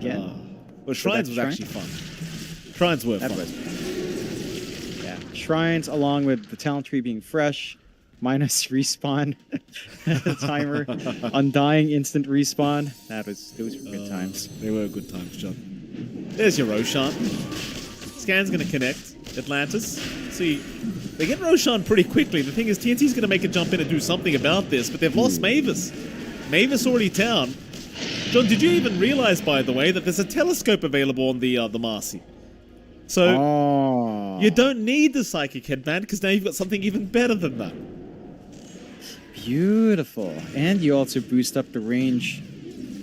again. Well, Shrines was actually fun. Shrines were fun. Yeah, Shrines along with the talent tree being fresh, minus respawn timer, undying instant respawn. Those were good times. They were good times, John. There's your Roshan. Scan's going to connect. Atlantis. See, they get Roshan pretty quickly. The thing is, TNC's going to make a jump in and do something about this, but they've lost Mavis. Mavis already down. John, did you even realize, by the way, that there's a telescope available on the Marcy? So, you don't need the Psychic Headband, because now you've got something even better than that. Beautiful. And you also boost up the range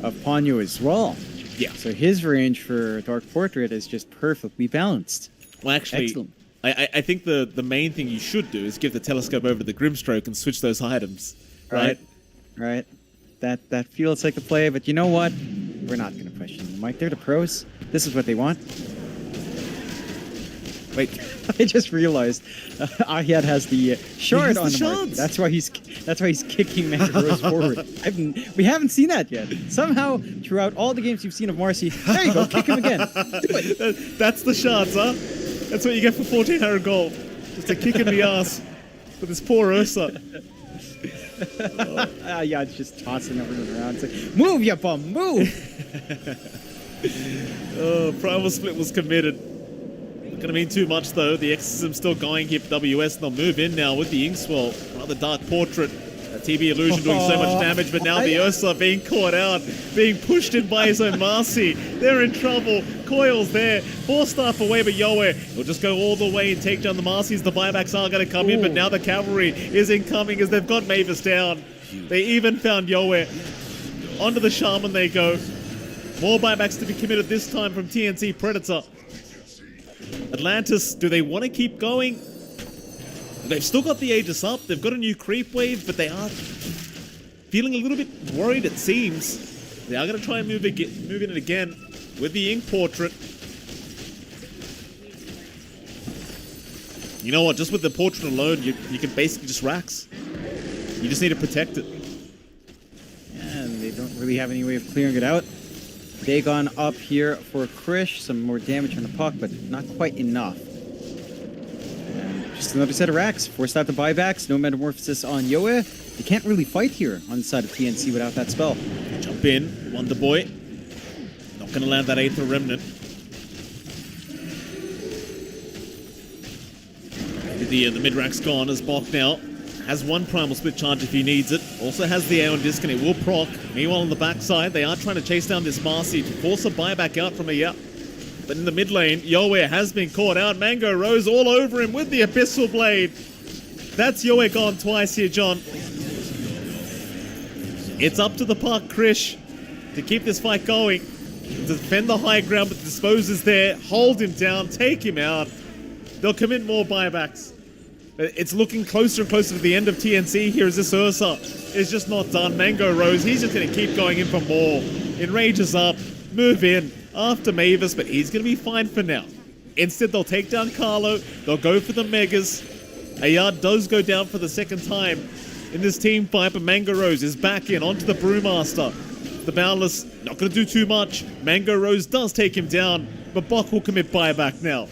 of Ponyo as well. Yeah. So his range for Dark Portrait is just perfectly balanced. Well, actually, I think the main thing you should do is give the telescope over to the Grimstroke and switch those items. Right? Right. That feels like a play, but you know what? We're not going to question them, Mike. They're the pros. This is what they want. Wait, I just realized Ahiad has the shard on the mark. That's why he's kicking Mangarose forward. We haven't seen that yet. Somehow, throughout all the games you've seen of Marcy, there you go, kick him again. Do it. That's the shards, huh? That's what you get for 1400 gold. Just a kick in the ass for this poor Ursa. Yeah, it's just tossing everyone around. It's like, move, you bum, move! Primal Split was committed. Not going to mean too much, though. The Exorcism still going here for WS, and they'll move in now with the Inkswell. Rather Dark Portrait. TB Illusion doing so much damage, but now the Ursa being caught out, being pushed in by his own Marcy. They're in trouble. Coil's there. 4-staff away, but Yoe will just go all the way and take down the Marcys. The buybacks are going to come in, but now the cavalry is incoming as they've got Mavis down. They even found Yoe. Onto the Shaman they go. More buybacks to be committed this time from TNC Predator. Atlantis, do they want to keep going? They've still got the Aegis up, they've got a new creep wave, but they are feeling a little bit worried, it seems. They are going to try and move in it again with the Ink Portrait. You know what, just with the Portrait alone, you can basically just Rax. You just need to protect it. And they don't really have any way of clearing it out. Dagon up here for Krish, some more damage on the puck, but not quite enough. Just another set of racks. Forced out the buybacks. No metamorphosis on Yoe. You can't really fight here on the side of TNC without that spell. Jump in. Wonder Boy. Not going to land that Aether Remnant. The mid-rack's gone as Bok now has one Primal Split charge if he needs it. Also has the Aeon Disc and it will proc. Meanwhile on the backside, they are trying to chase down this Marcy to force a buyback out from a Yap. But in the mid lane, Yoe has been caught out. Mango Rose all over him with the Abyssal Blade. That's Yoe gone twice here, John. It's up to the Park Krish to keep this fight going. To defend the high ground, but the Dispose is there. Hold him down, take him out. They'll commit more buybacks. It's looking closer and closer to the end of TNC here as this Ursa is just not done. Mango Rose, he's just going to keep going in for more. Enrage is up, move in. After Mavis, but he's going to be fine for now. Instead, they'll take down Carlo. They'll go for the Megas. Ayard does go down for the second time in this team fight, but Mango Rose is back in onto the Brewmaster. The Boundless, not going to do too much. Mango Rose does take him down, but Bok will commit buyback now.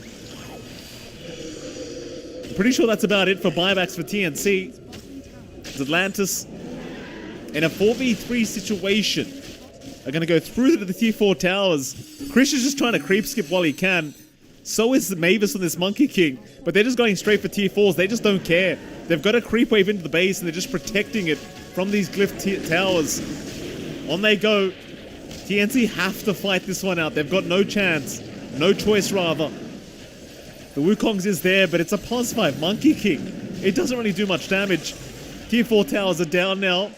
I'm pretty sure that's about it for buybacks for TNC. It's Atlantis in a 4v3 situation. Are going to go through to the tier 4 towers. Krish is just trying to creep skip while he can. So is Mavis on this Monkey King. But they're just going straight for tier 4s. They just don't care. They've got a creep wave into the base and they're just protecting it from these glyph towers. On they go. TNC have to fight this one out. They've got no chance. No choice, rather. The Wukong's is there, but it's a +5 Monkey King. It doesn't really do much damage. Tier 4 towers are down now.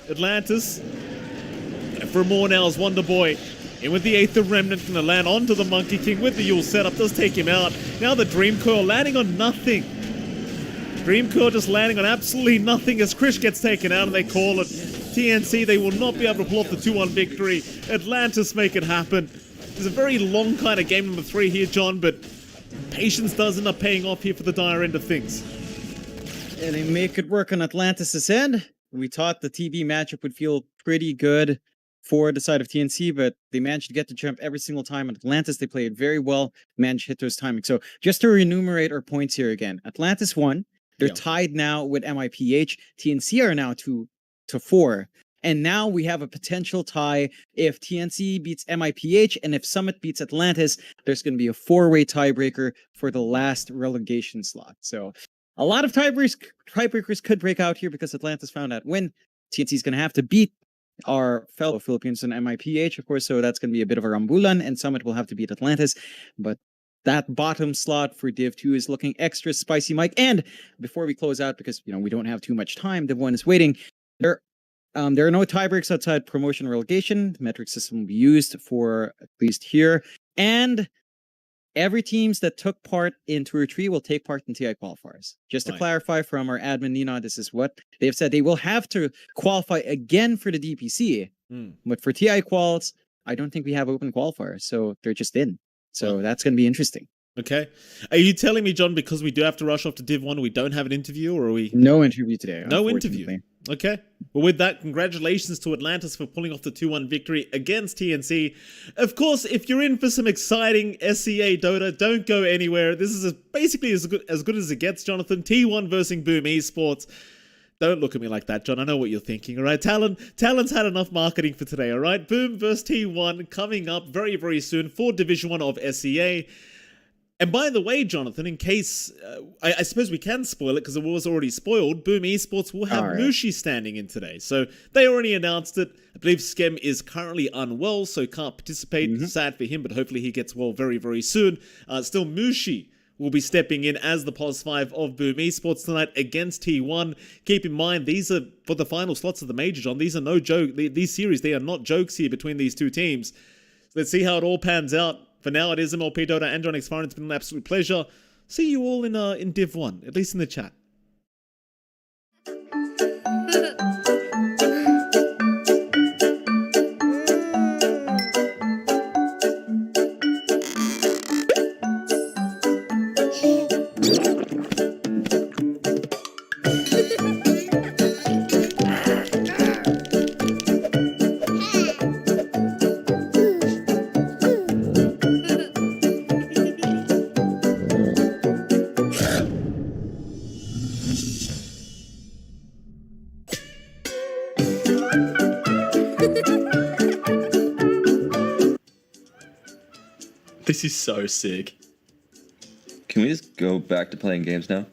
Atlantis. For more now is Wonder Boy. In with the Aether Remnant, going to land onto the Monkey King with the Yule setup. Does take him out. Now the Dream Coil landing on nothing. Dream Coil just landing on absolutely nothing as Krish gets taken out and they call it. TNC, they will not be able to pull off the 2-1 victory. Atlantis make it happen. It's a very long kind of game number 3 here, John, but patience does end up paying off here for the dire end of things. Yeah, they make it work on Atlantis' end. We thought the TB matchup would feel pretty good for the side of TNC, but they managed to get the jump every single time. And Atlantis, they played very well, managed to hit those timings. So just to enumerate our points here again, Atlantis won. They're tied now with MIPH. TNC are now 2-4. And now we have a potential tie. If TNC beats MIPH and if Summit beats Atlantis, there's going to be a 4-way tiebreaker for the last relegation slot. So a lot of tiebreakers could break out here because Atlantis found that win. TNC is going to have to beat our fellow Philippines and MIPH, of course. So that's going to be a bit of a rambulan, and Summit will have to beat Atlantis. But that bottom slot for Div 2 is looking extra spicy, Mike. And before we close out, because we don't have too much time, Div 1 is waiting. There are no tiebreaks outside promotion relegation. The metric system will be used for at least here. And every teams that took part in 2 or 3 will take part in TI qualifiers. Just to clarify from our admin, Nina, this is what they've said. They will have to qualify again for the DPC. But for TI quals, I don't think we have open qualifiers. So they're just in. So that's going to be interesting. Okay. Are you telling me, John, because we do have to rush off to Div 1, we don't have an interview, or are we... No interview today. No interview. Okay. Well, with that, congratulations to Atlantis for pulling off the 2-1 victory against TNC. Of course, if you're in for some exciting SCA Dota, don't go anywhere. This is basically as good as it gets, Jonathan. T1 versus Boom Esports. Don't look at me like that, John. I know what you're thinking, all right? Talon's had enough marketing for today, all right? Boom versus T1 coming up very, very soon for Division 1 of SCA. And by the way, Jonathan, in case, I suppose we can spoil it because it was already spoiled, Boom Esports will have Mushi standing in today. So they already announced it. I believe Skem is currently unwell, so can't participate. Sad for him, but hopefully he gets well very, very soon. Still, Mushi will be stepping in as the POS 5 of Boom Esports tonight against T1. Keep in mind, these are for the final slots of the major, John. These are no joke. These series, they are not jokes here between these two teams. So let's see how it all pans out. For now, it is MLP Dota and John X Fire. It's been an absolute pleasure. See you all in Div 1, at least in the chat. This is so sick. Can we just go back to playing games now?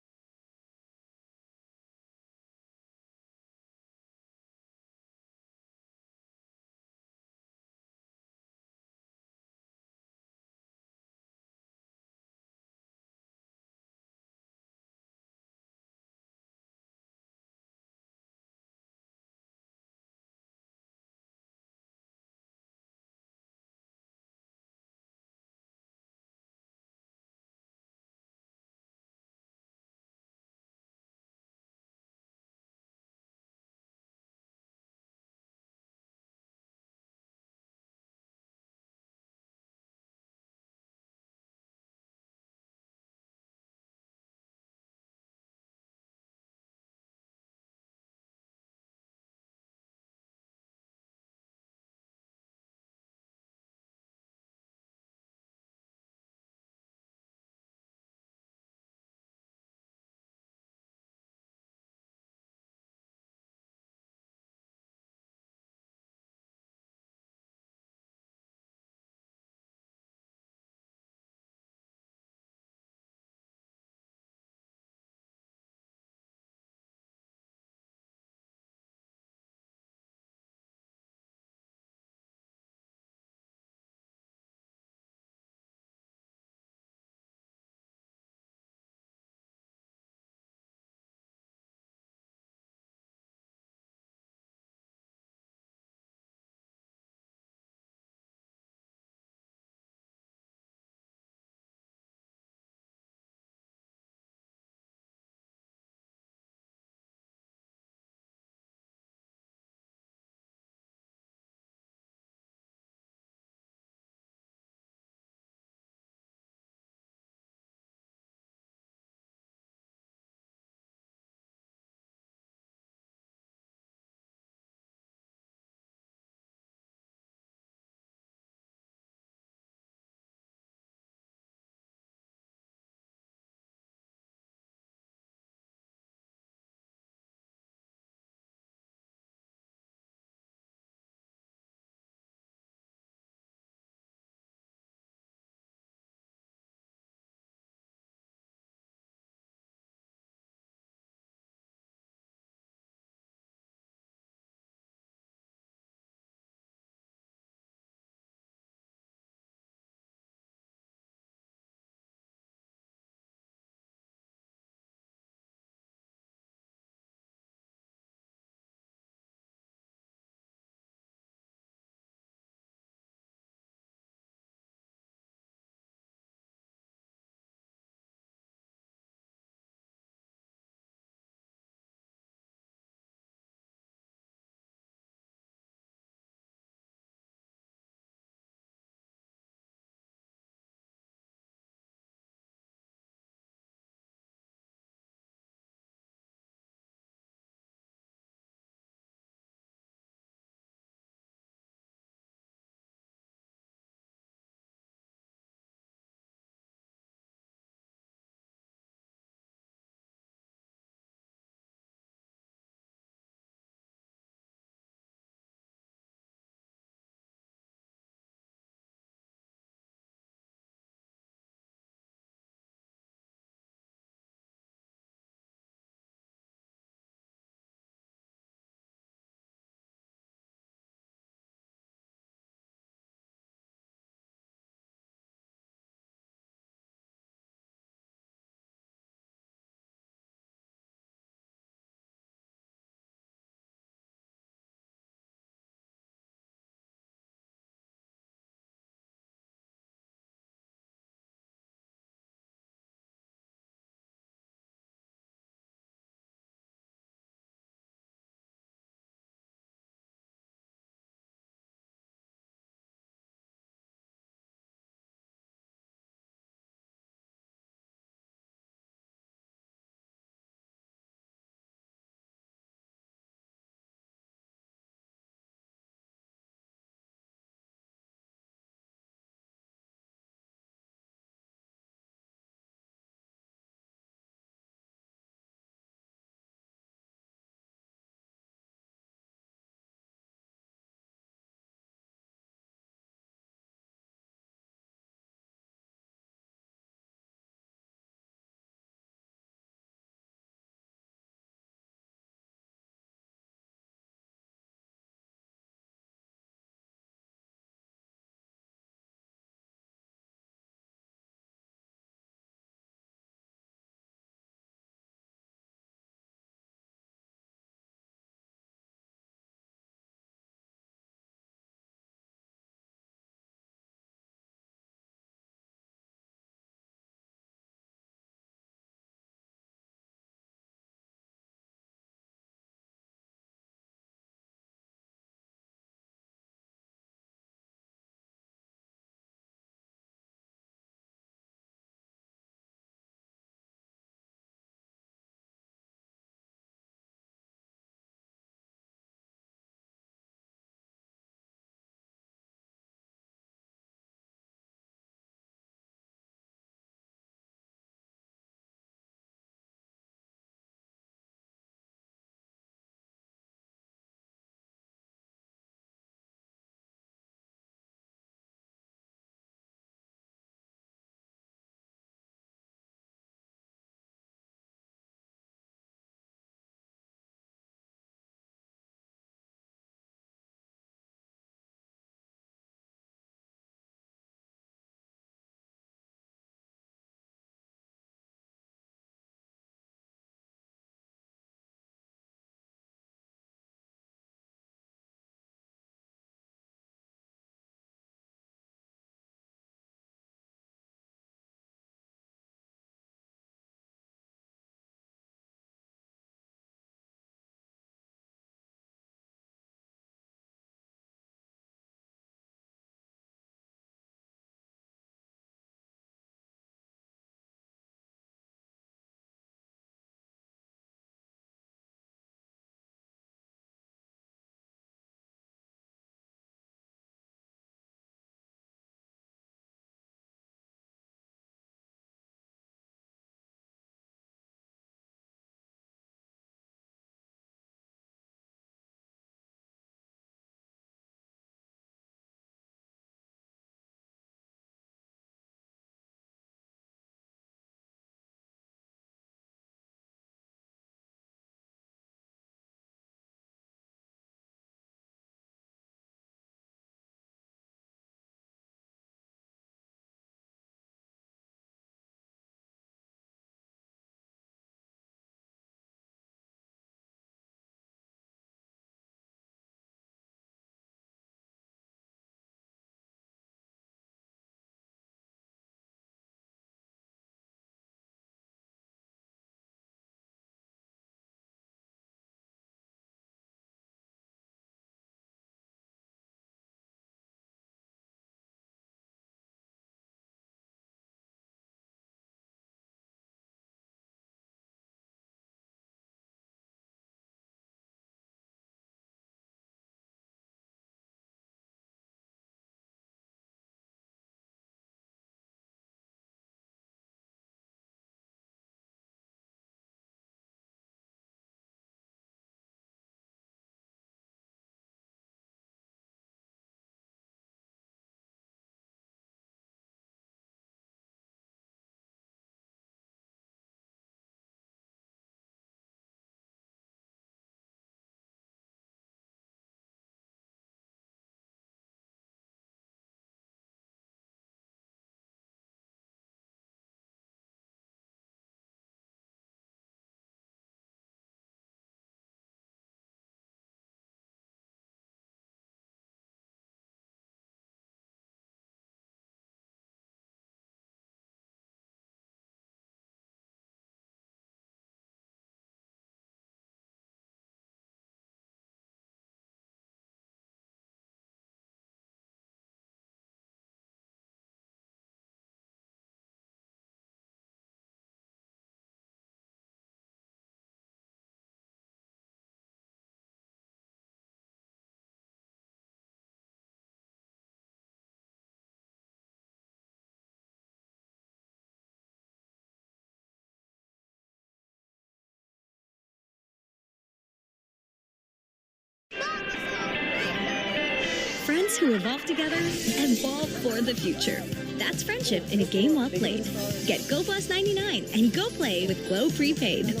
friends who evolve together, evolve for the future. That's friendship in a game well played. Get Go Plus 99 and go play with Glow Prepaid.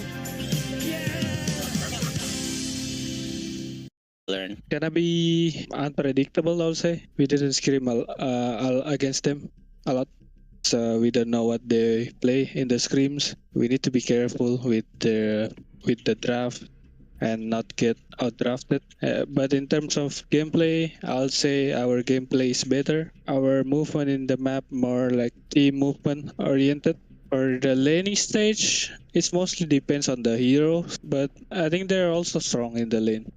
Gonna be unpredictable, I'll say. We didn't scrim against them a lot, so we don't know what they play in the scrims. We need to be careful with the draft and not get outdrafted. But in terms of gameplay, I'll say our gameplay is better. Our movement in the map more like team movement oriented. For the laning stage, it mostly depends on the hero, but I think they're also strong in the lane.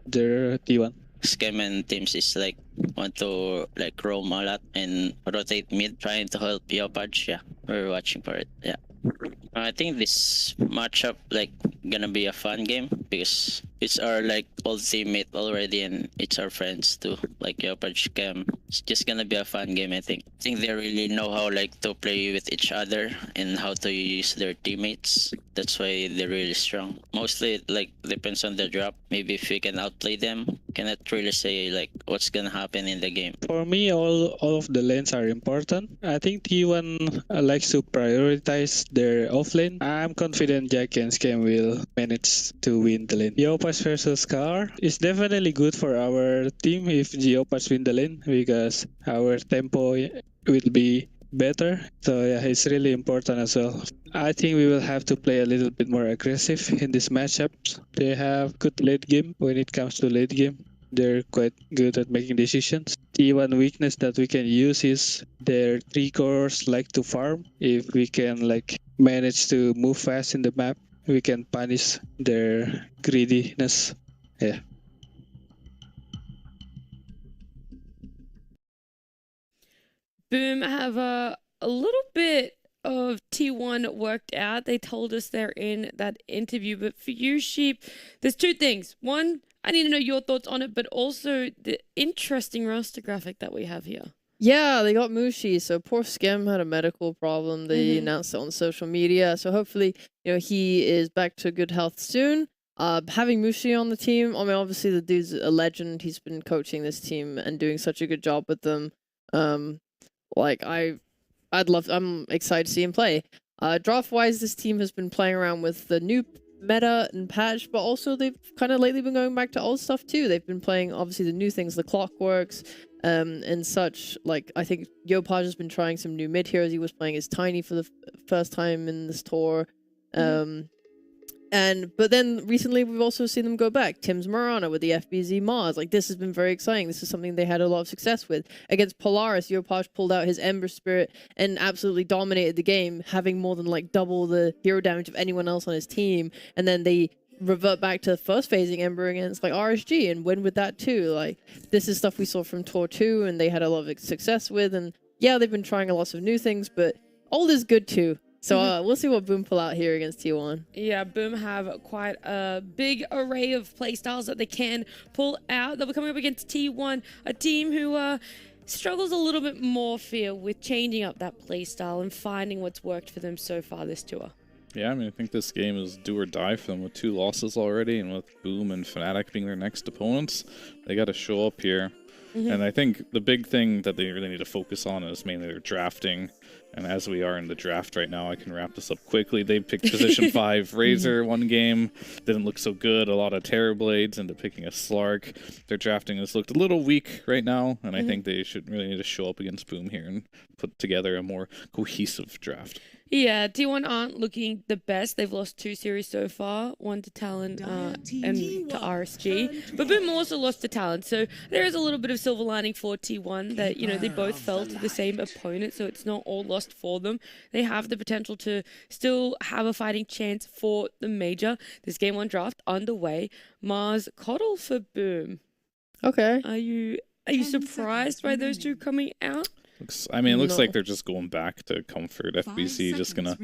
They're T1. Scam and teams is like want to like roam a lot and rotate mid, trying to help Yopaj. Yeah, we're watching for it. Yeah, I think this matchup like gonna be a fun game because it's our like old teammate already and it's our friends too. Like Yopaj Scam, it's just gonna be a fun game. I think they really know how like to play with each other and how to use their teammates. That's why they're really strong. Mostly it like depends on the drop. Maybe if we can outplay them, cannot really say like what's gonna happen in the game. For me, all of the lanes are important. I think T1 likes to prioritize their offlane. I'm confident Jack and Scam will manage to win the lane. Geopass versus Scar is definitely good for our team if Geopass win the lane because our tempo will be better. So yeah, it's really important as well. I think we will have to play a little bit more aggressive in this matchup. They have good late game when it comes to late game. They're quite good at making decisions. T1 weakness that we can use is their 3 cores like to farm. If we can like manage to move fast in the map, we can punish their greediness. Yeah. Boom have a little bit of T1 worked out. They told us they're in that interview. But for you, Sheep, there's 2 things. One, I need to know your thoughts on it, but also the interesting roster graphic that we have here. Yeah, they got Mushi. So poor Skem had a medical problem. They announced it on social media. So hopefully, he is back to good health soon. Having Mushi on the team, I mean, obviously the dude's a legend. He's been coaching this team and doing such a good job with them. I'm excited to see him play. Draft-wise, this team has been playing around with the new meta and patch, but also they've kind of lately been going back to old stuff too. They've been playing obviously the new things, the clockworks, and such. Like I think Yopaj has been trying some new mid heroes. He was playing as Tiny for the first time in this tour. But then recently we've also seen them go back. Tim's Marana with the FBZ Mars. Like this has been very exciting. This is something they had a lot of success with. Against Polaris, Yopaj pulled out his Ember Spirit and absolutely dominated the game, having more than like double the hero damage of anyone else on his team. And then they revert back to first phasing Ember against like RSG and win with that too. Like this is stuff we saw from Tour 2 and they had a lot of success with. And yeah, they've been trying a lot of new things, but old is good too. So we'll see what Boom pull out here against T1. Yeah, Boom have quite a big array of playstyles that they can pull out. They'll be coming up against T1, a team who struggles a little bit more, Fear, with changing up that playstyle and finding what's worked for them so far this tour. Yeah, I mean, I think this game is do or die for them with 2 losses already, and with Boom and Fnatic being their next opponents, they got to show up here. And I think the big thing that they really need to focus on is mainly their drafting. And as we are in the draft right now, I can wrap this up quickly. They picked position 5 Razor one game. Didn't look so good. A lot of Terrorblades into picking a Slark. Their drafting has looked a little weak right now. And I think they should really need to show up against Boom here and put together a more cohesive draft. Yeah, T1 aren't looking the best. They've lost 2 series so far, 1 to Talent and to RSG. But Boom also lost to Talent, so there is a little bit of silver lining for T1 that, they both fell to the same opponent, so it's not all lost for them. They have the potential to still have a fighting chance for the major. This Game 1 draft underway. Mars Coddle for Boom. Okay. Are you surprised by those 2 coming out? It looks like they're just going back to comfort. FBC just gonna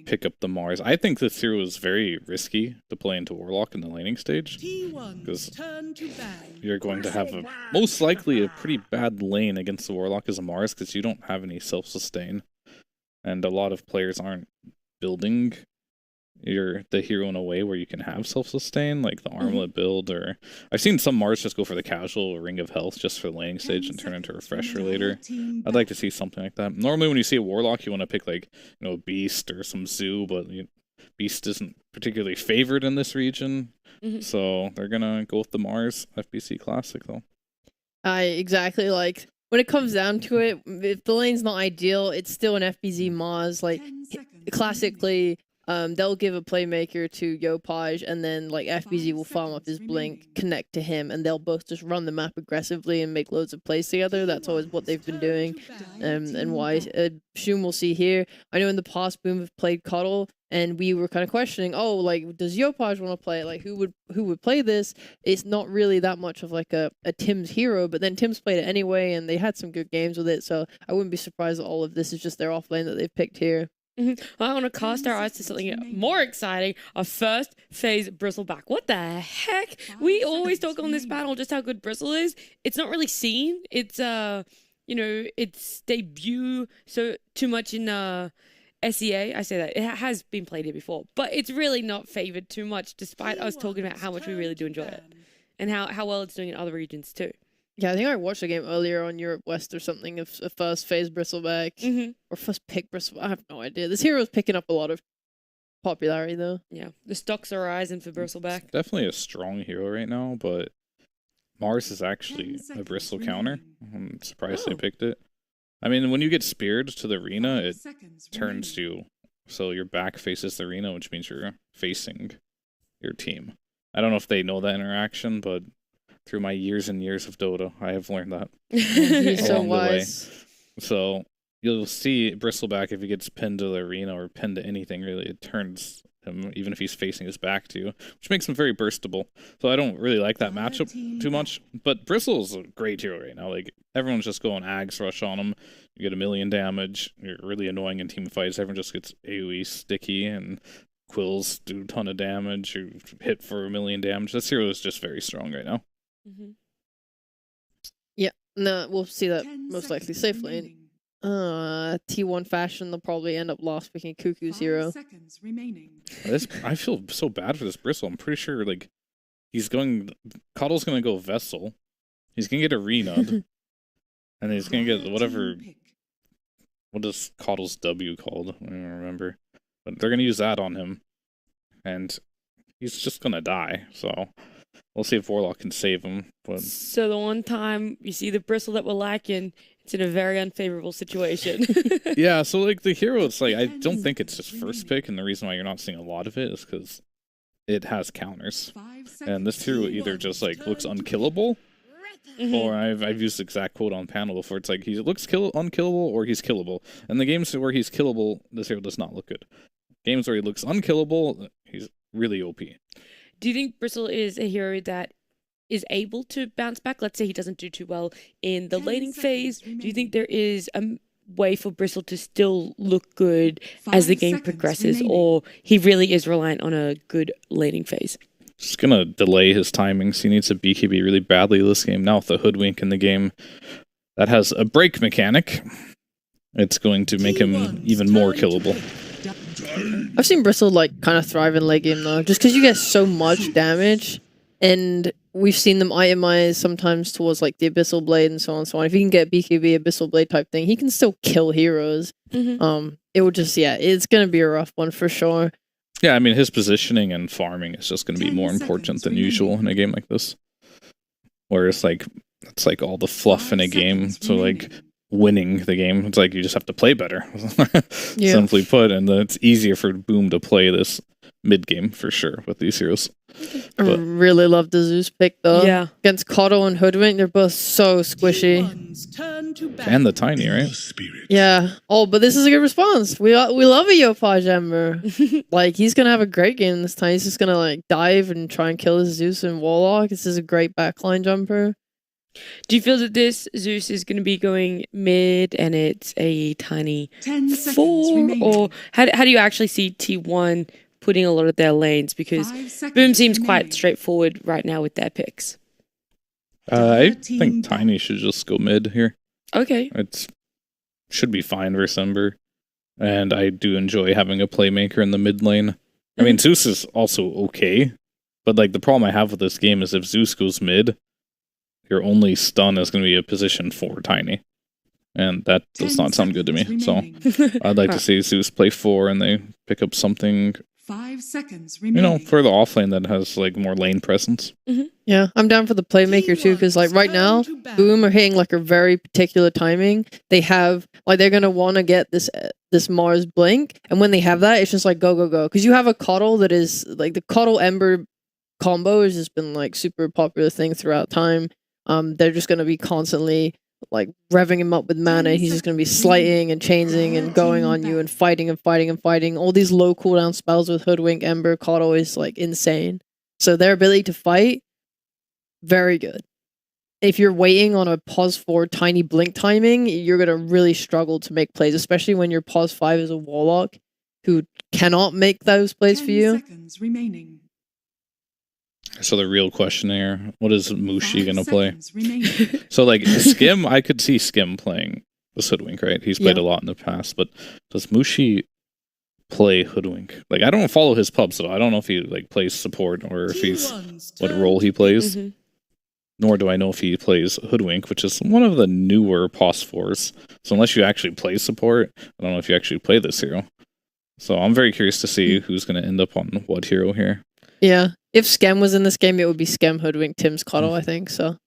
pick up the Mars. I think this hero is very risky to play into Warlock in the laning stage, because you're going to have most likely a pretty bad lane against the Warlock as a Mars, because you don't have any self-sustain, and a lot of players aren't building the hero in a way where you can have self-sustain, like the armlet build, or I've seen some Mars just go for the casual Ring of Health just for the laning stage and turn into Refresher later. I'd like to see something like that. Normally when you see a Warlock, you want to pick like, Beast or some Zoo, but Beast isn't particularly favored in this region, so they're gonna go with the Mars FBC Classic though. Exactly, like when it comes down to it, if the lane's not ideal, it's still an FBZ Mars. Like classically, they'll give a playmaker to Yopaj, and then like FBZ will farm up his blink, connect to him, and they'll both just run the map aggressively and make loads of plays together. That's always what they've been doing, and why Shum will see here. I know in the past Boom have played Cuddle, and we were kind of questioning, oh, like does Yopaj want to play it? Like who would play this? It's not really that much of like a Tim's hero, but then Tim's played it anyway, and they had some good games with it. So I wouldn't be surprised that all of this is just their off lane that they've picked here. I want to cast our eyes to something more exciting. Our first phase Bristleback. What the heck? We always talk on this panel just how good Bristle is. It's not really seen. It's its debut so too much in SEA. I say that it has been played here before, but it's really not favored too much, despite us talking about how much we really do enjoy it and how well it's doing in other regions too. Yeah, I think I watched a game earlier on Europe West or something of first phase Bristleback. Or first pick Bristleback. I have no idea. This hero is picking up a lot of popularity, though. Yeah, the stocks are rising for Bristleback. Definitely a strong hero right now, but Mars is actually a Bristle counter. I'm surprised they picked it. I mean, when you get speared to the arena, it turns you. So your back faces the arena, which means you're facing your team. I don't know if they know that interaction, but through my years and years of Dota, I have learned that. He's so wise. So you'll see Bristleback, if he gets pinned to the arena or pinned to anything, really, it turns him, even if he's facing his back to you, which makes him very burstable. So I don't really like that matchup too much. But Bristle's a great hero right now. Like, everyone's just going Ags Rush on him. You get 1,000,000 damage. You're really annoying in team fights. Everyone just gets AoE sticky, and Quills do a ton of damage. You hit for 1,000,000 damage. This hero is just very strong right now. Yeah, no, we'll see that most likely safely. T1 fashion, they'll probably end up lost picking Cuckoo's hero. I feel so bad for this Bristle. I'm pretty sure like Coddle's gonna go Vessel. He's gonna get Arena'd. And he's gonna get whatever. What is Coddle's W called? I don't even remember. But they're gonna use that on him. And he's just gonna die, so we'll see if Warlock can save him. But so the one time you see the Bristle that we're lacking, it's in a very unfavorable situation. yeah, so like the hero, it's like I don't think it's his first pick, and the reason why you're not seeing a lot of it is because it has counters, and this hero either just like looks unkillable, or I've used the exact quote on panel before. It's like he looks unkillable or he's killable, and the games where he's killable, this hero does not look good. Games where he looks unkillable, he's really OP. Do you think Bristle is a hero that is able to bounce back? Let's say he doesn't do too well in the laning phase. Do you think there is a way for Bristle to still look good as the game progresses, or he really is reliant on a good laning phase? Just gonna delay his timings. He needs a BKB really badly this game. Now with the Hoodwink in the game that has a break mechanic, it's going to make him even more killable. I've seen Bristle like kind of thrive in late game though, just because you get so much damage, and we've seen them itemize sometimes towards like the Abyssal Blade and so on and so on. If he can get BKB Abyssal Blade type thing, he can still kill heroes. It would just, it's gonna be a rough one for sure. Yeah, I mean his positioning and farming is just gonna be more important than usual in a game like this. Whereas like it's like all the fluff in a game. So like winning the game, it's like you just have to play better. Simply put, and then it's easier for Boom to play this mid game for sure with these heroes. I really love the Zeus pick though. Yeah. Against Kodo and Hoodwink, they're both so squishy. And the Tiny, right? Yeah. Oh, but this is a good response. We love a Yopaj Ember. Like, he's gonna have a great game this time. He's just gonna like dive and try and kill his Zeus and Warlock. This is a great backline jumper. Do you feel that this Zeus is going to be going mid and it's a Tiny 4? Or how do you actually see T1 putting a lot of their lanes? Because Boom seems quite straightforward right now with their picks. I think Tiny should just go mid here. Okay. It should be fine versus Ember. And I do enjoy having a playmaker in the mid lane. I mean, Zeus is also okay, but like the problem I have with this game is if Zeus goes mid, your only stun is going to be a position 4 Tiny. And that does not sound good to me. So I'd like to see Zeus play 4 and they pick up something, 5 seconds remaining. for the offlane that has like more lane presence. Yeah, I'm down for the playmaker too, because like right now, Boom are hitting like a very particular timing. They have like they're gonna want to get this Mars blink, and when they have that, it's just like go go go. Because you have a Coddle that is like the Coddle Ember combo has just been like super popular thing throughout time. They're just gonna be constantly like revving him up with mana. He's just going to be slighting and chaining and going on you and fighting and fighting and fighting. All these low cooldown spells with Hoodwink, Ember, Coddle is like insane. So their ability to fight, very good. If you're waiting on a pause 4 Tiny blink timing, you're going to really struggle to make plays, especially when your pause 5 is a Warlock who cannot make those plays for you. 10 seconds remaining. So the real question here, what is Mushi going to play? So like Skim, I could see Skim playing the Hoodwink, right? He's played a lot in the past, but does Mushi play Hoodwink? Like I don't follow his pubs at all. I don't know if he like plays support or if he's what role he plays. Nor do I know if he plays Hoodwink, which is one of the newer POS 4s. So unless you actually play support, I don't know if you actually play this hero. So I'm very curious to see who's going to end up on what hero here. Yeah. If Skem was in this game, it would be Skem, Hoodwink, Tim's Coddle, I think. So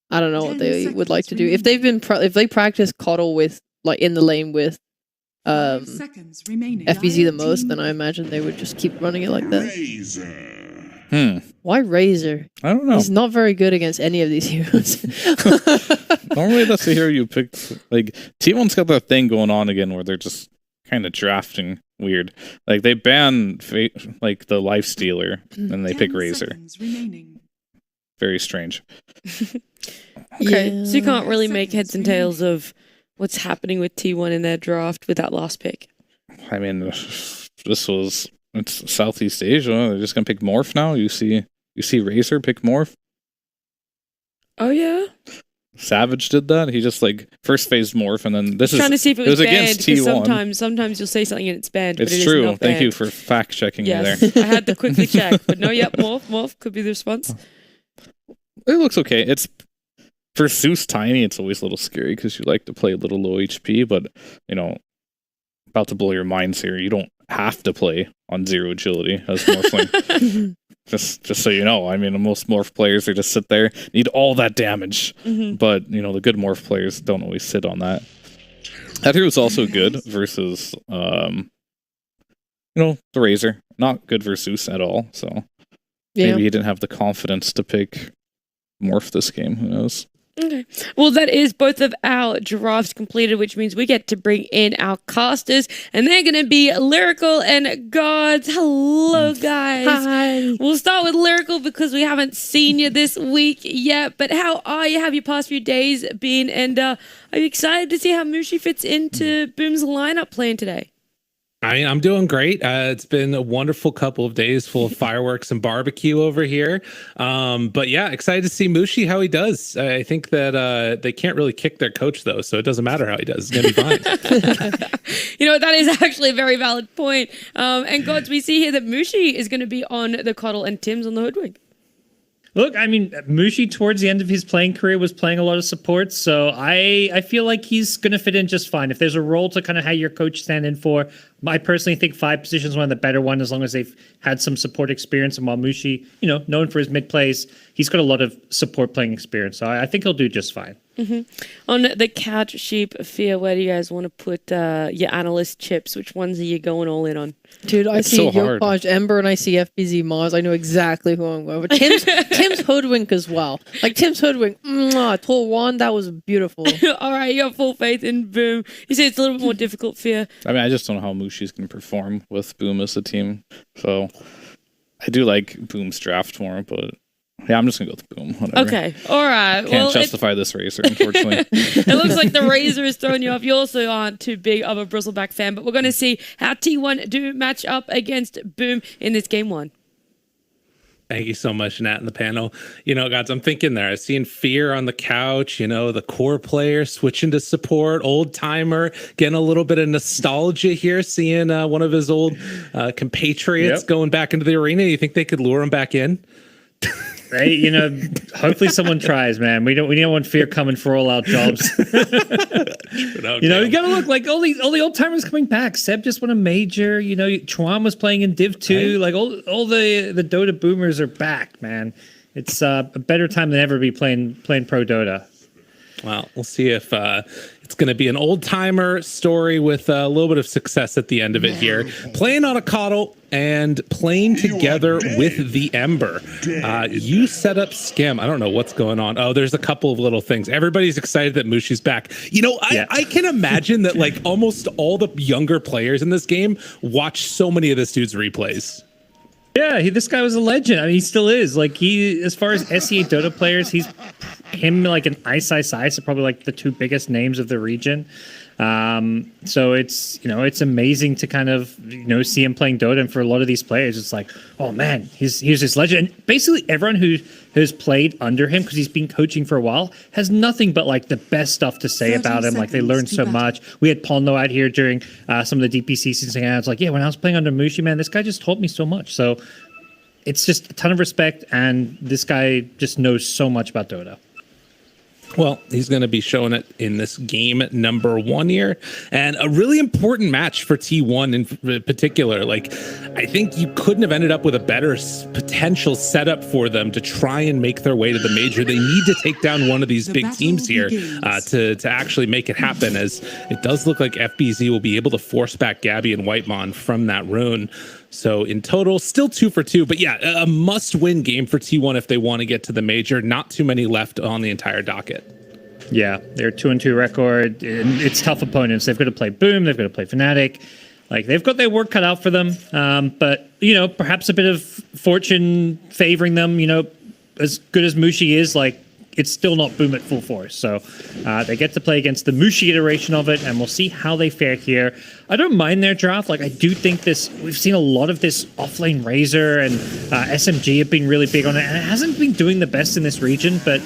I don't know what they would like to do. If they've been if they practice Coddle with like in the lane with FBZ the most, then I imagine they would just keep running it like that. Why Razor? I don't know. He's not very good against any of these heroes. Normally that's the hero you pick. Like T1's got that thing going on again where they're just kind of drafting weird. Like they ban like the Life Stealer and they pick Razor. Very strange. Okay, so you can't really make heads and tails of what's happening with T1 in their draft with that last pick. I mean, it's Southeast Asia. They're just gonna pick Morph now. You see Razor pick Morph. Oh yeah. Savage did that. He just like first phase Morph, and then this is trying to see if it was banned, against T1. Sometimes you'll say something and it's banned. It's but it true. Is not Thank banned. you for fact checking me there. I had to quickly check, but no, Morph could be the response. It looks okay. It's for Zeus Tiny. It's always a little scary because you like to play a little low HP, but about to blow your minds here. You don't have to play on 0 agility as Morphling. Just so you know, I mean, most Morph players, they just sit there, need all that damage. But, the good Morph players don't always sit on that. That hero is also good versus, the Razor. Not good versus Zeus at all, so maybe he didn't have the confidence to pick Morph this game. Who knows? Okay. Well, that is both of our drafts completed, which means we get to bring in our casters, and they're going to be Lyrical and Gods. Hello, guys. Hi. We'll start with Lyrical because we haven't seen you this week yet, but how are you? Have your past few days been? And are you excited to see how Mushi fits into Boom's lineup playing today? I'm doing great. It's been a wonderful couple of days full of fireworks and barbecue over here. But yeah, excited to see Mushi, how he does. I think that they can't really kick their coach, though, so it doesn't matter how he does. It's going to be fine. That is actually a very valid point. And Gods, we see here that Mushi is going to be on the Coddle and Tim's on the Hoodwink. Look, I mean, Mushi towards the end of his playing career was playing a lot of support, so I feel like he's going to fit in just fine. If there's a role to kind of have your coach stand in for, I personally think 5 position is one of the better ones as long as they've had some support experience. And while Mushi, known for his mid plays, he's got a lot of support playing experience, so I think he'll do just fine. On the Couch Sheep Fear, where do you guys want to put your analyst chips? Which ones are you going all in on? Dude, I see Yopaj Ember and I see FBZ Mars. I know exactly who I'm going with. Tim's Hoodwink as well. Like Tim's Hoodwink, Tour 1, that was beautiful. All right, you got full faith in Boom. You say it's a little bit more difficult, Fear. I mean, I just don't know how Mushi's going to perform with Boom as a team. So I do like Boom's draft more, but yeah, I'm just going to go with Boom. Whatever. Okay, all right. Can't justify this Razor, unfortunately. It looks like the Razor is throwing you off. You also aren't too big of a Bristleback fan, but we're going to see how T1 do match up against Boom in this game 1. Thank you so much, Nat, in the panel. You know, guys, I'm thinking there. I've seen Fear on the couch, you know, the core player switching to support, old timer, getting a little bit of nostalgia here, seeing one of his old compatriots going back into the arena. You think they could lure him back in? Right, you know, hopefully someone tries, man. We don't want Fear coming for all our jobs. You know, you gotta look like all the old timers coming back. Seb just won a major. You know, Chuan was playing in Div 2. Like all the Dota boomers are back, man. It's a better time than ever to be playing pro Dota. Well, we'll see if it's going to be an old-timer story with a little bit of success at the end of it here. Playing on a coddle and playing together with the Ember. You set up Skim. I don't know what's going on. Oh, there's a couple of little things. Everybody's excited that Mushi's back. You know, I can imagine that like almost all the younger players in this game watch so many of this dude's replays. Yeah, this guy was a legend. I mean, he still is. Like, as far as SEA Dota players, him like an Ice are probably like the two biggest names of the region. So it's, you know, it's amazing to kind of, you know, see him playing Dota. And for a lot of these players, it's like, oh man, he's this legend. And basically everyone who has played under him, because he's been coaching for a while, has nothing but like the best stuff to say about him. Like, they learned so much. We had Pondo out here during some of the DPC seasons, and I was like, yeah, when I was playing under Mushi, man, this guy just taught me so much. So it's just a ton of respect, and this guy just knows so much about Dota. Well, he's going to be showing it in this game number 1 here, and a really important match for T1 in particular. Like, I think you couldn't have ended up with a better potential setup for them to try and make their way to the major. They need to take down one of these big teams here to actually make it happen, as it does look like FBZ will be able to force back Gabby and Whitemon from that rune. So in total, still 2 for 2, but yeah, a must-win game for T1 if they want to get to the major. Not too many left on the entire docket. Yeah, they're 2-2 record. And it's tough opponents. They've got to play Boom. They've got to play Fnatic. Like, they've got their work cut out for them. But, you know, perhaps a bit of fortune favoring them. You know, as good as Mushi is, like, it's still not Boom at full force. So they get to play against the Mushi iteration of it, and we'll see how they fare here. I don't mind their draft. Like, I do think we've seen a lot of this offlane Razor, and SMG have been really big on it, and it hasn't been doing the best in this region, but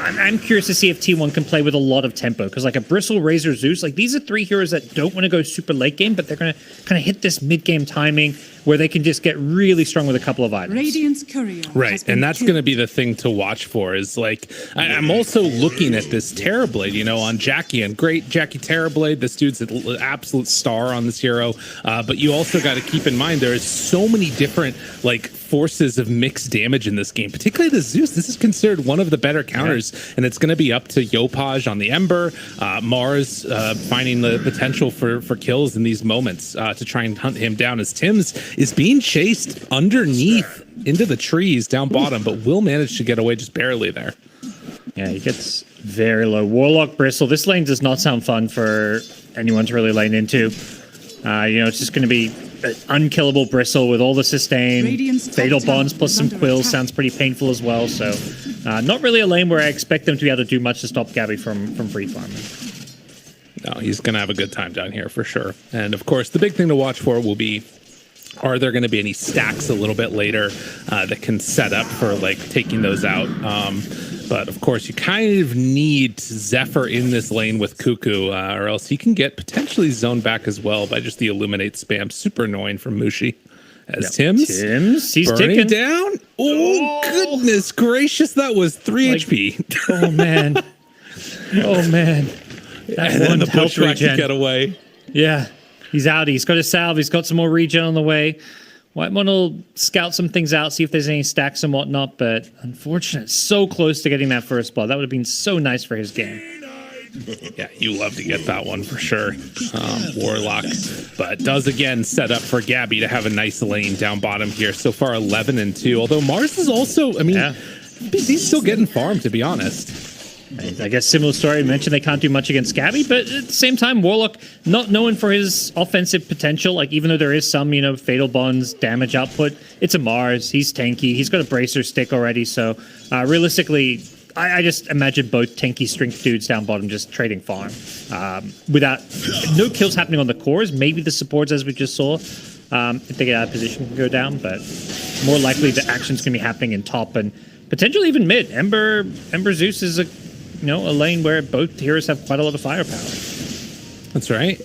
I'm curious to see if T1 can play with a lot of tempo, because like a Bristle, Razor, Zeus, like these are three heroes that don't want to go super late game, but they're going to kind of hit this mid game timing where they can just get really strong with a couple of items. Radiant's courier. Right, and that's going to be the thing to watch for. Is like I'm also looking at this Terrorblade, you know, on Jackie, and great Jackie Terrorblade. This dude's an absolute star on this hero. But you also got to keep in mind there is so many different like forces of mixed damage in this game, particularly the Zeus. This is considered one of the better counters, and it's going to be up to Yopaj on the Ember, Mars finding the potential for kills in these moments to try and hunt him down, as Tim's is being chased underneath into the trees down bottom, but will manage to get away just barely there. Yeah, he gets very low. Warlock Bristle. This lane does not sound fun for anyone to really lane into. You know, it's just going to be an unkillable Bristle with all the sustain. Fatal Bonds plus some Quills sounds pretty painful as well. So not really a lane where I expect them to be able to do much to stop Gabby from free farming. No, he's going to have a good time down here for sure. And of course, the big thing to watch for will be, are there going to be any stacks a little bit later that can set up for like taking those out? But of course, you kind of need Zephyr in this lane with Cuckoo, or else he can get potentially zoned back as well by just the Illuminate spam. Super annoying from Mushi. As Tim's he's burning ticking down. Oh, goodness gracious, that was 3 HP. Oh man. Oh man. And then the pushback to get away. Yeah. He's out. He's got a salve. He's got some more regen on the way. Whitemon will scout some things out, see if there's any stacks and whatnot, but unfortunate, so close to getting that first blood. That would have been so nice for his game. Yeah, you love to get that one for sure. Warlock, but does again set up for Gabby to have a nice lane down bottom here. So far 11-2, although Mars is also, I mean, he's still getting farmed, to be honest. I guess similar story. I mentioned they can't do much against Gabby, but at the same time, Warlock not known for his offensive potential. Like, even though there is some, you know, Fatal Bonds damage output, it's a Mars. He's tanky. He's got a bracer stick already. So realistically, I just imagine both tanky strength dudes down bottom just trading farm without no kills happening on the cores. Maybe the supports, as we just saw, if they get out of position, can go down. But more likely the action's going to be happening in top and potentially even mid. Ember Zeus is a lane where both heroes have quite a lot of firepower. That's right.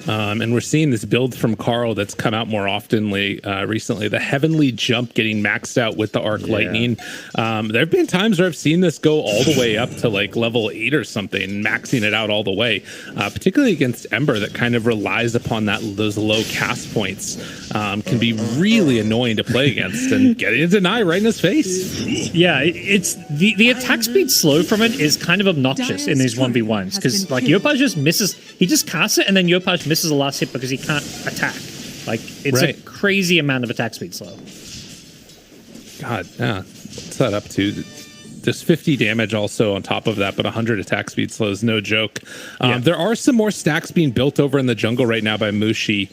And we're seeing this build from Carl that's come out more often recently. The Heavenly Jump getting maxed out with the Arc Lightning. There have been times where I've seen this go all the way up to like level 8 or something, maxing it out all the way. Particularly against Ember, that kind of relies upon those low cast points. Can be really annoying to play against, and getting a deny right in his face. Yeah, it's the attack speed slow from it is kind of obnoxious in these 1v1s because like Yopaj just misses. He just casts it and then Yopaj misses the last hit because he can't attack. Like, it's a crazy amount of attack speed slow. God, yeah. What's that up to? There's 50 damage also on top of that, but 100 attack speed slow is no joke. There are some more stacks being built over in the jungle right now by Mushi.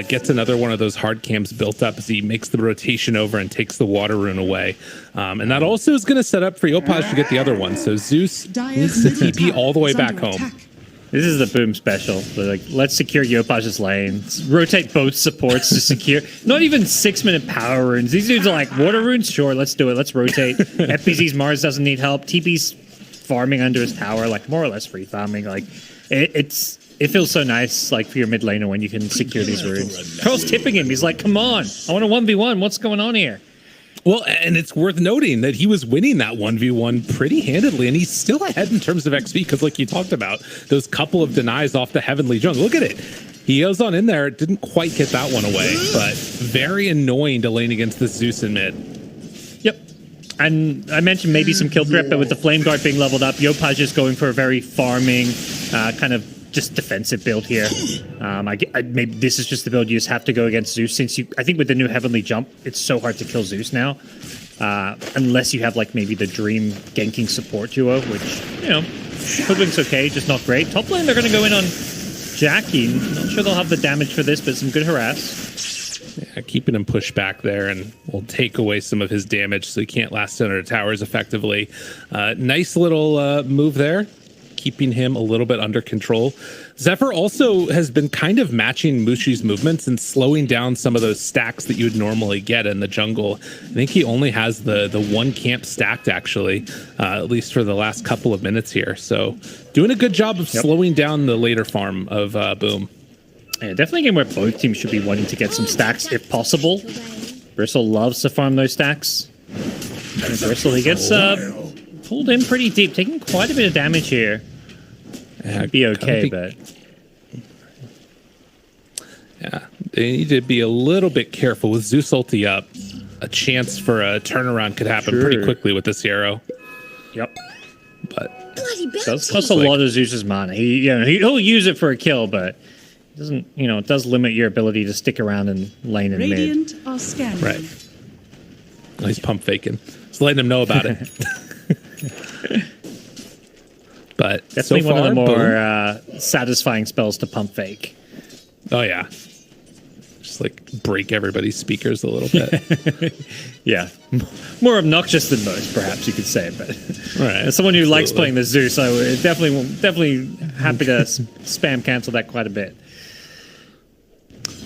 Gets another one of those hard cams built up as he makes the rotation over and takes the water rune away. And that also is going to set up for Yopaj to get the other one. So Zeus needs to TP all the way back home. This is the boom special. They're like, let's secure Yopaj's lane. Rotate both supports to secure. Not even 6-minute power runes. These dudes are like, water runes? Sure, let's do it. Let's rotate. FPZ's Mars doesn't need help. TP's farming under his tower, like more or less free farming. Like, it feels so nice, like for your mid laner when you can secure these runes. Carl's tipping him. He's like, come on, I want a 1v1. What's going on here? Well, and it's worth noting that he was winning that 1v1 pretty handedly, and he's still ahead in terms of XP because, like you talked about, those couple of denies off the Heavenly Jungle. Look at it. He goes on in there, didn't quite get that one away, but very annoying to lane against the Zeus in mid. Yep. And I mentioned maybe some kill threat, but with the Flame Guard being leveled up, Yopaj is going for a very farming, kind of just defensive build here. Maybe this is just the build you just have to go against Zeus, since I think with the new Heavenly Jump, it's so hard to kill Zeus now, unless you have like maybe the Dream ganking support duo, which Hoodwink's okay, just not great. Top lane they're going to go in on Jackie. Not sure they'll have the damage for this, but some good harass. Yeah, keeping him pushed back there, and we'll take away some of his damage so he can't last under towers effectively. Nice little move there, keeping him a little bit under control. Zephyr also has been kind of matching Mushi's movements and slowing down some of those stacks that you'd normally get in the jungle. I think he only has the one camp stacked, actually, at least for the last couple of minutes here. So doing a good job of slowing down the later farm of Boom. Yeah, definitely a game where both teams should be wanting to get some stacks if possible. Bristle loves to farm those stacks. And Bristle, he gets pulled in pretty deep, taking quite a bit of damage here. Might be okay, but yeah, they need to be a little bit careful with Zeus ulti up. A chance for a turnaround could happen pretty quickly with this hero. Yep, but does cost a lot of Zeus's mana. He'll use it for a kill, but it doesn't. It does limit your ability to stick around and lane and mid. Are scanning. Right. Well, he's pump faking. Just letting him know about it. But definitely so far, one of the more satisfying spells to pump fake. Oh yeah, just like break everybody's speakers a little bit. Yeah, more obnoxious than most, perhaps you could say. But as someone who likes playing the Zeus, I would definitely happy to spam cancel that quite a bit.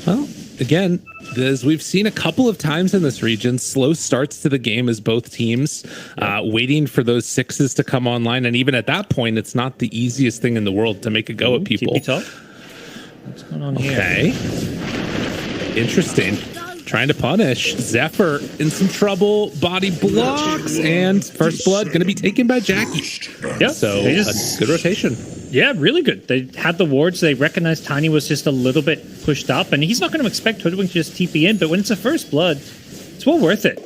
Well, again, as we've seen a couple of times in this region, slow starts to the game as both teams waiting for those sixes to come online. And even at that point, it's not the easiest thing in the world to make a go at people. What's going on here? Okay. Interesting. Trying to punish. Zephyr in some trouble. Body blocks. And first blood going to be taken by Jackie. Yeah. So a good rotation. Yeah, really good. They had the wards. They recognized Tiny was just a little bit pushed up, and he's not going to expect Hoodwink to just TP in, but when it's a first blood, it's well worth it.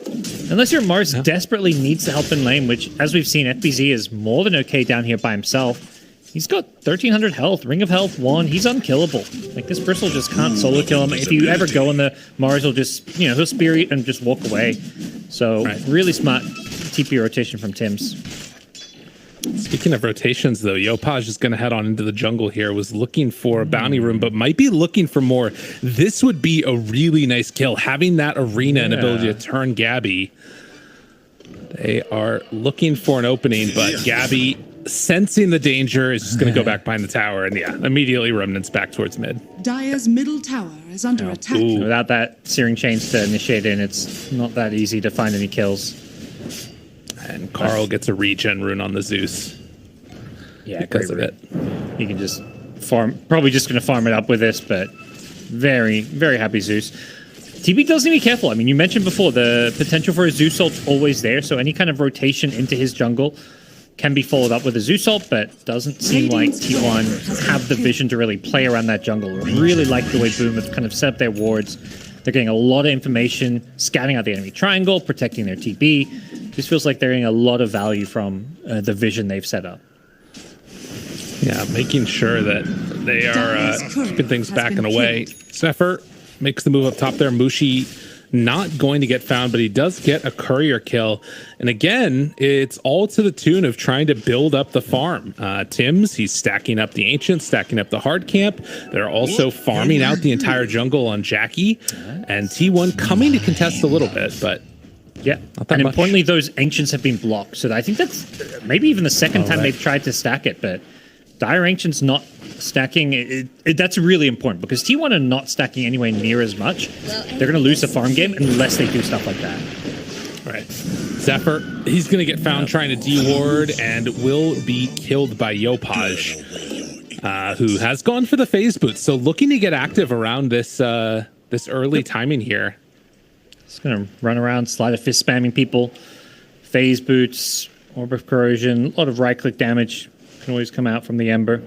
Unless your Mars desperately needs to help in lane, which, as we've seen, FBZ is more than okay down here by himself. He's got 1,300 health, Ring of Health 1. He's unkillable. Like, this Bristle just can't solo kill him. If you ever go on the Mars, he'll just, he'll spear and just walk away. So, really smart TP rotation from Tim's. Speaking of rotations, though, Yopaj is going to head on into the jungle here. Was looking for a bounty room, but might be looking for more. This would be a really nice kill. Having that arena and ability to turn Gabby. They are looking for an opening, but Gabby, sensing the danger, is just going to go back behind the tower. And yeah, immediately Remnant's back towards mid. Dire's middle tower is under attack. Without that Searing Chains to initiate in, it's not that easy to find any kills. And Carl gets a regen rune on the Zeus. Yeah, because of it. He can just farm, probably just going to farm it up with this, but very, very happy Zeus. TB does need to be careful. I mean, you mentioned before the potential for a Zeus ult's always there, so any kind of rotation into his jungle can be followed up with a Zeus ult, but doesn't seem like T1 have the vision to really play around that jungle. Really like the way Boom have kind of set up their wards. They're getting a lot of information, scouting out the enemy triangle, protecting their TB. Just feels like they're getting a lot of value from the vision they've set up. Yeah, making sure that they are keeping things back and away. Zephyr makes the move up top there. Mushi not going to get found, but he does get a courier kill. And again, it's all to the tune of trying to build up the farm. Tim's, he's stacking up the Ancients, stacking up the hard camp. They're also farming out the entire jungle on Jackie. And T1 coming to contest a little bit, but yeah, and importantly, those Ancients have been blocked. So I think that's maybe even the second time they've tried to stack it, but Dire Ancients not stacking, that's really important because T1 are not stacking anywhere near as much. They're going to lose the farm game unless they do stuff like that. Right. Zephyr, he's going to get found trying to de-ward and will be killed by Yopaj, who has gone for the phase boot. So looking to get active around this this early timing here. It's going to run around, slide of fist spamming people, phase boots, orb of corrosion, a lot of right-click damage can always come out from the Ember.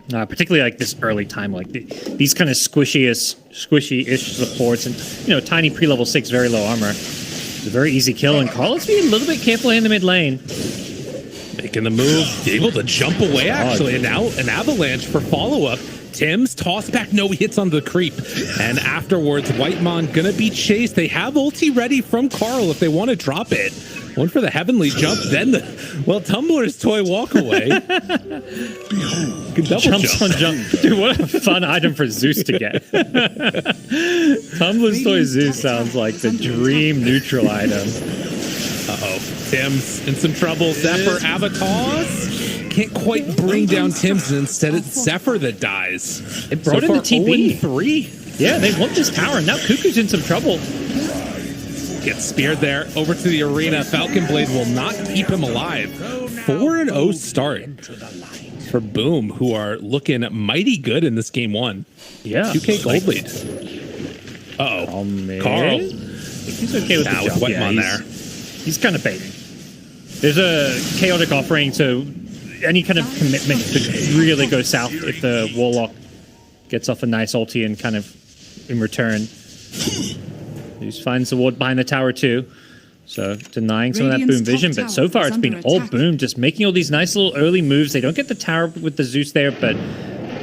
Particularly like this early time, like these kind of squishy-ish supports and, tiny pre-level 6, very low armor. It's a very easy kill, and Carl has to be a little bit careful in the mid lane. Making the move, able to jump away actually, and now an avalanche for follow-up. Tim's toss back, no hits on the creep. And afterwards, Whitemon gonna be chased. They have ulti ready from Carl if they want to drop it. One for the heavenly jump, then Tumblr's toy walk away. Double Jumps on jump. Dude, what a fun item for Zeus to get. Tumblr's toy Zeus sounds like the dream neutral item. Uh-oh. Tim's in some trouble. Zephyr avatars. Can't quite bring down Tim's, and instead it's Zephyr that dies. It brought in the TB. 3. Yeah, they want this tower, and now Cuckoo's in some trouble. Gets speared there over to the arena. Falcon Blade will not keep him alive. 4-0 start for Boom, who are looking mighty good in this game 1. Yeah. 2K gold lead. Uh-oh. Carl. He's okay with the jump. Whitemon there. He's kind of baiting. There's a chaotic offering, so any kind of commitment could really go south if the Warlock gets off a nice ulti and kind of in return. He just finds the ward behind the tower too. So denying some of that Boom vision, but so far it's been all Boom, just making all these nice little early moves. They don't get the tower with the Zeus there, but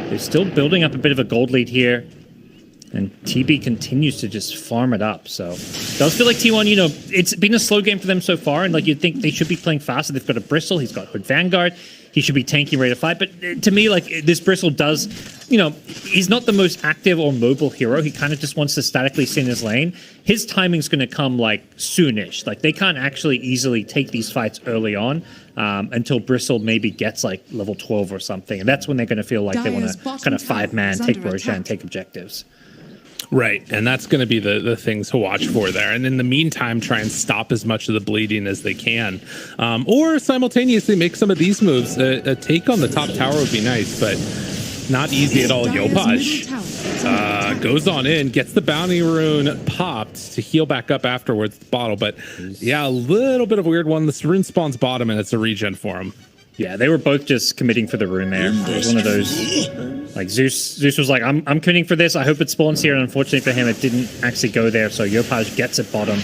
they're still building up a bit of a gold lead here. And TB continues to just farm it up. So it does feel like T1, it's been a slow game for them so far, and like you'd think they should be playing faster. They've got a Bristle, he's got Hood Vanguard, he should be tanking, ready to fight. But to me, like this Bristle does, he's not the most active or mobile hero. He kind of just wants to statically sit in his lane. His timing's going to come like soonish. Like they can't actually easily take these fights early on until Bristle maybe gets like level 12 or something. And that's when they're going to feel like they want to kind of 5-man, take Roshan, take objectives. Right, and that's going to be the things to watch for there. And in the meantime, try and stop as much of the bleeding as they can. Or simultaneously make some of these moves. A take on the top tower would be nice, but not easy at all. Yopaj goes on in, gets the bounty rune popped to heal back up afterwards, the bottle. But yeah, a little bit of a weird one. This rune spawns bottom, and it's a regen for him. Yeah, they were both just committing for the rune there. It was one of those, like Zeus was like, I'm committing for this. I hope it spawns here. And unfortunately for him, it didn't actually go there. So Yopaj gets it bottom.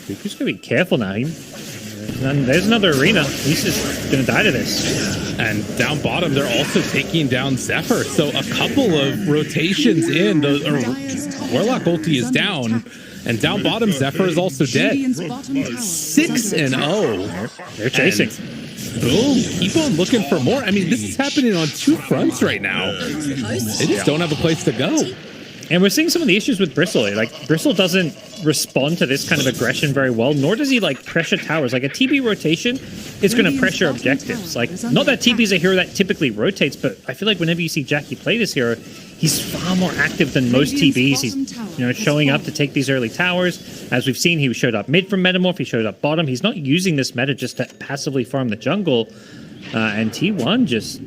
Cuckoo's going to be careful now. There's another arena. He's just going to die to this. And down bottom, they're also taking down Zephyr. So a couple of rotations in. Warlock ulti is down. And down bottom, Zephyr is also dead. 6-0. They're chasing. Boom, keep on looking for more. I mean, this is happening on 2 fronts right now. They just don't have a place to go. And we're seeing some of the issues with Bristle. Like, Bristle doesn't respond to this kind of aggression very well, nor does he, like, pressure towers. Like, a TB rotation is going to pressure objectives. Like, not that TB's a hero that typically rotates, but I feel like whenever you see Jackie play this hero, he's far more active than most TBs. He's, showing up to take these early towers. As we've seen, he showed up mid from Metamorph, he showed up bottom. He's not using this meta just to passively farm the jungle. And T1 just...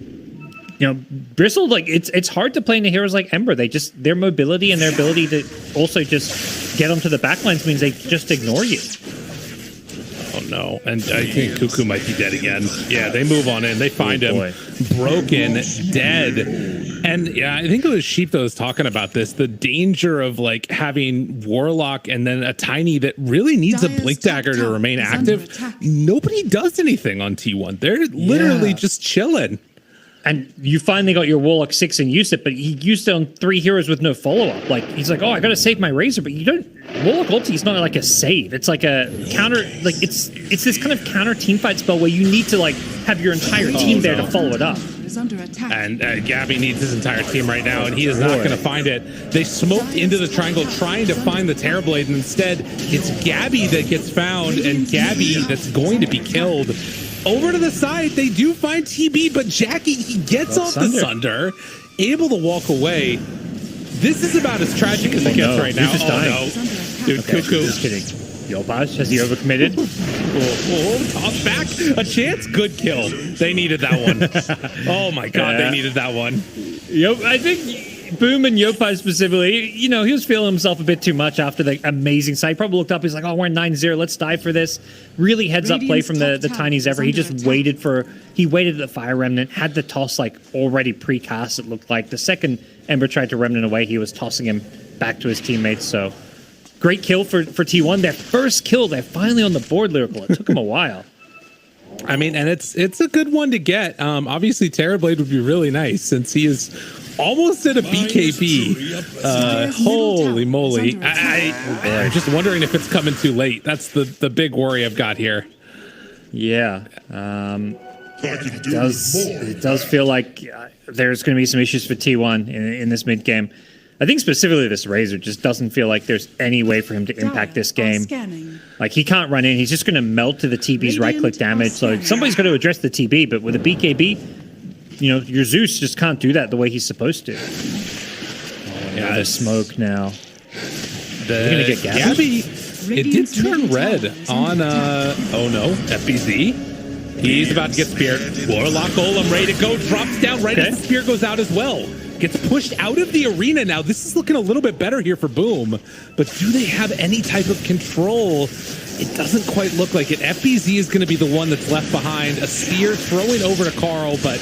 Bristle, like, it's hard to play into heroes like Ember. Their mobility and their ability to also just get onto the backlines means they just ignore you. Oh no, and I think Cuckoo might be dead again. Yeah, they move on in, they find him broken, dead. And yeah, I think it was Sheep that was talking about this, the danger of like having Warlock and then a Tiny that really needs a Blink Dagger to remain active. Nobody does anything on T1. They're literally just chilling. And you finally got your Warlock 6 and used it, but he used it on 3 heroes with no follow-up. Like, he's like, oh, I gotta save my Razor, but you don't... Warlock ulti is not like a save. It's like a counter... Like, it's this kind of counter teamfight spell where you need to, like, have your entire team there to follow it up. And Gabby needs his entire team right now, and he is not going to find it. They smoked into the triangle trying to find the Terrorblade, and instead, it's Gabby that gets found, and Gabby that's going to be killed. Over to the side, they do find TB, but Jackie, he gets off the Sunder, able to walk away. This is about as tragic as it gets right now. Dude, Cuckoo. Just kidding. Yopaj, has he overcommitted? Toss back, a chance, good kill. They needed that one. Oh my god, they needed that one. Yep, I think Boom and Yopaj specifically, he was feeling himself a bit too much after the amazing side. He probably looked up, he's like, oh, we're 9-0, let's die for this. Really heads up play from the Tiny Zephyr. He just waited at the Fire Remnant, had the toss like already pre-cast, it looked like. The second Ember tried to Remnant away, he was tossing him back to his teammates, so... Great kill for T1. Their first kill. They're finally on the board, Lyrical. It took them a while. I mean, and it's a good one to get. Obviously, Terrorblade would be really nice since he is almost at a BKB. Holy moly. I'm just wondering if it's coming too late. That's the big worry I've got here. Yeah. It does feel like there's going to be some issues for T1 in this mid game. I think specifically this Razor just doesn't feel like there's any way for him to impact this game. Like, he can't run in. He's just going to melt to the TB's right-click damage. So somebody's going to address the TB, but with a BKB, your Zeus just can't do that the way he's supposed to. Yeah, the smoke now. They're going to get Gabby. It did turn red on, oh no, FBZ. He's about to get speared. Warlock Golem ready to go. Drops down right as the spear goes out as well. Gets pushed out of the arena now. This is looking a little bit better here for Boom. But do they have any type of control? It doesn't quite look like it. FBZ is going to be the one that's left behind. A spear throwing over to Carl, but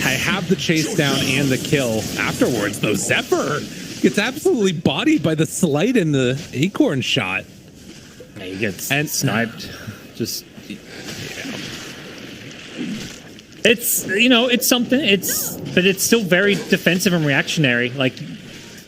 I have the chase down and the kill. Afterwards, though, Zephyr gets absolutely bodied by the Slight and the Acorn shot. Yeah, he gets sniped. Just... It's, it's something, but it's still very defensive and reactionary. Like,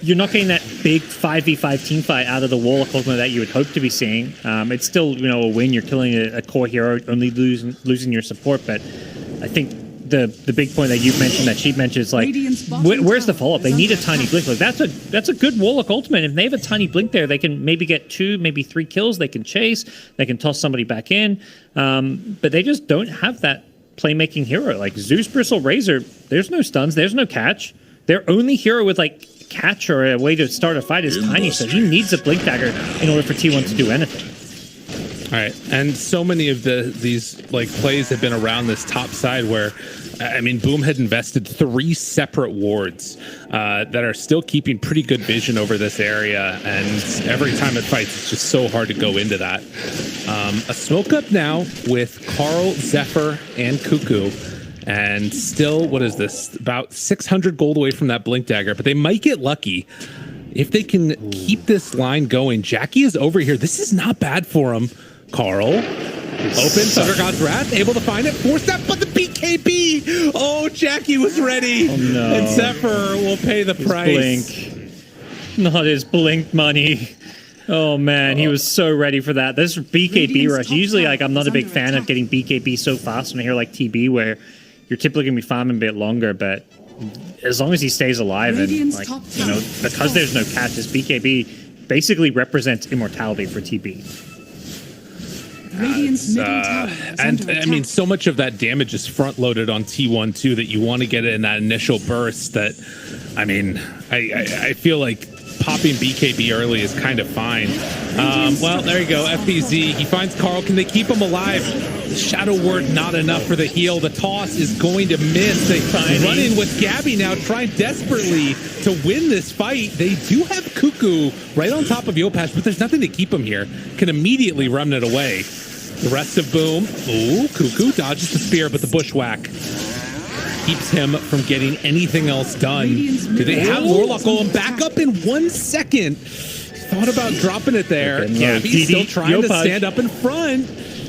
you're not getting that big 5v5 team fight out of the Warlock ultimate that you would hope to be seeing. It's still, a win. You're killing a core hero, only losing your support. But I think the big point that you've mentioned, that Sheep mentioned, is like, where's the follow-up? They need a tiny blink. Like, that's a good Warlock ultimate. If they have a tiny blink there, they can maybe get 2, maybe 3 kills. They can chase. They can toss somebody back in. But they just don't have that playmaking hero. Like Zeus, Bristle, Razor, there's no stuns, there's no catch. Their only hero with like catch or a way to start a fight is Tiny, so he needs a Blink Dagger in order for T1 to do anything. All right, and so many of these like plays have been around this top side where, I mean, Boom had invested 3 separate wards that are still keeping pretty good vision over this area, and every time it fights, it's just so hard to go into that. A smoke up now with Carl, Zephyr, and Cuckoo, and still, what is this? About 600 gold away from that Blink Dagger, but they might get lucky. If they can keep this line going, Jackie is over here. This is not bad for him. Carl, open, Thunder God's Wrath, able to find it, force that, but the BKB! Oh, Jackie was ready! Oh, no. And Zephyr will pay the price. Blink. Not his Blink money. Oh, man, he was so ready for that. This BKB rush, usually, like, I'm not a big fan of getting BKB so fast when I hear, like, TB, where you're typically going to be farming a bit longer, but as long as he stays alive and, like, you know, because there's no catch, this BKB basically represents immortality for TB. And I mean, so much of that damage is front loaded on T1 too that you want to get it in that initial burst. That, I mean, I feel like popping BKB early is kind of fine. Well, there you go. FBZ, he finds Carl. Can they keep him alive? Shadow Word, not enough for the heal. The toss is going to miss. They run in with Gabby now, trying desperately to win this fight. They do have Cuckoo right on top of Yopaj, but there's nothing to keep him here. Can immediately run it away. The rest of Boom. Ooh, Cuckoo dodges the spear, but the bushwhack keeps him from getting anything else done. Do they have Warlock Golem back up in 1 second? Thought about dropping it there. Gabby's still trying to stand up in front.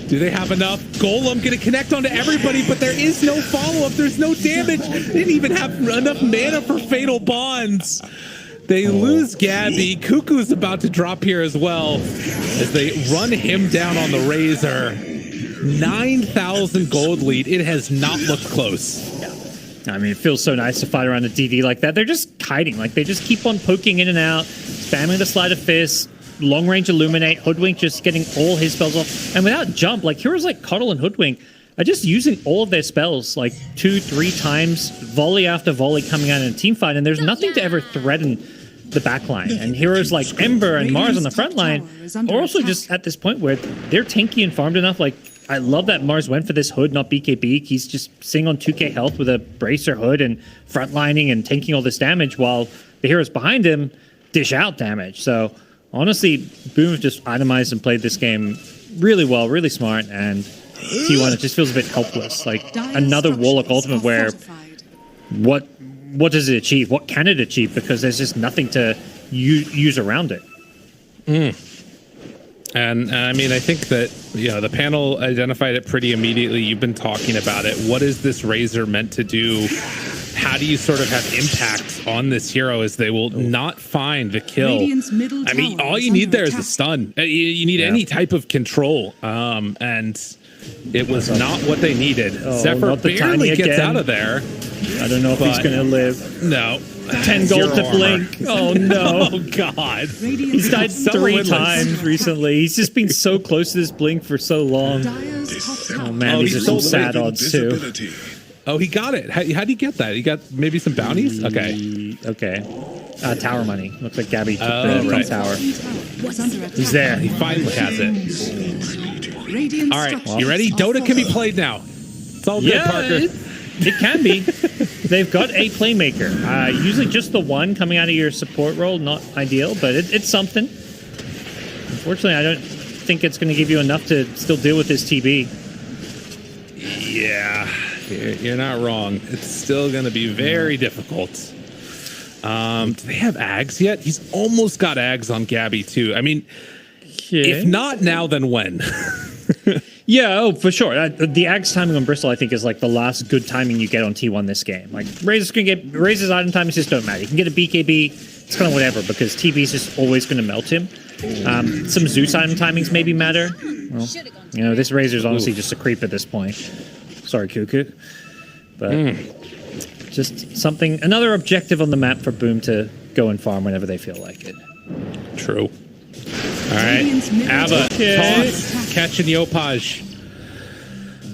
Do they have enough? Golem gonna connect onto everybody, but there is no follow-up. There's no damage. They didn't even have enough mana for Fatal Bonds. They lose Gabby. Cuckoo's about to drop here as well as they run him down on the Razor. 9,000 gold lead. It has not looked close. I mean, it feels so nice to fight around a DD like that. They're just kiting. Like, they just keep on poking in and out, spamming the Sleight of Fist, long range Illuminate, Hoodwink just getting all his spells off. And without jump, like, heroes like Coddle and Hoodwink are just using all of their spells, like 2-3 times, volley after volley coming out in a team fight, and there's nothing to ever threaten the backline. And heroes like Ember and Mars on the front line are also just at this point where they're tanky and farmed enough. Like, I love that Mars went for this Hood, not BKB. He's just sitting on 2k health with a Bracer Hood and frontlining and tanking all this damage while the heroes behind him dish out damage. So honestly, Boom's just itemized and played this game really well, really smart, and T1, it just feels a bit helpless. Like another Warlock Ultimate where what does it achieve? What can it achieve? Because there's just nothing to use around it. And I mean, I think that, you know, the panel identified it pretty immediately. You've been talking about it. What is this Razor meant to do? How do you sort of have impact on this hero as they will not find the kill? I mean, all you need there is a stun. You need any type of control. And it was not what they needed. Zephyr barely gets out of there. I don't know if he's going to live. No. 10 gold to Blink. Oh, no. Oh, God. He's died 3 times recently. He's just been so close to this Blink for so long. Oh, man, these are some sad odds, too. Oh, he got it. How'd he get that? He got maybe some bounties? Okay. Okay. Tower money. Looks like Gabby took the tower. He's there. He finally has it. All right. You ready? Dota can be played now. It's all good, Parker. It can be. They've got a playmaker. Usually just the one coming out of your support role, not ideal, but it's something. Unfortunately, I don't think it's going to give you enough to still deal with this TB. Yeah, you're not wrong. It's still going to be very difficult. Do they have Ags yet? He's almost got Ags on Gabby, too. I mean, if not now, then when? Yeah, for sure. The Axe timing on Bristle, I think, is like the last good timing you get on T1 this game. Like, Razor's item timings just don't matter. You can get a BKB, it's kind of whatever, because TB's just always going to melt him. Some Zeus item timings maybe matter. Well, you know, this Razor's honestly just a creep at this point. Sorry, Cuckoo. But just something, another objective on the map for Boom to go and farm whenever they feel like it. True. All right, Ava, toss, catching Yopaj.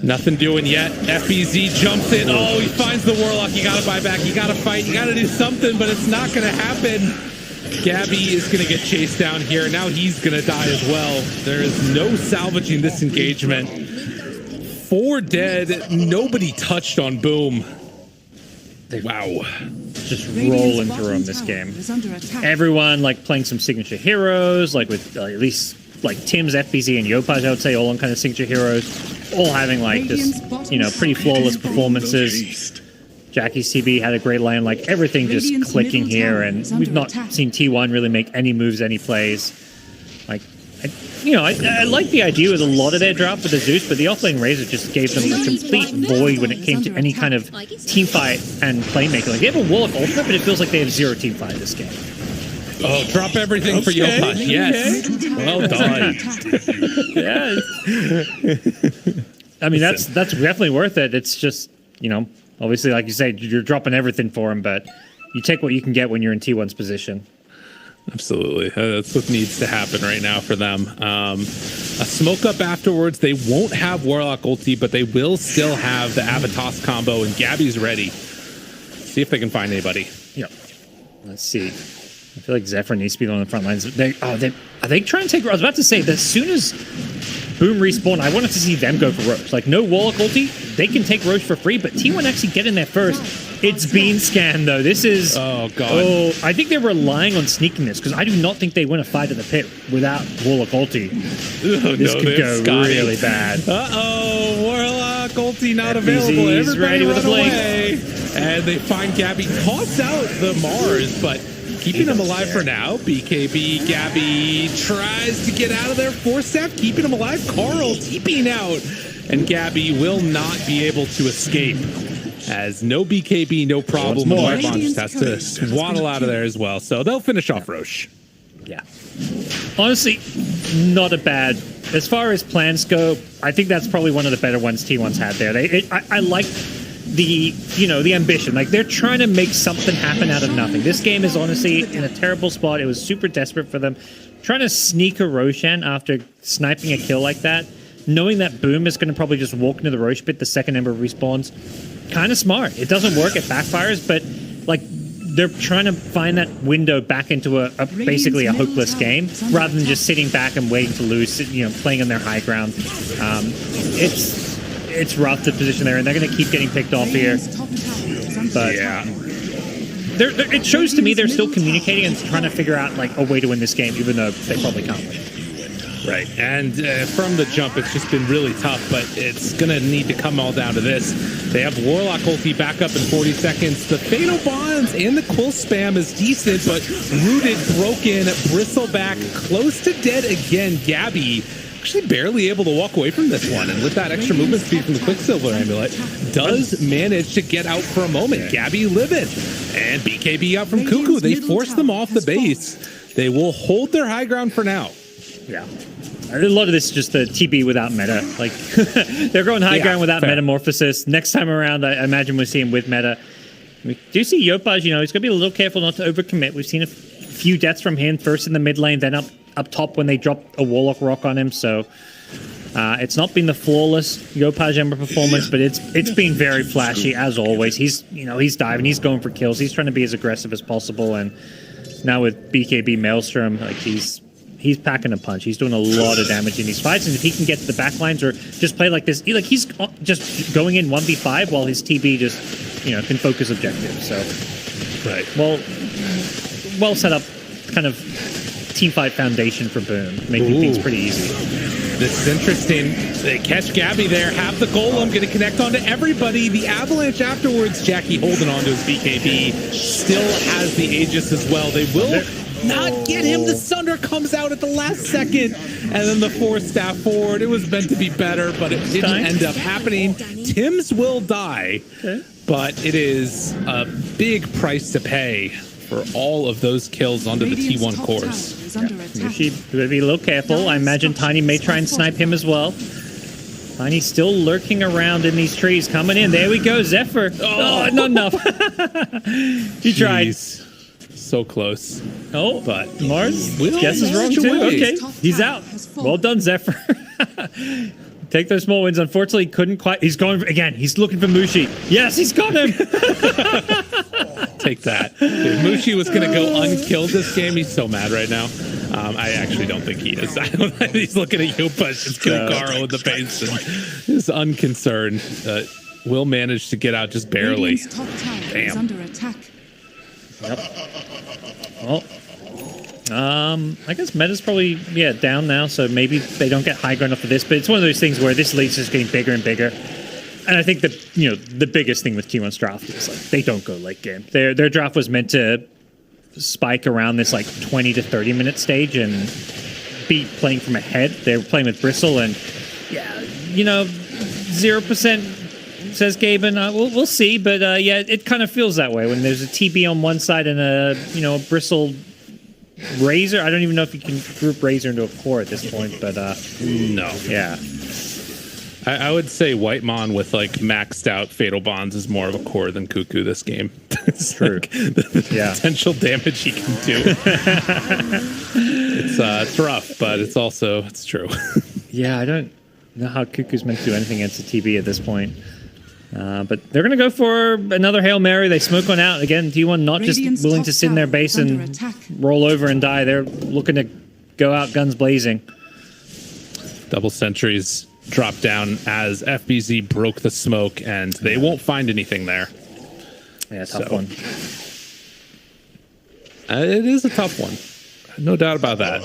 Nothing doing yet. FBZ jumps in. Oh, he finds the Warlock. You gotta buy back. You gotta fight. You gotta do something, but it's not gonna happen. Gabby is gonna get chased down here. Now he's gonna die as well. There is no salvaging this engagement. 4 dead. Nobody touched on Boom. Wow. Just rolling through them this game. Everyone like playing some signature heroes, like with at least like Tim's, FBZ, and Yopaj, I would say, all on kind of signature heroes, all having like just, you know, pretty flawless performances. Jackie's TB had a great lane, like everything just clicking here, and we've not seen T1 really make any moves, any plays. Like, I like the idea with a lot of their draft with the Zeus, but the offlane Razor just gave them a complete void when it came to any kind of team fight and playmaking. Like, they have a Warlock Ultimate, but it feels like they have 0 team fight this game. Oh, drop everything for Yopaj. Yes. Well done. Yes. I mean, that's definitely worth it. It's just, you know, Obviously, like you say, you're dropping everything for him, but you take what you can get when you're in T1's position. Absolutely. That's what needs to happen right now for them. A smoke up afterwards. They won't have Warlock ulti, but they will still have the Avatos combo, and Gabby's ready. See if they can find anybody. Yep. Let's see. I feel like Zephyr needs to be on the front lines. Are they trying to take... I was about to say that as soon as Boom respawn, I wanted to see them go for Roche. Like, no Warlock ulti, they can take Roche for free, but T1 actually get in there first. It's Bean Scan, though. This is... Oh, God. Oh, I think they're relying on sneakiness, because I do not think they win a fight at the pit without Warlock ulti. This could go really bad. Uh-oh, Warlock ulti not available. Everybody ready with a blink. Away. And they find Gabby, toss out the Mars, but keeping him alive for now. BKB, Gabby tries to get out of there. Force-Staff keeping him alive. Carl TPing out. And Gabby will not be able to escape. As no BKB, no problem. Larbon just has to swaddle out of there as well. So they'll finish off Roche. Yeah. Honestly, not a bad... As far as plans go, I think that's probably one of the better ones T1's had there. I like the, the ambition. Like, they're trying to make something happen out of nothing. This game is honestly in a terrible spot. It was super desperate for them. Trying to sneak a Roshan after sniping a kill like that, knowing that Boom is going to probably just walk into the Roche pit the second Ember respawns, kind of smart. It doesn't work, it backfires, but like they're trying to find that window back into basically a hopeless game rather than just sitting back and waiting to lose, playing on their high ground. It's rough, the position there, and they're going to keep getting picked off here. But yeah, it shows to me they're still communicating and trying to figure out like a way to win this game, even though they probably can't win. Right, and from the jump, it's just been really tough, but it's going to need to come all down to this. They have Warlock ulti back up in 40 seconds. The Fatal Bonds and the Quill spam is decent, but rooted, broken, Bristleback, close to dead again. Gabby actually barely able to walk away from this one, and with that extra movement speed from the Quicksilver Amulet, does manage to get out for a moment. Gabby living, and BKB out from Cuckoo. They force them off the base. They will hold their high ground for now. Yeah. A lot of this is just the TB without meta. Like, they're going high ground without Metamorphosis. Next time around, I imagine we'll see him with meta. We do see Yopaj, he's going to be a little careful not to overcommit. We've seen a few deaths from him, first in the mid lane, then up top when they drop a Warlock Rock on him. So it's not been the flawless Yopaj Ember performance, but it's been very flashy, as always. He's diving, he's going for kills, he's trying to be as aggressive as possible, and now with BKB Maelstrom, like he's packing a punch. He's doing a lot of damage in these fights, and if he can get to the backlines or just play like this, he's just going in 1v5 while his TB just, can focus objectives. So, right. Well set up kind of teamfight foundation for Boom, making things pretty easy. This is interesting. They catch Gabby there. Have the Golem going to connect onto everybody. The Avalanche afterwards. Jackie holding on to his BKB. Still has the Aegis as well. They will not get him. The Sunder comes out at the last second. And then the Force-Staff forward. It was meant to be better, but it didn't end up happening. Tims will die, but it is a big price to pay for all of those kills onto the T1 course. Mushi better be a little careful. I imagine Tiny may try and snipe him as well. Tiny's still lurking around in these trees, coming in. There we go, Zephyr. Oh, not enough. He tried. So close. Oh, but Mars, guess is wrong too. Okay, he's out. Well done, Zephyr. Take those small wins. Unfortunately, couldn't quite. He's going again. He's looking for Mushi. Yes, he's got him. Take that. If Mushi was going to go unkilled this game, he's so mad right now. I actually don't think he is. I don't think he's looking at Yopa just kill Carl in the base and is unconcerned. Will manage to get out just barely. Damn. Under attack. Yep. Well, I guess meta's probably down now, so maybe they don't get high ground off of this. But it's one of those things where this lead's just getting bigger and bigger. And I think the biggest thing with T1's draft is like they don't go late game. Their draft was meant to spike around this like 20 to 30 minute stage and be playing from ahead. They were playing with Bristle, and 0%. Says Gaben. We'll see, but it kind of feels that way when there's a TB on one side and a Bristle Razor. I don't even know if you can group Razor into a core at this point, but no. Yeah. I would say Whitemon with like maxed out Fatal Bonds is more of a core than Cuckoo this game. It's true. Like the potential damage he can do. It's rough, but it's true. Yeah, I don't know how Cuckoo's meant to do anything against a TB at this point. But they're going to go for another Hail Mary. They smoke one out. Again, T1 not just willing to sit in their base and roll over and die. They're looking to go out guns blazing. Double sentries drop down as FBZ broke the smoke, and they won't find anything there. Yeah, tough one. It is a tough one. No doubt about that.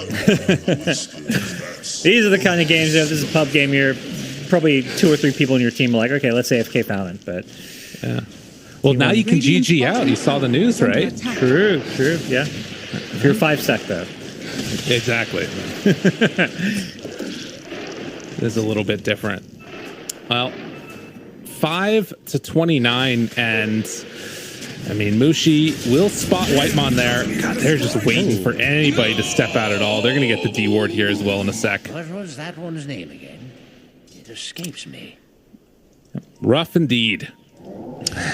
These are the kind of games, if this is a pub game, you're probably 2 or 3 people in your team are like, okay, let's say AFK Fallon, but... Yeah. Well, now you can GG out. You saw the news, right? True, yeah. If you're 5 sec, though. Exactly. It is a little bit different. Well, 5-29, and I mean, Mushi will spot Whitemon there. God, they're just waiting for anybody to step out at all. They're going to get the D ward here as well in a sec. What was that one's name again? It escapes me. Rough indeed.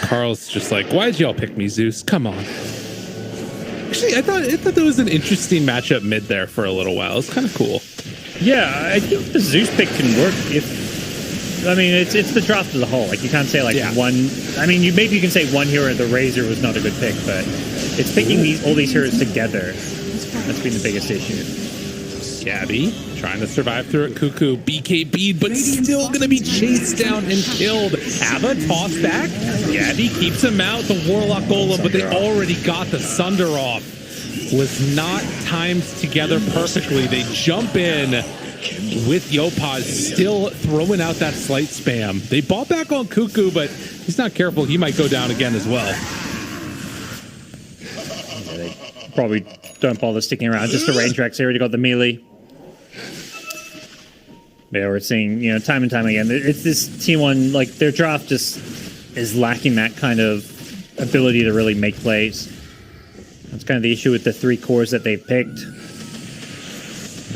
Carl's just like, why'd y'all pick me, Zeus? Come on. Actually, I thought there was an interesting matchup mid there for a little while. It's kind of cool. Yeah, I think the Zeus pick can work if... I mean, it's the draft as a whole. Like, you can't say, like, one... I mean, maybe you can say one hero, the Razor, was not a good pick, but it's picking all these heroes together. That's been the biggest issue. Gabby trying to survive through it. Cuckoo BKB'd, but still going to be chased down and killed. Ava tossed back. Gabby keeps him out. The Warlock Golem, but they already got the Sunder off. Was not timed together perfectly. They jump in with Yopaj still throwing out that slight spam. They bought back on Cuckoo, but he's not careful. He might go down again as well. Yeah, they probably don't bother sticking around. Just the range Rex. They already got the melee. Yeah, we're seeing, time and time again. It's this T1, like, their draft just is lacking that kind of ability to really make plays. That's kind of the issue with the 3 cores that they've picked.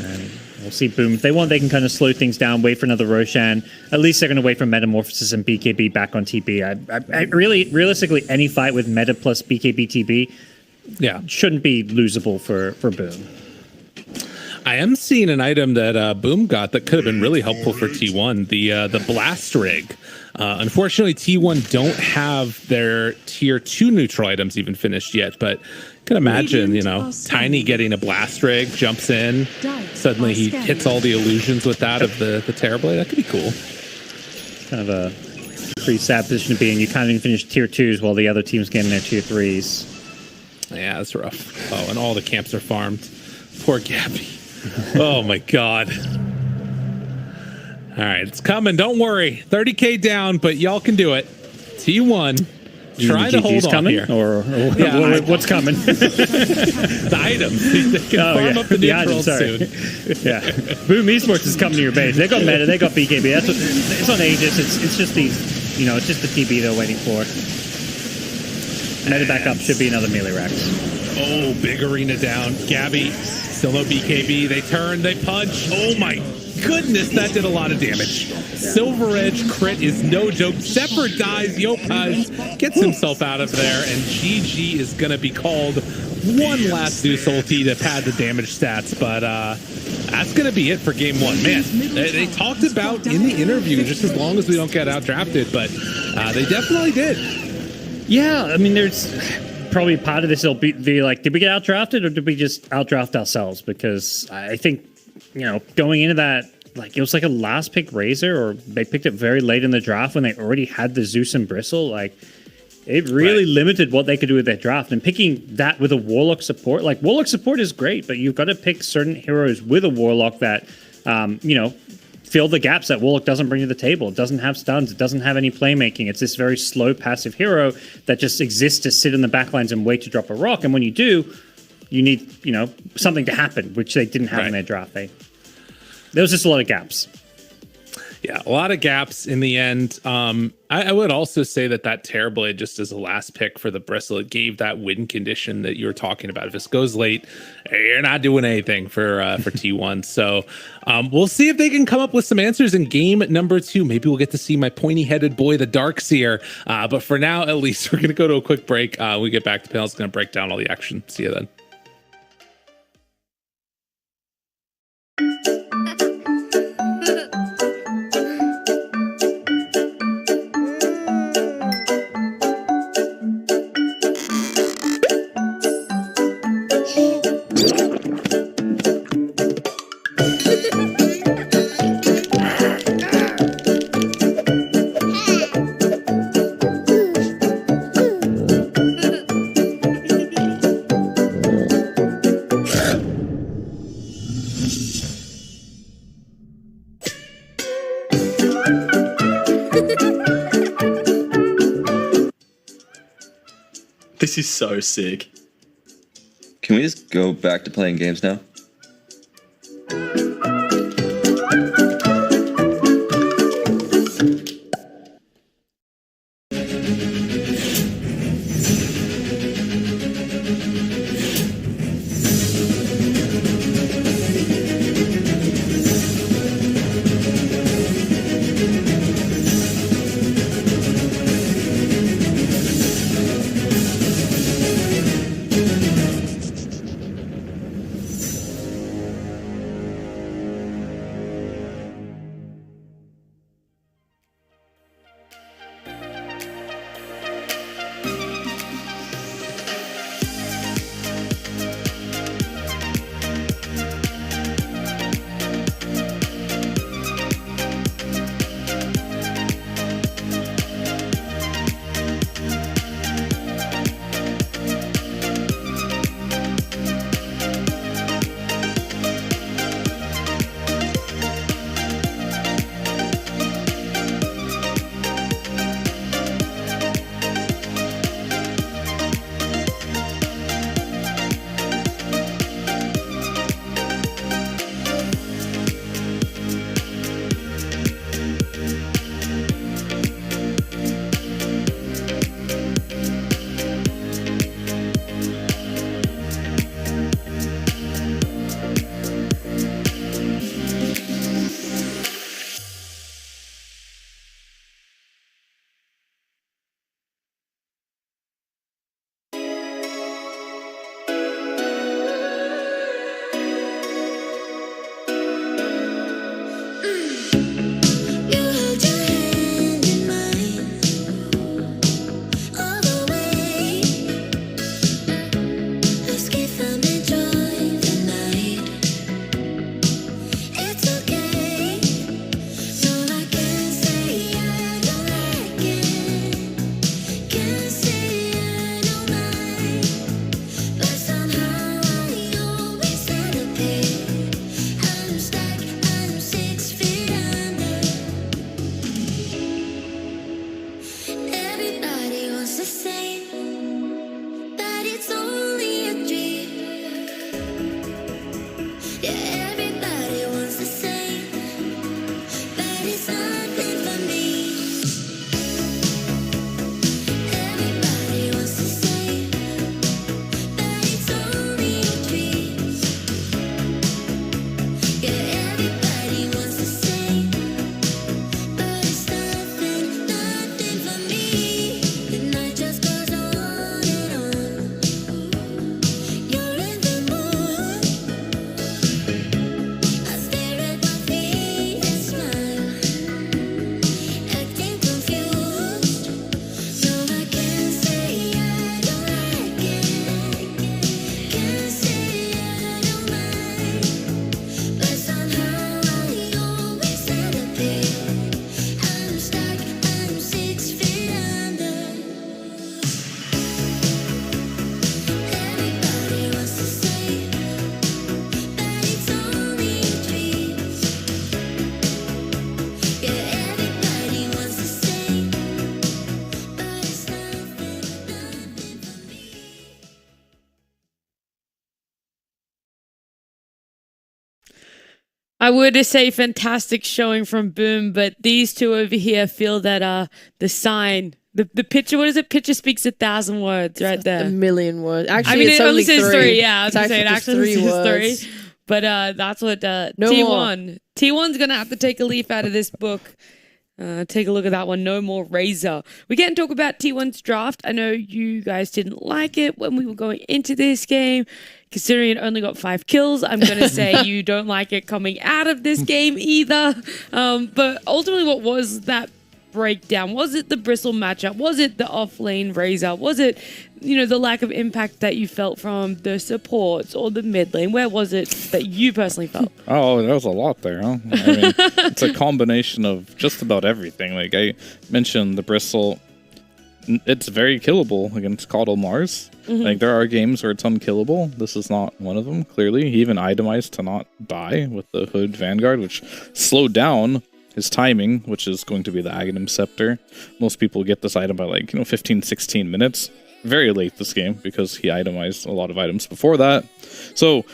And we'll see Boom. If they want, they can kind of slow things down, wait for another Roshan. At least they're going to wait for Metamorphosis and BKB back on TB. I realistically, any fight with Meta plus BKB TB shouldn't be losable for Boom. I am seeing an item that Boom got that could have been really helpful for T1, the Blast Rig. Unfortunately, T1 don't have their tier 2 neutral items even finished yet, but you can imagine, Tiny getting a Blast Rig, jumps in, suddenly he hits all the illusions with that of the Terrorblade. That could be cool. Kind of a pretty sad position to be in. You can't even finish tier 2s while the other team's getting their tier 3s. Yeah, that's rough. Oh, and all the camps are farmed. Poor Gabby. Oh my god. All right, it's coming. Don't worry. 30k down, but y'all can do it. T1 trying to hold on coming? here. Or what's coming? The items. They can farm up the neutrals soon. Yeah. Boom Esports is coming to your base. They got Meta, they got BKB. It's on Aegis. It's just these, it's just the TB they're waiting for. Meta back up should be another melee Rex. Oh, big arena down. Gabby, still no BKB. They turn, they punch. Oh my goodness, that did a lot of damage. Silver Edge crit is no joke. Zephyr dies. Yopaj gets himself out of there, and GG is going to be called. One last Zeus ulti to pad the damage stats, but that's going to be it for game 1. Man, they talked about in the interview, just as long as we don't get outdrafted, but they definitely did. Yeah, I mean, there's probably part of this will be like, did we get outdrafted or did we just outdraft ourselves? Because I think, going into that, like, it was like a last pick Razor, or they picked it very late in the draft when they already had the Zeus and Bristle. Like, it really limited what they could do with their draft. And picking that with a Warlock support, like, Warlock support is great, but you've got to pick certain heroes with a Warlock that, fill the gaps that Warlock doesn't bring to the table. It doesn't have stuns. It doesn't have any playmaking. It's this very slow passive hero that just exists to sit in the backlines and wait to drop a rock. And when you do, you need, something to happen, which they didn't have in their draft. There was just a lot of gaps. Yeah, a lot of gaps in the end. I would also say that Terrorblade, just as a last pick for the Bristle, it gave that win condition that you were talking about. If this goes late, you're not doing anything for T1. So we'll see if they can come up with some answers in game number 2. Maybe we'll get to see my pointy-headed boy, the Darkseer. But for now, at least, we're going to go to a quick break. We get back to panel's going to break down all the action. See you then. This is so sick. Can we just go back to playing games now? I would say fantastic showing from Boom, but these two over here feel that the sign, the picture, what is it? Picture speaks 1,000 words right there. A million words. Actually, I mean, it's it only says 3. Yeah, I was it's going to say it actually just says 3. But that's what T1. T1's going to have to take a leaf out of this book. Take a look at that one. No more Razor. We can't talk about T1's draft. I know you guys didn't like it when we were going into this game. Considering it only got 5 kills, I'm going to say you don't like it coming out of this game either. But ultimately, what was that breakdown? Was it the Bristle matchup? Was it the off-lane Razor? Was it, the lack of impact that you felt from the supports or the mid lane? Where was it that you personally felt? Oh, there was a lot there, huh? I mean, it's a combination of just about everything. Like I mentioned, the Bristle, it's very killable against Caudal Mars. Like there are games where it's unkillable. This is not one of them, clearly. He even itemized to not die with the Hood Vanguard, which slowed down his timing, which is going to be the Aghanim Scepter. Most people get this item by 15, 16 minutes. Very late this game because he itemized a lot of items before that. So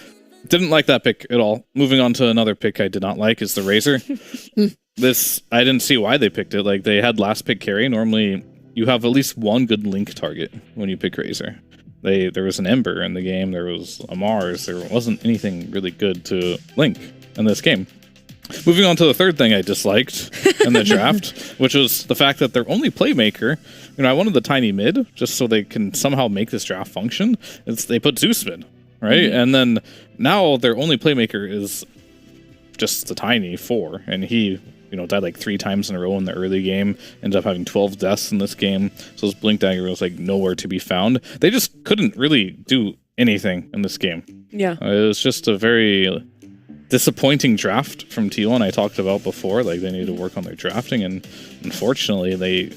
didn't like that pick at all. Moving on to another pick I did not like is the Razor. I didn't see why they picked it. Like they had last pick carry. Normally you have at least one good link target when you pick Razor. There was an Ember in the game, there was a Mars, there wasn't anything really good to link in this game. Moving on to the third thing I disliked in the draft, which was the fact that their only playmaker, I wanted the tiny mid, just so they can somehow make this draft function. They put Zeus mid, right? And then now their only playmaker is just the tiny 4, and he died 3 times in a row in the early game, ended up having 12 deaths in this game, so his Blink Dagger was nowhere to be found. They just couldn't really do anything in this game. Yeah. It was just a very disappointing draft from T1 I talked about before. They need to work on their drafting, and unfortunately they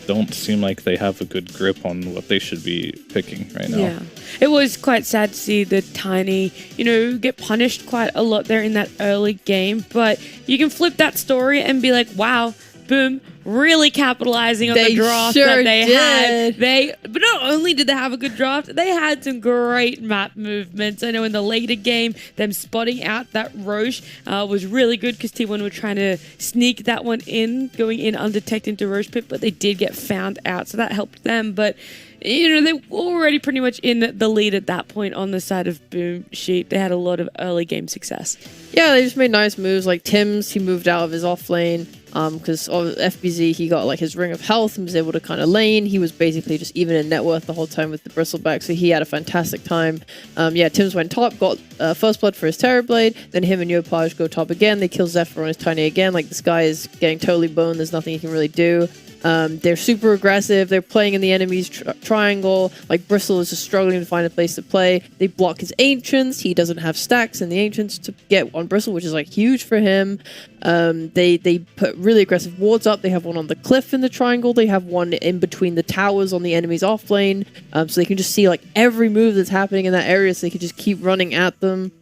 don't seem like they have a good grip on what they should be picking right now. Yeah. It was quite sad to see the tiny, get punished quite a lot there in that early game, but you can flip that story and be like, wow, Boom, really capitalizing on the draft that they had. But not only did they have a good draft, they had some great map movements. I know in the later game, them spotting out that Roche was really good because T1 were trying to sneak that one in, going in undetected into Roche pit, but they did get found out, so that helped them. But they were already pretty much in the lead at that point on the side of Boom Sheep. They had a lot of early game success. Yeah, they just made nice moves. Like Tim's, he moved out of his off lane because FBZ, he got his Ring of Health and was able to kind of lane. He was basically just even in net worth the whole time with the Bristleback, so he had a fantastic time. Tim's went top, got first blood for his Terrorblade, then him and Yopaj go top again. They kill Zephyr on his Tiny again. This guy is getting totally boned. There's nothing he can really do. They're super aggressive. They're playing in the enemy's triangle. Bristle is just struggling to find a place to play. They block his Ancients. He doesn't have stacks in the Ancients to get on Bristle, which is huge for him. They put really aggressive wards up. They have one on the cliff in the triangle. They have one in between the towers on the enemy's off lane. So they can just see every move that's happening in that area, so they can just keep running at them.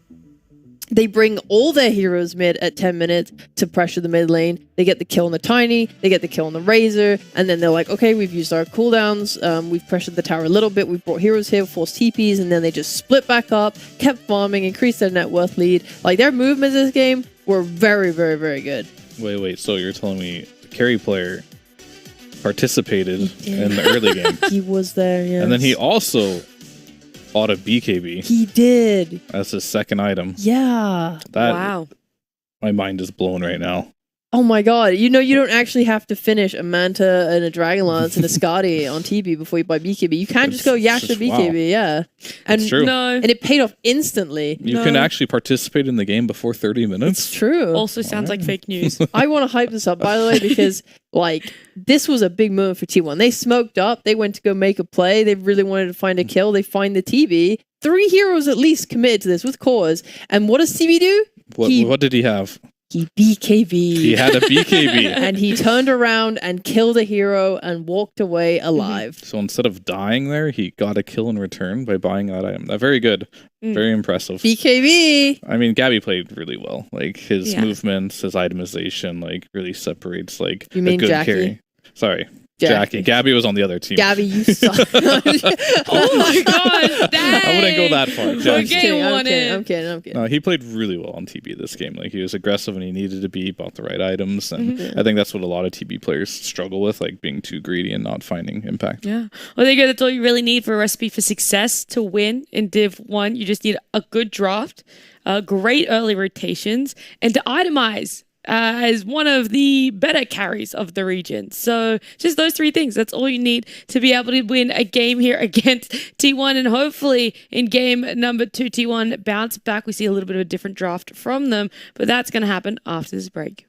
They bring all their heroes mid at 10 minutes to pressure the mid lane. They get the kill on the Tiny, they get the kill on the Razor, and then they're like, okay, we've used our cooldowns, we've pressured the tower a little bit, we've brought heroes here, forced TPs, and then they just split back up, kept farming, increased their net worth lead. Their movements in this game were very, very, very good. Wait, so you're telling me the carry player participated in the early game? He was there, yes. And then he also bought a BKB. He did. That's his second item. Yeah. Wow. My mind is blown right now. Oh my god. You don't actually have to finish a Manta and a Dragonlance and a Skadi on TB before you buy BKB. You can just go Yasha BKB, yeah. And it's true. And it paid off instantly. You can actually participate in the game before 30 minutes. It's true. Also sounds like fake news. I want to hype this up, by the way, because this was a big moment for T1. They smoked up. They went to go make a play. They really wanted to find a kill. They find the TB. 3 heroes at least committed to this with cause. And what does TB do? What did he have? He BKB. He had a BKB. And he turned around and killed a hero and walked away alive. So instead of dying there, he got a kill in return by buying that item. Very good. Very impressive. BKB. I mean, Gabby played really well. His movements, his itemization, really separates you mean a good Jackie? carry. Sorry. Jackie. Gabby was on the other team. Gabby, you suck. Oh my gosh, dang. I wouldn't go that far. I'm kidding. No, he played really well on TB this game. Like, he was aggressive when he needed to be, bought the right items, and I think that's what a lot of TB players struggle with, like being too greedy and not finding impact. Yeah. Well, there you go. That's all you really need for a recipe for success to win in Div 1. You just need a good draft, great early rotations, and to itemize as one of the better carries of the region. So just those three things. That's all you need to be able to win a game here against T1. And hopefully in game number 2, T1 bounce back. We see a little bit of a different draft from them, but that's going to happen after this break.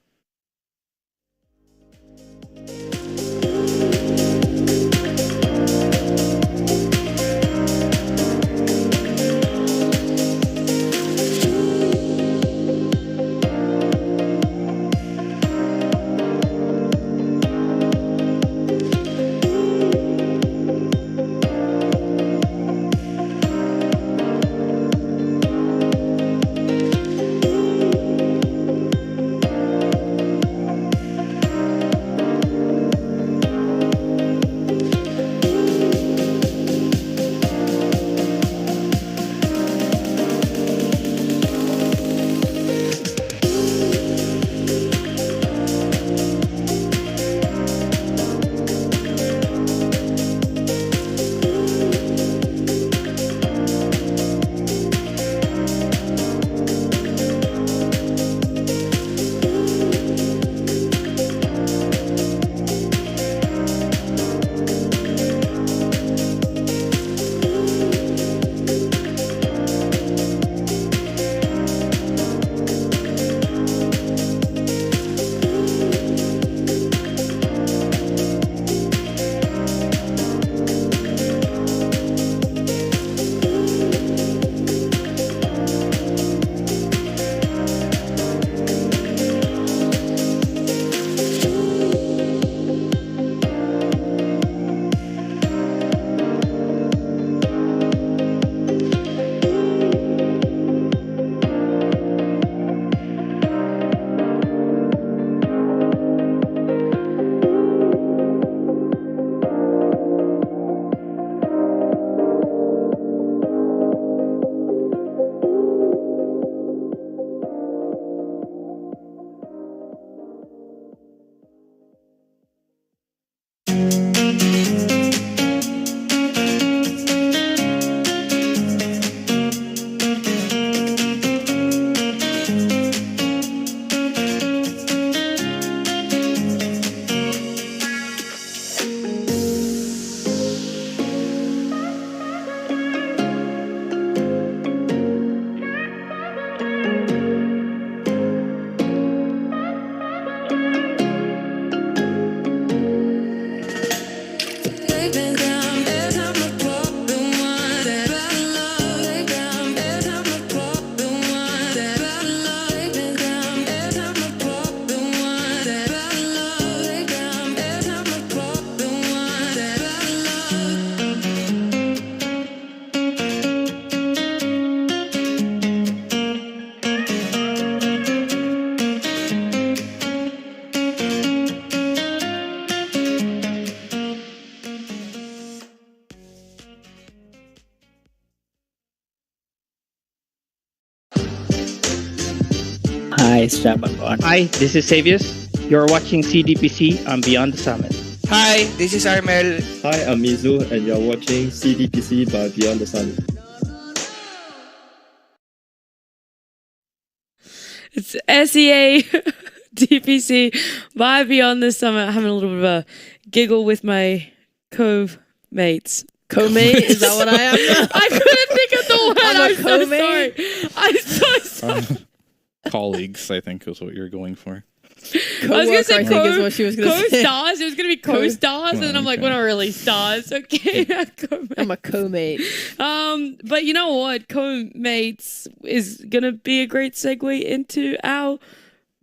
Hi, Hi, this is Savius. You're watching CDPC on Beyond the Summit. Hi, this is Armel. Hi, I'm Mizu, and you're watching CDPC by Beyond the Summit. It's SEA DPC by Beyond the Summit. I'm having a little bit of a giggle with my co-mates. Co-mate? Is that what I am? I couldn't think of the word. I'm so sorry. Colleagues, I think, is what you're going for. I was going to say what she was going to say. co-stars. It was going to be co-stars, and then I'm like, we're not really stars. Okay, I'm a co-mate. But you know what? Co-mates is going to be a great segue into our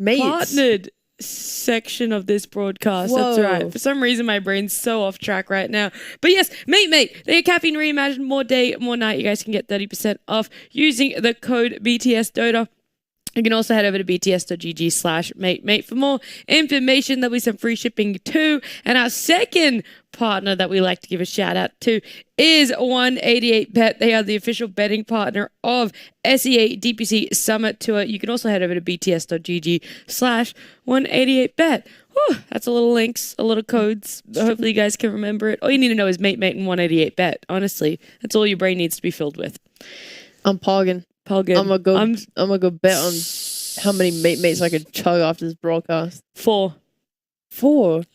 partnered section of this broadcast. Whoa. That's right. For some reason, my brain's so off track right now. But yes, mate, they're Caffeine Reimagined. More day, more night. You guys can get 30% off using the code BTS Dota. You can also head over to bts.gg/mate for more information. There'll be some free shipping too. And our second partner that we like to give a shout out to is 188bet. They are the official betting partner of SEA DPC Summit Tour. You can also head over to bts.gg/188bet. Whew, that's a little links, a little codes. Hopefully you guys can remember it. All you need to know is mate and 188bet. Honestly, that's all your brain needs to be filled with. I'm pogging. I'm gonna go bet on how many mates I could chug after this broadcast. 4.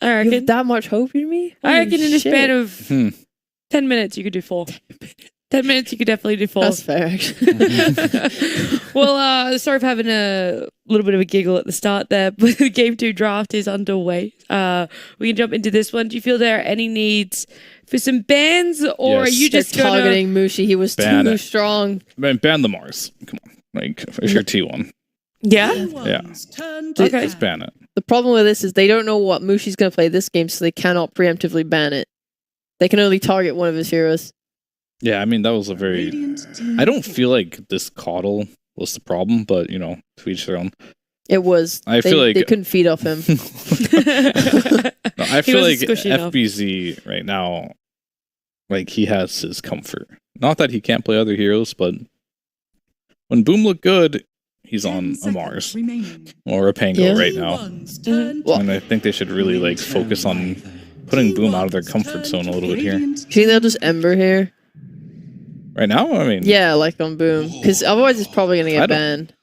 I reckon. You have that much hope in me? I reckon in a span of 10 minutes you could do 4. 10 minutes you could definitely do 4. That's fair, actually. Well, sorry for having a little bit of a giggle at the start there, but the Game 2 draft is underway. We can jump into this one. Do you feel there are any needs for some bans, or are you just targeting Mushi? He was too strong. Man, ban the Mars. Come on. Like, if you're T1. Yeah? Yeah. Okay. Just ban it. The problem with this is they don't know what Mushi's going to play this game, so they cannot preemptively ban it. They can only target one of his heroes. Yeah, I mean, that was a very... I don't feel like this coddle was the problem, but, you know, to each their own. It was. I feel like... They couldn't feed off him. No, I feel like FBZ right now, like, he has his comfort. Not that he can't play other heroes, but when Boom looked good, he's on a Mars or a Pango right now. And I think they should really, like, focus on putting Boom out of their comfort zone a little bit here. Do you think they'll just Ember here? Right now? I mean... Yeah, like on Boom. Because otherwise it's probably going to get banned.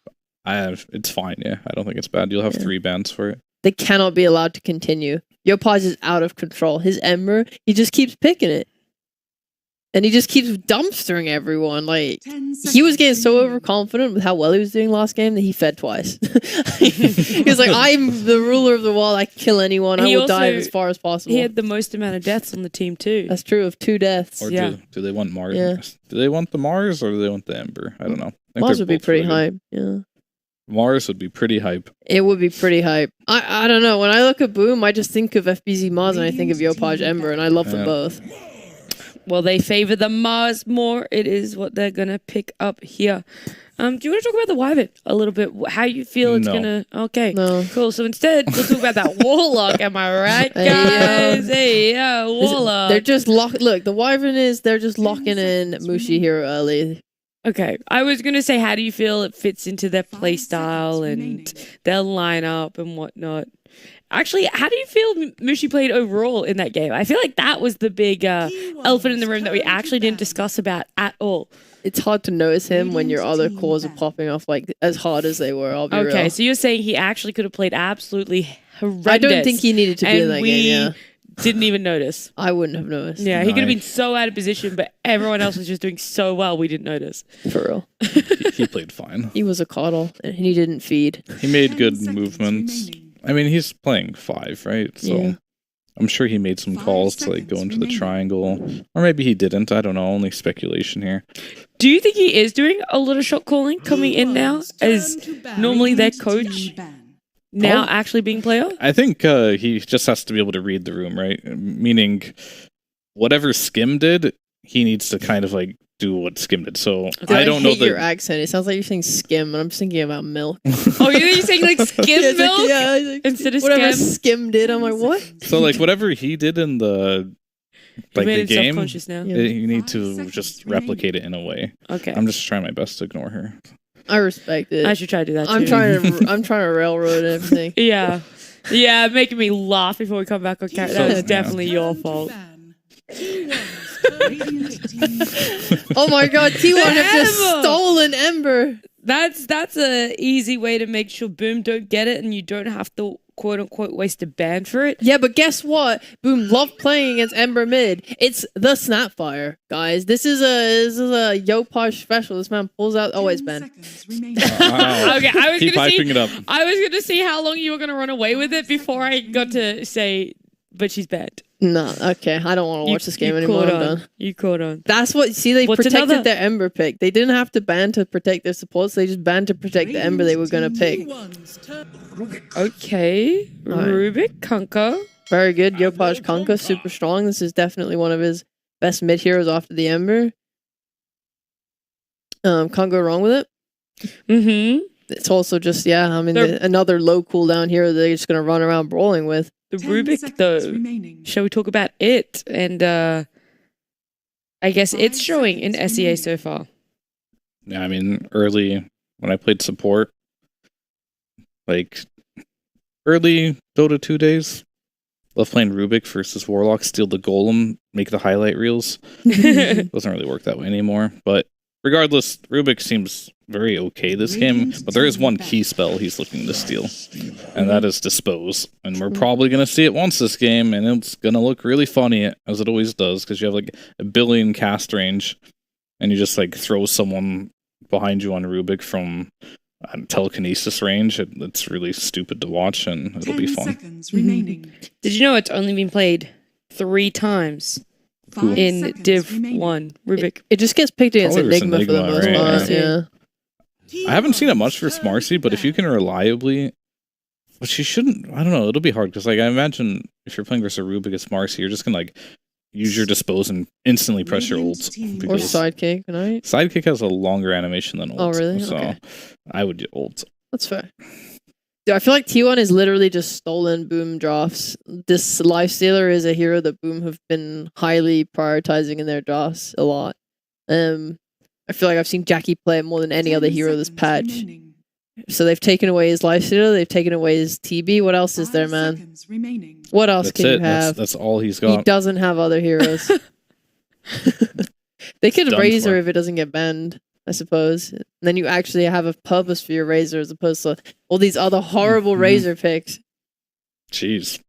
It's fine, yeah. I don't think it's bad. You'll have 3 bans for it. They cannot be allowed to continue. Yopaj is out of control. His Ember, he just keeps picking it. And he just keeps dumpstering everyone. Like, he was getting so overconfident with how well he was doing last game that he fed twice. He was like, I'm the ruler of the wall. I can kill anyone. I will dive as far as possible. He had the most amount of deaths on the team too. That's true, of 2 deaths. Or do they want Mars? Yeah. Do they want the Mars or do they want the Ember? I don't know. Mars would be pretty hype. Yeah. Mars would be pretty hype. It would be pretty hype. I don't know. When I look at Boom, I just think of FBZ Mars and I think of Yopaj Ember, and I love them both. Well, they favor the Mars more. It is what they're going to pick up here. Do you want to talk about the Wyvern a little bit? How you feel it's going to... Okay, cool. So instead, we'll talk about that Warlock. Am I right, guys? Hey, yeah, Warlock. They're just Look, the Wyvern they're just locking in Mushi here early. Okay, I was going to say, how do you feel it fits into their playstyle and their lineup and whatnot? Actually, how do you feel Mushi played overall in that game? I feel like that was the big elephant in the room that we actually didn't discuss about at all. It's hard to notice him when your other cores are popping off like as hard as they were. I'll be real. So you're saying he actually could have played absolutely horrendous. I don't think he needed to be in that game. Yeah. Didn't even notice. I wouldn't have noticed. Yeah, he could have been so out of position, but everyone else was just doing so well we didn't notice. For real. He played fine. He was a coddle, and he didn't feed. He made good movements. I mean, he's playing 5, right? So I'm sure he made some calls to like go into the triangle. Or maybe he didn't. I don't know. Only speculation here. Do you think he is doing a lot of shot calling coming in now as normally their coach? Now actually being player? I think he just has to be able to read the room, right? Meaning, whatever Skim did, he needs to kind of like do what Skim did. So I don't know your accent. It sounds like you're saying skim, and I'm just thinking about milk. Oh, you're saying like skim milk instead of whatever skim? Skim did. I'm like, what? So like whatever he did in the the game, now. You need to just replicate it in a way. Okay. I'm just trying my best to ignore her. I respect it. I should try to do that too. I'm trying to railroad everything. Yeah, making me laugh before we come back on camera. That's definitely your fault. Oh my god, T1 have just stolen Ember. That's a easy way to make sure Boom don't get it, and you don't have to quote unquote waste a ban for it. Yeah, but guess what? Boom loved playing against Ember mid. It's the Snapfire, guys. This is a Yopaj special. This man pulls out. Oh, it's Ben. Wow. Okay, I was Keep gonna hyping see. it up. I was gonna see how long you were gonna run away with it before I got to say, but she's banned. No, okay. I don't want to watch this game anymore. I'm done. You caught on. That's what. See, they protected their Ember pick. They didn't have to ban to protect their supports. They just banned to protect the Ember they were gonna pick. Okay, Rubik Kunkka. Very good. Yopaj Kunkka, super strong. This is definitely one of his best mid heroes after the Ember. Can't go wrong with it. Mm-hmm. It's also just, I mean, another low cooldown hero they're just going to run around brawling with. The Rubik, though, shall we talk about it? And I guess it's showing in SEA so far. Yeah, I mean, early, when I played support, like, early Dota 2 days, love playing Rubik versus Warlock, steal the golem, make the highlight reels. Doesn't really work that way anymore, but regardless, Rubik seems very okay this game, but there is one key spell he's looking to steal, and that is Dispose. And we're probably going to see it once this game, and it's going to look really funny, as it always does, because you have like a billion cast range, and you just like throw someone behind you on Rubik from telekinesis range. It's really stupid to watch, and it'll be fun. Did you know it's only been played 3 times? In Div 1, Rubik. It just gets picked against Enigma for the most part, yeah. I haven't seen it much for Marcy, but if you can reliably... But she shouldn't... I don't know, it'll be hard, because like I imagine if you're playing versus a Rubik against Marcy, you're just going to like use your Dispose and instantly press your ults. Or Sidekick, right? Sidekick has a longer animation than ult. Oh, really? So okay. I would do ult. That's fair. Dude, I feel like T1 is literally just stolen Boom drafts. This Lifestealer is a hero that Boom have been highly prioritizing in their drafts a lot. I feel like I've seen Jackie play it more than any other hero this patch. So they've taken away his Lifestealer, they've taken away his TB. What else is there, man? What else can you have? That's all he's got. He doesn't have other heroes. They could Razor if it doesn't get banned, I suppose. And then you actually have a purpose for your Razor as opposed to all these other horrible Razor picks. Jeez.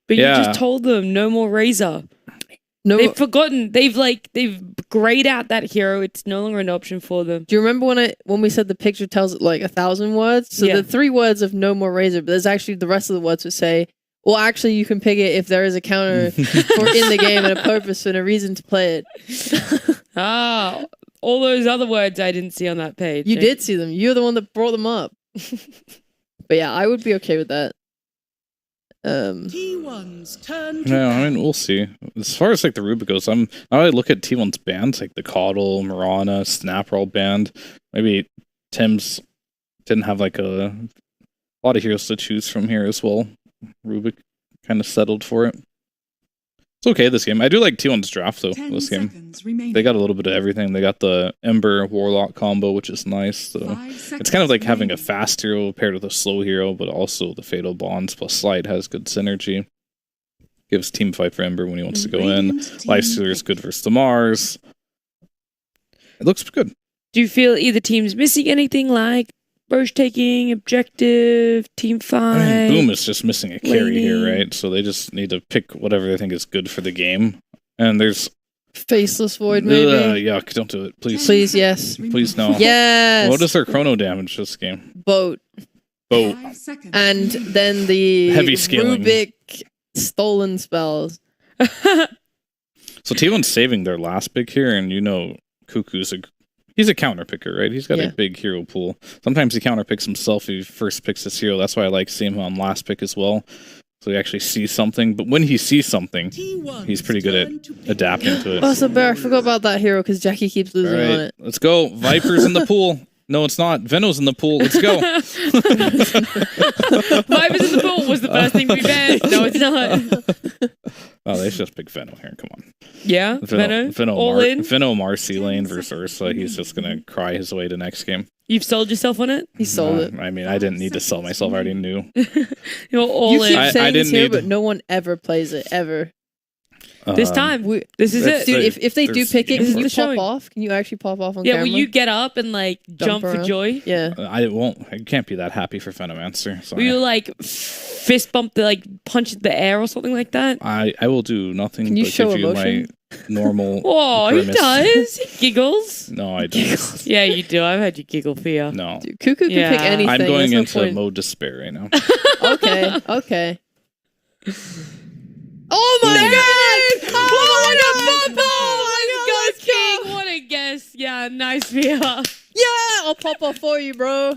But you just told them no more Razor. No, they've forgotten. They've grayed out that hero. It's no longer an option for them. Do you remember when we said the picture tells it like 1,000 words? So the 3 words of no more Razor, but there's actually the rest of the words would say, well, actually, you can pick it if there is a counter for in the game and a purpose and a reason to play it. All those other words I didn't see on that page. You did see them. You're the one that brought them up. But yeah, I would be okay with that. T1's turn. No, I mean, we'll see. As far as like the Rubik goes, now I look at T1's bands, like the Coddle, Mirana, Snapperall band. Maybe Tim's didn't have like a lot of heroes to choose from here as well. Rubik kind of settled for it. It's okay this game. I do like T1's draft though. This game, they got a little bit of everything. They got the Ember Warlock combo, which is nice. So it's kind of like having a fast hero paired with a slow hero, but also the Fatal Bonds plus Slide has good synergy. Gives team fight for Ember when he wants to go in. Lifestealer is good versus the Mars. It looks good. Do you feel either team's missing anything like Roche taking, objective, team fight? I mean, Boom is just missing a carry here, right? So they just need to pick whatever they think is good for the game. And there's... Faceless Void, maybe? Yuck, don't do it, please. Please, yes. Please, no. Yes! What is their chrono damage this game? Boat. And then the heavy scaling. Rubik stolen spells. So T1's saving their last pick here, and you know Cuckoo's he's a counter picker, right? He's got a big hero pool. Sometimes he counter picks himself if he first picks his hero. That's why I like seeing him on last pick as well. So he actually sees something. But when he sees something, he's pretty good at adapting to it. Oh, so Bear, I forgot about that hero because Jackie keeps losing on it. Let's go. Viper's in the pool. No, it's not. Veno's in the pool. Let's go. Viper's in the pool was the first thing we banned. No, it's not. Oh, they should just pick Veno here. Come on. Yeah, Veno Marcy lane versus Ursa. He's just going to cry his way to next game. You've sold yourself on it? He sold it. I mean, I didn't need to sell myself. I already knew. You're all in. You keep saying this here, but no one ever plays it, ever. This time, this is it. Dude, if they do pick it, can you pop off? Can you actually pop off on camera? Yeah, will you get up and like jump for joy? Yeah. I won't. I can't be that happy for Venomancer. Will you like fist bump punch the air or something like that? I will do nothing but give you my normal Oh, he does. He giggles. No, I don't. Yeah, you do. I've had you giggle for you. No. Dude, Cuckoo can pick anything. I'm going into mode despair right now. Okay. Oh my god! Oh my god! Let's go, King! What a guess! Yeah, nice VR. Yeah, I'll pop off for you, bro.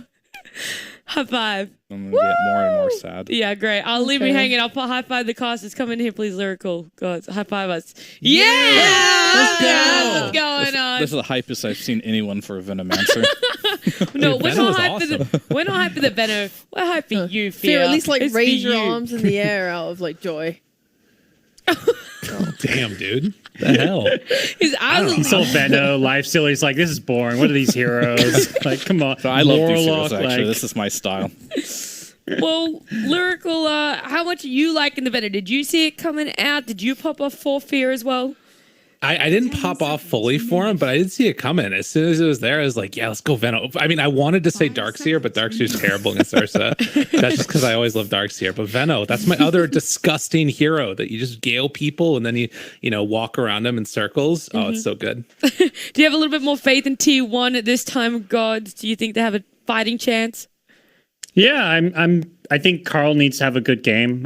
High five. I'm gonna get more and more sad. Yeah, great. I'll leave me hanging. I'll put high five the casters. Come in here, please, Lyrical. God, high five us. Yeah! Let's go! What's going on? This is the hypest I've seen anyone for a Venomancer. No, Dude, we're Venom not was hype for the we're not hype for the Venom. We're hype for you, Fear. At least like It's raise for your you. arms in the air out of like joy. Damn, dude. The hell? He saw Veno, Life Stealer. He's like, this is boring. What are these heroes? Like, come on. So I love these heroes, Warlock, actually. like- This is my style. Well, Lyrical, how much are you liking the Venom? Did you see it coming out? Did you pop off for Fear as well? I didn't pop off fully for him, but I did see it coming. As soon as it was there, I was like, yeah, let's go Venom. I mean, I wanted to say Darkseer, but Darkseer's terrible against Ursa. That's just because I always love Darkseer. But Veno, that's my other disgusting hero that you just gale people and then you know, walk around them in circles. Oh, it's so good. Do you have a little bit more faith in T1 at this time of gods? Do you think they have a fighting chance? Yeah, I think Carl needs to have a good game.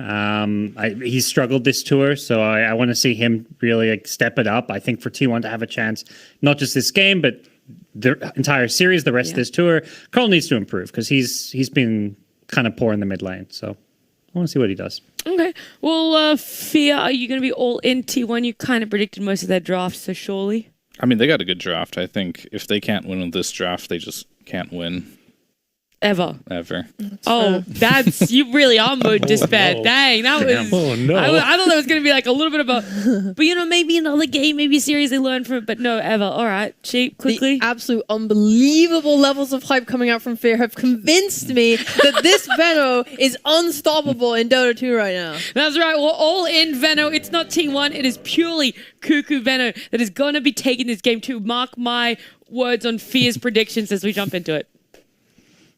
He's struggled this tour, so I want to see him really like step it up. I think for T1 to have a chance, not just this game, but the entire series, the rest of this tour, Carl needs to improve because he's been kind of poor in the mid lane. So I want to see what he does. Okay. Well, Fear, are you going to be all in T1? You kind of predicted most of their drafts, so surely. I mean, they got a good draft. I think if they can't win with this draft, they just can't win. Ever. Oh, that's you really are mode despair. no. Dang, that was. Oh no! I thought that was going to be like a little bit of a, but you know, maybe another game, maybe a series they learn from it. But no, ever. All right, Sheep, quickly. The absolute unbelievable levels of hype coming out from Fear have convinced me that this Veno is unstoppable in Dota 2 right now. That's right. We're all in Veno. It's not T1. It is purely Cuckoo Veno that is going to be taking this game to mark my words on Fear's predictions as we jump into it.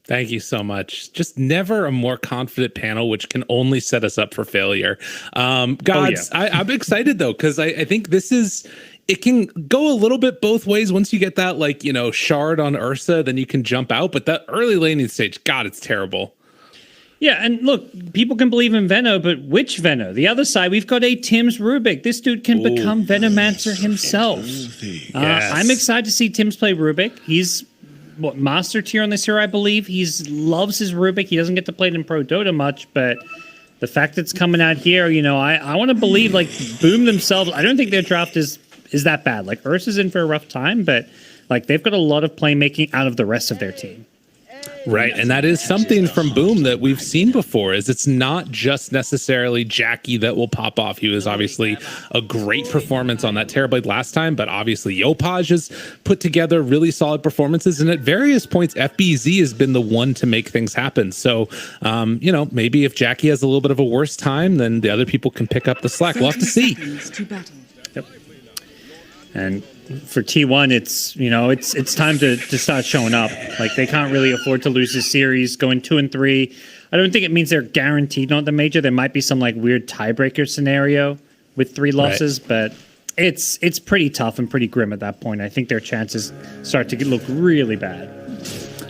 Thank you so much. Just never a more confident panel, which can only set us up for failure. Gods, I'm excited though, because I think this is, it can go a little bit both ways. Once you get that, like, you know, shard on Ursa, then you can jump out. But that early laning stage, God, it's terrible. Yeah, and look, people can believe in Veno, but which Veno? The other side, we've got a Tim's Rubik. This dude can become Venomancer himself. I'm excited to see Tim's play Rubik. He's master tier on this hero, I believe. He loves his Rubik. He doesn't get to play it in Pro Dota much, but the fact that it's coming out here, you know, I want to believe, like, Boom themselves, I don't think their draft is that bad. Like, Ursa's in for a rough time, but, like, they've got a lot of playmaking out of the rest of their team. Right, and that is something from Boom that we've seen before, is it's not just necessarily Jackie that will pop off. He was obviously a great performance on that Terrorblade last time, but obviously Yopaj has put together really solid performances, and at various points, FBZ has been the one to make things happen. So, you know, maybe if Jackie has a little bit of a worse time, then the other people can pick up the slack. We'll have to see. Yep. And for T1, it's, you know, it's time to start showing up. Like, they can't really afford to lose this series. Going 2-3, I don't think it means they're guaranteed not the major. There might be some like weird tiebreaker scenario with 3 losses, but it's pretty tough and pretty grim at that point. I think their chances start to look really bad.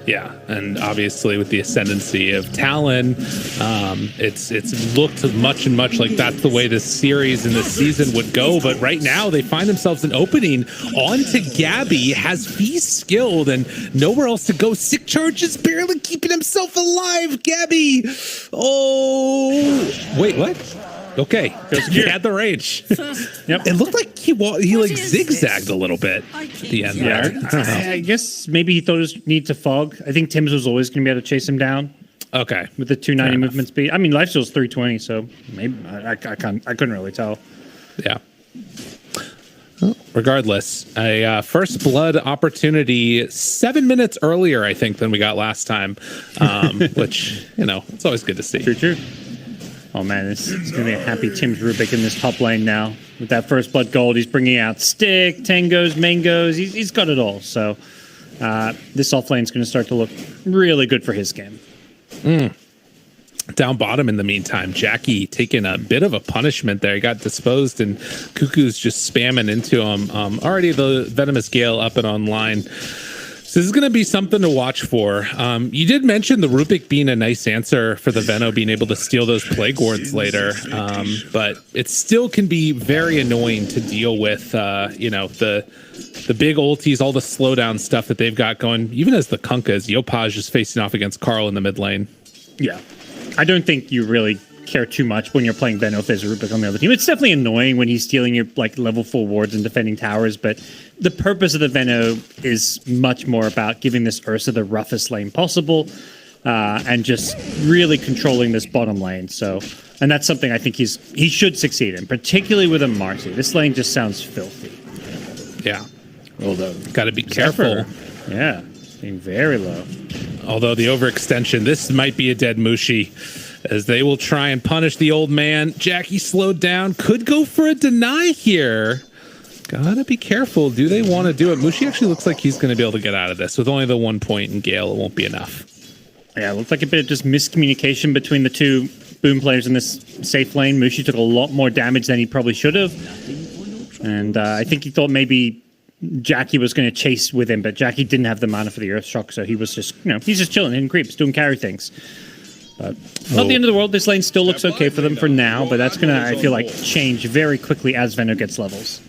Yeah, and obviously with the ascendancy of Talon, it's looked much like that's the way this series and this season would go. But right now they find themselves an opening onto Gabby, has Feast skilled and nowhere else to go. Sick Charge is barely keeping himself alive. Gabby, oh wait, what? Okay, he had the rage. Yep. It looked like he like zigzagged a little bit at the end there. I don't know. I guess maybe he thought it was need to fog. I think Tim's was always going to be able to chase him down. Okay, with the 290 movement speed. I mean, Lifesteal's 320, so maybe I couldn't really tell. Yeah. Well, regardless, a first blood opportunity 7 minutes earlier, I think, than we got last time, which, you know, it's always good to see. True. Oh man, it's going to be a happy Tim's Rubik in this top lane now. With that first blood gold, he's bringing out Stick, Tangos, Mangoes. He's got it all. So this off lane's going to start to look really good for his game. Down bottom in the meantime, Jackie taking a bit of a punishment there. He got disposed and Cuckoo's just spamming into him. Already the Venomous Gale up and online. So this is going to be something to watch for. You did mention the Rubik being a nice answer for the Veno being able to steal those Plague Wards later, but it still can be very annoying to deal with, you know, the big ultis, all the slowdown stuff that they've got going, even as the Kunkas. Yopaj is facing off against Carl in the mid lane. Yeah. I don't think you really care too much when you're playing Veno if there's a Rubik on the other team. It's definitely annoying when he's stealing your like level 4 wards and defending towers, but the purpose of the Veno is much more about giving this Ursa the roughest lane possible, and just really controlling this bottom lane. So, and that's something I think he should succeed in, particularly with a Marcy. This lane just sounds filthy. Yeah. Although, got to be careful. Yeah, being very low. Although the overextension, this might be a dead Mushi, as they will try and punish the old man. Jackie slowed down, could go for a deny here. Gotta be careful. Do they want to do it? Mushi actually looks like he's going to be able to get out of this with only the 1 point in Gale. It won't be enough. Yeah, it looks like a bit of just miscommunication between the two Boom players in this safe lane. Mushi took a lot more damage than he probably should have. And I think he thought maybe Jackie was going to chase with him, but Jackie didn't have the mana for the Earth Shock, so he was just, you know, he's just chilling in creeps, doing carry things. But not the end of the world. This lane still looks okay for them for now, but that's going to, I feel like, change very quickly as Veno gets levels.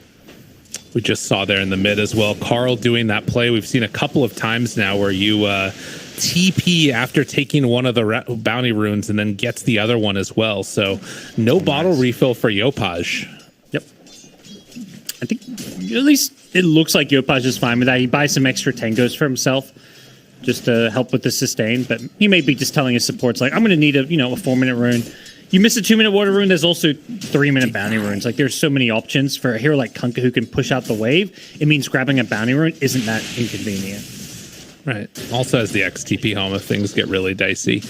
We just saw there in the mid as well, Carl doing that play. We've seen a couple of times now where you TP after taking one of the bounty runes and then gets the other one as well. So no bottle refill for Yopaj. Yep. I think at least it looks like Yopaj is fine with that. He buys some extra Tangos for himself just to help with the sustain, but he may be just telling his supports, like, I'm going to need a 4-minute rune. You miss a 2-minute water rune, there's also 3-minute bounty runes. Like, there's so many options for a hero like Kunkka who can push out the wave. It means grabbing a bounty rune isn't that inconvenient. Right. Also has the XTP home if things get really dicey.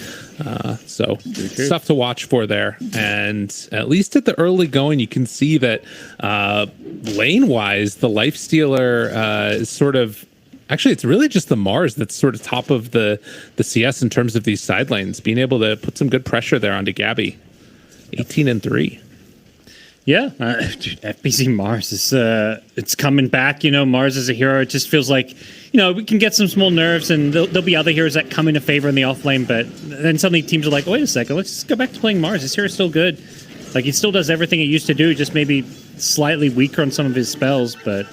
So stuff to watch for there. And at least at the early going, you can see that lane-wise, the Lifestealer is sort of... Actually, it's really just the Mars that's sort of top of the CS in terms of these side lanes, being able to put some good pressure there onto Gabby. 18-3. Yeah, FBZ Mars is it's coming back. You know, Mars is a hero. It just feels like, you know, we can get some small nerfs, and there'll be other heroes that come into favor in the off lane. But then suddenly teams are like, wait a second, let's just go back to playing Mars. This hero's still good. Like, he still does everything it used to do, just maybe slightly weaker on some of his spells. But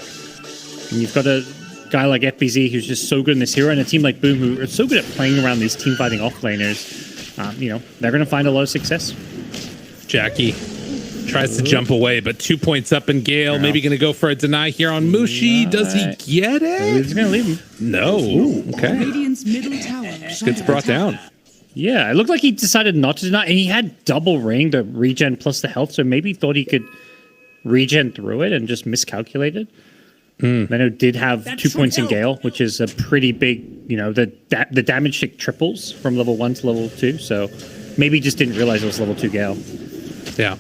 you've got a guy like FBZ who's just so good in this hero, and a team like Boom who are so good at playing around these team fighting off laners. You know, they're going to find a lot of success. Jackie tries to jump away, but 2 points up in Gale. Maybe going to go for a deny here on Mushi. Does he get it? He's going to leave him. No. Okay. Radiant's middle tower Just gets brought down. Yeah, it looked like he decided not to deny, and he had double ring to regen plus the health, so maybe he thought he could regen through it and just miscalculated. Veno did have 2 points in Gale, which is a pretty big, you know, the damage tick triples from level 1 to level 2, so maybe he just didn't realize it was level 2 Gale. Yeah.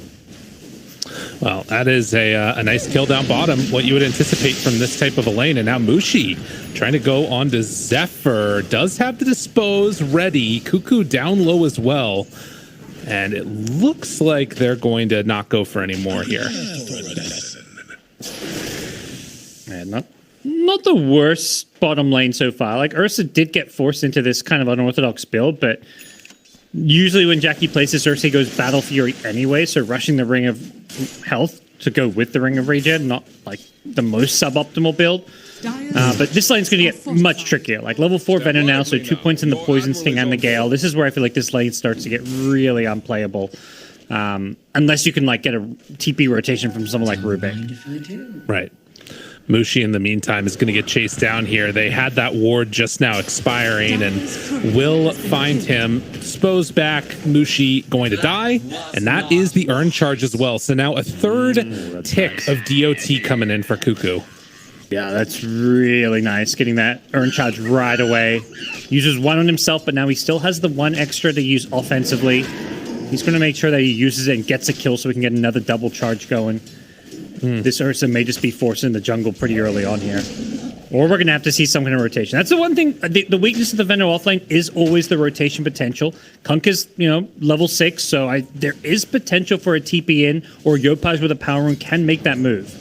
Well, that is a nice kill down bottom, what you would anticipate from this type of a lane. And now Mushi trying to go on to Zephyr. Does have the dispose ready. Cuckoo down low as well. And it looks like they're going to not go for any more here. Man, not the worst bottom lane so far. Like, Ursa did get forced into this kind of unorthodox build, but usually when Jackie plays this, Ursa goes Battle Fury anyway, so rushing the Ring of Health to go with the Ring of Regen, not like the most suboptimal build. But this lane's going to get much trickier. Like, level 4 Venom now, so 2 points in the Poison Sting and the Gale. This is where I feel like this lane starts to get really unplayable. Unless you can, like, get a TP rotation from someone like Rubik. Right. Mushi, in the meantime, is going to get chased down here. They had that ward just now expiring and will find him. Dispose back. Mushi going to die. And that is the earn charge as well. So now a third tick of DOT coming in for Cuckoo. Yeah, that's really nice. Getting that earn charge right away. Uses one on himself, but now he still has the one extra to use offensively. He's going to make sure that he uses it and gets a kill so we can get another double charge going. This Ursa may just be forced in the jungle pretty early on here. Or we're going to have to see some kind of rotation. That's the one thing. The weakness of the Veno offlane is always the rotation potential. Kunk is, you know, level 6, so there is potential for a TP in, or Yopaj with a power rune can make that move.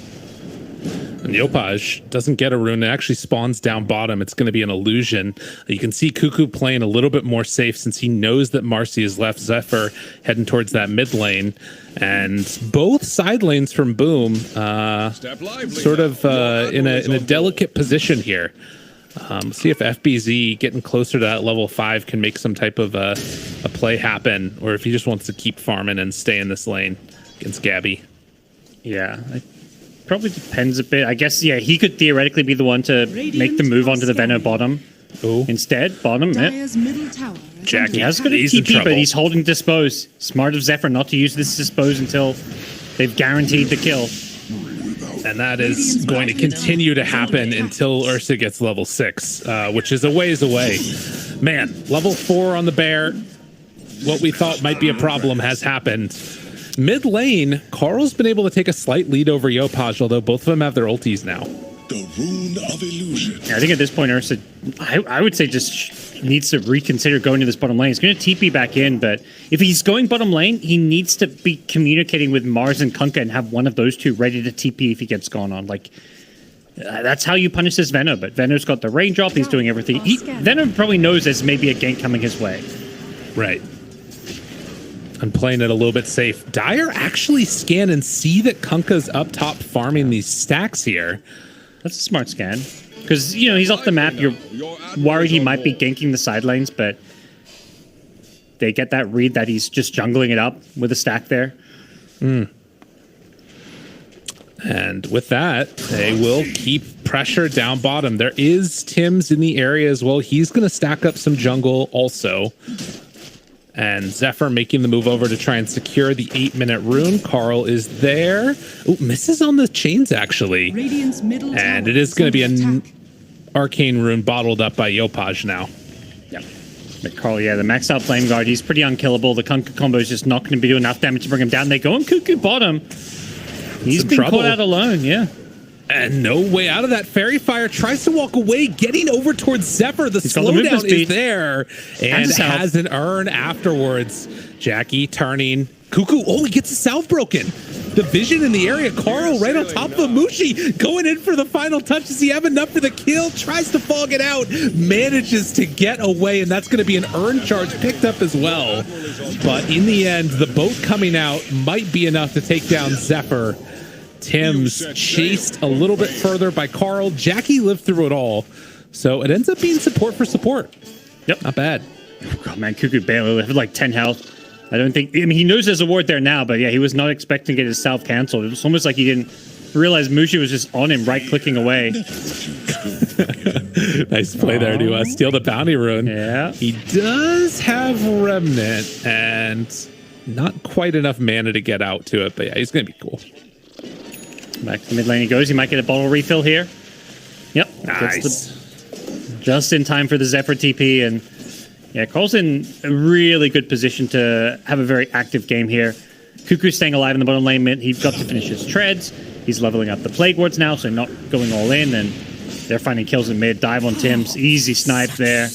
And Yopaj doesn't get a rune. It actually spawns down bottom. It's going to be an illusion. You can see Cuckoo playing a little bit more safe since he knows that Marcy is left. Zephyr heading towards that mid lane. And both side lanes from Boom sort of in a delicate position here. See if FBZ getting closer to that level 5 can make some type of a play happen, or if he just wants to keep farming and stay in this lane against Gabby. Yeah, it probably depends a bit. I guess, yeah, he could theoretically be the one to make the move onto the Venom bottom. Ooh. Instead, bottom, Jackie has got a TP, but he's holding Dispose. Smart of Zephyr not to use this Dispose until they've guaranteed the kill. And that is going to continue to happen until Ursa gets level 6, which is a ways away. Man, level 4 on the bear. What we thought might be a problem has happened. Mid lane, Carl's been able to take a slight lead over Yopaj, although both of them have their ultis now. The Rune of Illusion. Yeah, I think at this point, Ursa, I would say just needs to reconsider going to this bottom lane. He's going to TP back in, but if he's going bottom lane, he needs to be communicating with Mars and Kunkka and have one of those two ready to TP if he gets gone on. Like, that's how you punish this Venom, but Venom's got the range drop, he's doing everything. Venom probably knows there's maybe a gank coming his way. Right. And playing it a little bit safe. Dire actually scan and see that Kunkka's up top farming these stacks here. That's a smart scan. Because, you know, he's off the map. You're worried he might be ganking the side lanes, but they get that read that he's just jungling it up with a stack there. And with that, they will keep pressure down bottom. There is Tim's in the area as well. He's going to stack up some jungle also. And Zephyr making the move over to try and secure the 8-minute rune. Carl is there. Oh, misses on the chains, actually. And it is going to be an arcane rune bottled up by Yopaj now. Yeah. But Carl, yeah, the maxed out Flame Guard, he's pretty unkillable. The Kunkka combo is just not going to be doing enough damage to bring him down. They go on Cuckoo bottom. He's been caught out alone, yeah. And no way out of that. Fairy Fire tries to walk away, getting over towards Zephyr. The slowdown is there. And has an urn afterwards. Jackie turning. Cuckoo, oh, he gets his south broken. The vision in the area. Carl right on top of Mushi. Going in for the final touch. Does he have enough for the kill? Tries to fog it out. Manages to get away. And that's going to be an urn charge picked up as well. But in the end, the boat coming out might be enough to take down Zephyr. Tim's chased a little bit further by Carl. Jackie lived through it all. So it ends up being support for support. Yep. Not bad. Oh, man, Cuckoo barely had like 10 health. I don't think... I mean, he knows there's a ward there now, but yeah, he was not expecting to get his south canceled. It was almost like he didn't realize Mushi was just on him, right-clicking away. Nice play there to steal the bounty rune. Yeah. He does have Remnant and not quite enough mana to get out to it, but yeah, he's going to be cool. Back to the mid lane he goes. He might get a bottle refill here. Yep. Nice. Just in time for the Zephyr TP. And yeah, Carl's in a really good position to have a very active game here. Cuckoo's staying alive in the bottom lane mid. He's got to finish his treads. He's leveling up the Plague Wards now, so not going all in. And they're finding kills in mid. Dive on Tim's. Easy snipe there.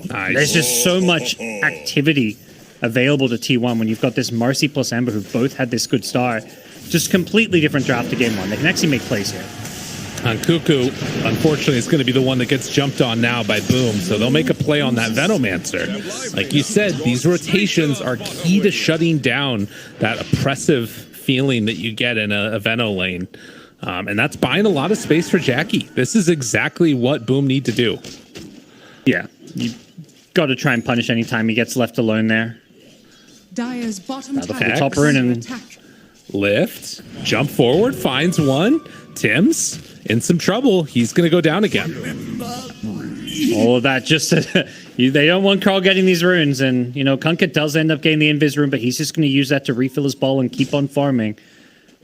Nice. There's just so much activity available to T1 when you've got this Marcy plus Ember who both had this good start. Just completely different draft to game one. They can actually make plays here. On Cuckoo, unfortunately, it's going to be the one that gets jumped on now by Boom, so they'll make a play on that Venomancer. Like you said, these rotations are key to shutting down that oppressive feeling that you get in a Veno lane. And that's buying a lot of space for Jackie. This is exactly what Boom need to do. Yeah, you got to try and punish any time he gets left alone there. Dire's bottom the top rune and lift, jump forward, finds one. Tim's in some trouble. He's going to go down again. All of that just they don't want Carl getting these runes, and you know Kunkka does end up getting the invis rune, but he's just going to use that to refill his ball and keep on farming.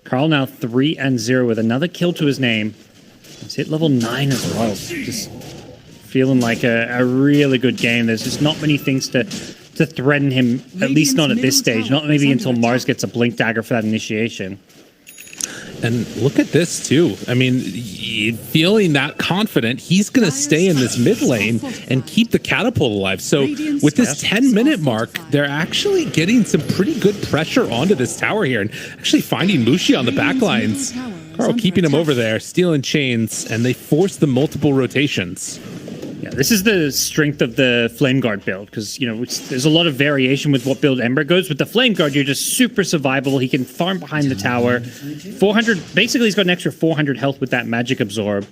Carl now 3-0 with another kill to his name. He's hit level 9 as well. Just feeling like a really good game. There's just not many things to threaten him, at least not at this stage. Not maybe until Mars gets a Blink Dagger for that initiation. And look at this, too. I mean, feeling that confident, he's going to stay in this mid lane and keep the catapult alive. So with this 10-minute mark, they're actually getting some pretty good pressure onto this tower here and actually finding Mushi on the back lines. Carl keeping him over there, stealing chains, and they force the multiple rotations. Yeah, this is the strength of the Flame Guard build, because, you know, there's a lot of variation with what build Ember goes. With the Flame Guard, you're just super survivable. He can farm behind the tower. 400, basically he's got an extra 400 health with that Magic Absorb.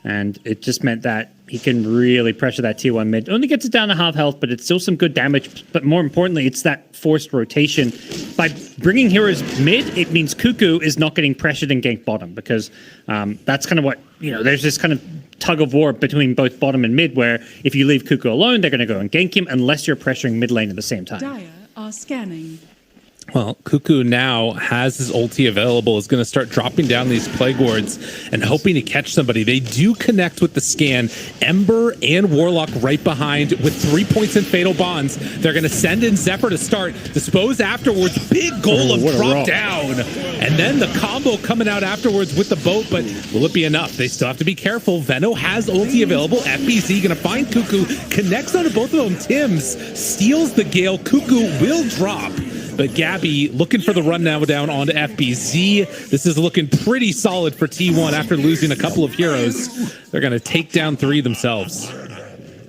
And it just meant that he can really pressure that T1 mid. Only gets it down to half health, but it's still some good damage. But more importantly, it's that forced rotation. By bringing heroes mid, it means Cuckoo is not getting pressured and gank bottom, because that's kind of what, you know, there's this kind of tug of war between both bottom and mid, where if you leave Cuckoo alone, they're going to go and gank him unless you're pressuring mid lane at the same time. Dire are scanning. Well, Cuckoo now has his ulti available, is going to start dropping down these Plague Wards and hoping to catch somebody. They do connect with the scan. Ember and Warlock right behind with 3 points in Fatal Bonds. They're going to send in Zephyr to start. Dispose afterwards. Big Golem drop down. And then the combo coming out afterwards with the boat, but will it be enough? They still have to be careful. Veno has ulti available. FBZ going to find Cuckoo. Connects onto both of them. Tims steals the Gale. Cuckoo will drop. But Gabby looking for the run now down onto FBZ. This is looking pretty solid for T1 after losing a couple of heroes. They're going to take down 3 themselves.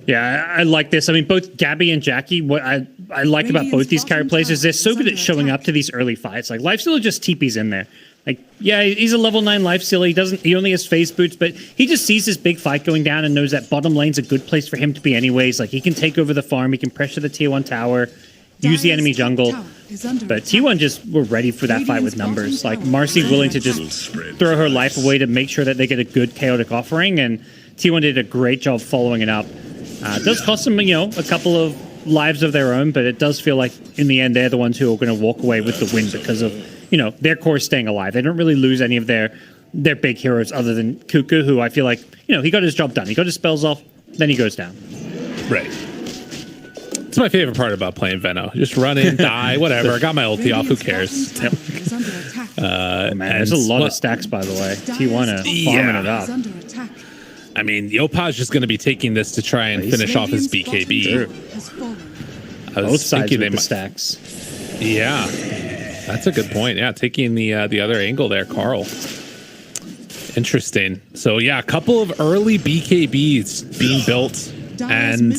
Yeah, I like this. I mean, both Gabby and Jackie, what I like about both these character plays is they're so good at showing up to these early fights. Like, Lifestealer just TPs in there. Like, yeah, he's a level 9 Lifestealer. He only has phase boots, but he just sees this big fight going down and knows that bottom lane's a good place for him to be anyways. Like, he can take over the farm, he can pressure the tier 1 tower, use the enemy jungle. But T1 just were ready for that fight with numbers. Like, Marcy willing to just throw her life away to make sure that they get a good chaotic offering, and T1 did a great job following it up. It does cost them, you know, a couple of lives of their own, but it does feel like in the end they're the ones who are going to walk away with the win because of, you know, their core staying alive. They don't really lose any of their big heroes other than Cuckoo, who I feel like, you know, he got his job done. He got his spells off, then he goes down. Right. It's my favorite part about playing Veno. Just run in, die, whatever. I got my ulti off. Who cares? Man, there's a lot of stacks, by the way. T1 farming it up. I mean, Yopaj is going to be taking this to try and finish off his BKB. I was Both sides thinking with the stacks. Yeah, that's a good point. Yeah, taking the other angle there, Carl. Interesting. So yeah, a couple of early BKBs being built, and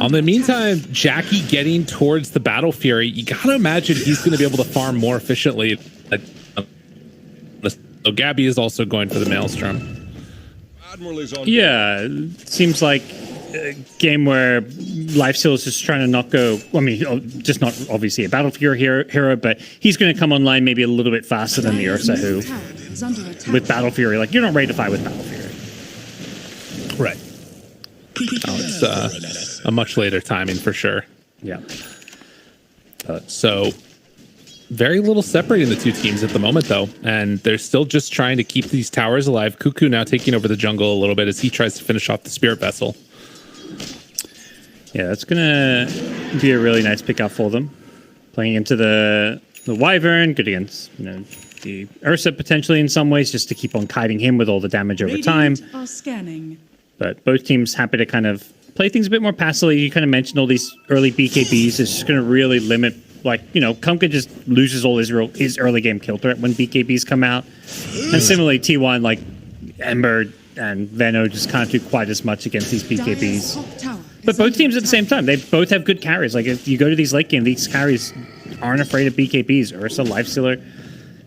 on the meantime, Jackie getting towards the Battle Fury. You gotta imagine he's going to be able to farm more efficiently. So Gabby is also going for the Maelstrom. Yeah, it seems like a game where Lifesteal is just trying to not go. I mean, just not obviously a Battle Fury hero, but he's going to come online maybe a little bit faster than the Ursa, who with Battle Fury, like, you're not ready to fight with Battle Fury. Right. Oh, it's a much later timing for sure. Yeah. So very little separating the two teams at the moment, though, and they're still just trying to keep these towers alive. Cuckoo now taking over the jungle a little bit as he tries to finish off the Spirit Vessel. Yeah, that's gonna be a really nice pickup for them. Playing into the Wyvern, good against, you know, the Ursa potentially in some ways, just to keep on kiting him with all the damage over time. Are scanning. But both teams happy to kind of play things a bit more passively. You kind of mentioned all these early BKBs. It's just going to really limit, like, you know, Kumka just loses all his early game kill threat when BKBs come out. And similarly, T1, like, Ember and Veno just can't do quite as much against these BKBs. But both teams at the same time, they both have good carries. Like, if you go to these late game, these carries aren't afraid of BKBs. Ursa, Lifestealer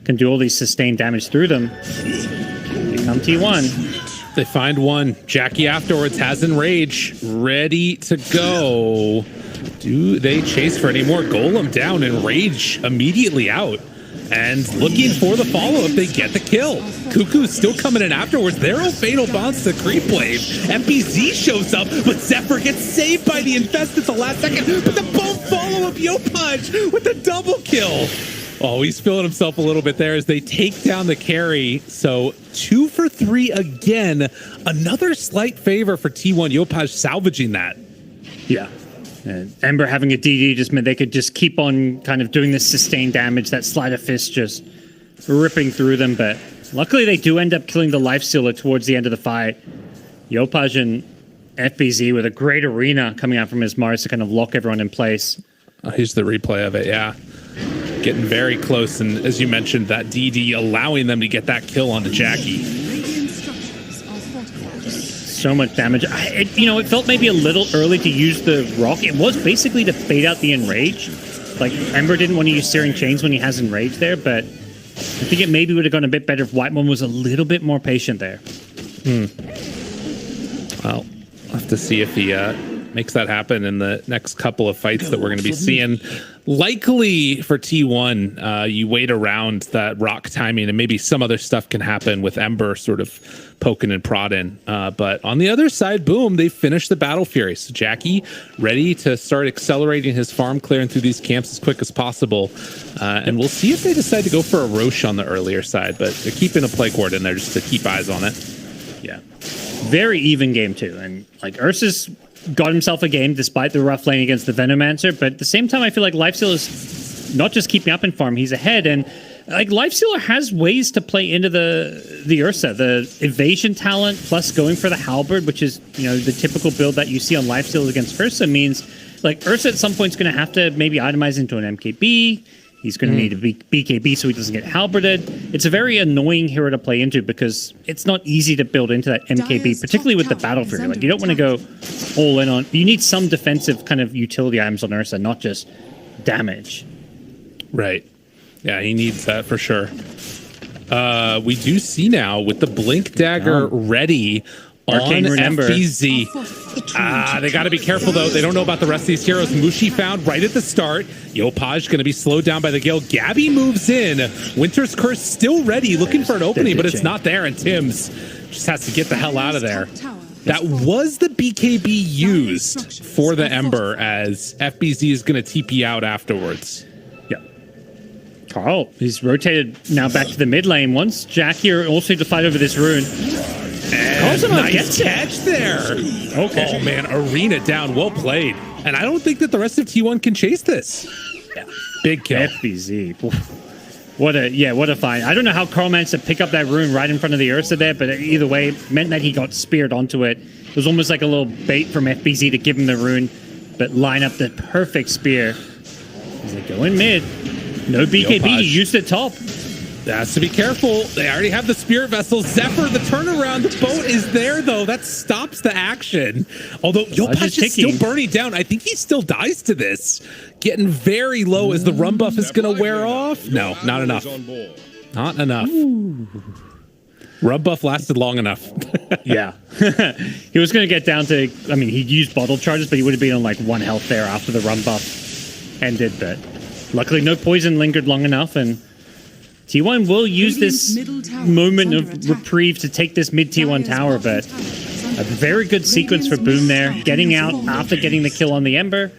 can do all these sustained damage through them. Become T1. They find one. Jackie afterwards has Enrage, ready to go. Do they chase for any more? Golem down, Enrage immediately out. And looking for the follow-up, they get the kill. Cuckoo's still coming in afterwards. There are Fatal Bonds to Creep Wave. MPZ shows up, but Zephyr gets saved by the Infest at the last second. But the both follow-up Yopaj with the double kill. Oh, he's feeling himself a little bit there as they take down the carry. So 2 for 3 again. Another slight favor for T1. Yopaj salvaging that. Yeah. Ember having a DD just meant they could just keep on kind of doing this sustained damage. That Sleight of Fist just ripping through them. But luckily they do end up killing the Lifestealer towards the end of the fight. Yopaj and FBZ with a great arena coming out from his Mars to kind of lock everyone in place. Here's the replay of it, yeah. getting very close. And as you mentioned, that DD allowing them to get that kill onto Jackie. So much damage. It felt maybe a little early to use the rock. It was basically to bait out the enrage. Like, Ember didn't want to use Searing Chains when he has enrage there, but I think it maybe would have gone a bit better if Whitemon was a little bit more patient there. Well, we'll have to see if he makes that happen in the next couple of fights that we're going to be seeing. Likely for T1, you wait around that rock timing and maybe some other stuff can happen with Ember sort of poking and prodding. But on the other side, boom, they finished the Battle Fury. So Jackie ready to start accelerating his farm, clearing through these camps as quick as possible. And we'll see if they decide to go for a Roche on the earlier side, but they're keeping a Plague Ward in there just to keep eyes on it. Yeah. Very even game too. And like Ursa's got himself a game despite the rough lane against the Venomancer, but at the same time I feel like Lifestealer is not just keeping up in farm, he's ahead, and like Lifestealer has ways to play into the Ursa. The evasion talent plus going for the halberd, which is the typical build that you see on Lifestealer against Ursa, means like Ursa at some point is going to have to maybe itemize into an MKB. He's going to need a BKB so he doesn't get halberded. It's a very annoying hero to play into because it's not easy to build into that MKB, particularly with the Battle Fury. Like, you don't want to go all in on... You need some defensive kind of utility items on Ursa, not just damage. Right. Yeah, he needs that for sure. We do see now with the Blink Dagger ready Arcane on Remember. FBZ. They got to be careful, though. They don't know about the rest of these heroes. Mushi found right at the start. Yopaj going to be slowed down by the Gale. Gabby moves in. Winter's Curse still ready, looking for an opening, but it's not there, and Tim's just has to get the hell out of there. That was the BKB used for the Ember, as FBZ is going to TP out afterwards. Carl, he's rotated now back to the mid lane. Once Jack here also to fight over this rune. And nice catch there. Okay. Oh, man, Arena down. Well played. And I don't think that the rest of T1 can chase this. Yeah. Big kill. FBZ. What a fight. I don't know how Carl managed to pick up that rune right in front of the Ursa there, but either way, it meant that he got speared onto it. It was almost like a little bait from FBZ to give him the rune, but line up the perfect spear. As they go in mid. No BKB, he used it top. Has to be careful. They already have the Spirit Vessel. Zephyr, the turnaround. The boat is there, though. That stops the action. Although Yopaj is still burning down. I think he still dies to this. Getting very low as the rum buff is going to wear off. No, not enough. Not enough. Rum buff lasted long enough. Yeah. He was going to get down to, I mean, he used bottle charges, but he would have been on like 1 health there after the rum buff ended, but luckily no poison lingered long enough, and T1 will use this moment of reprieve to take this mid T1 tower, but a very good sequence for Boom there, getting out after getting the kill on the Ember.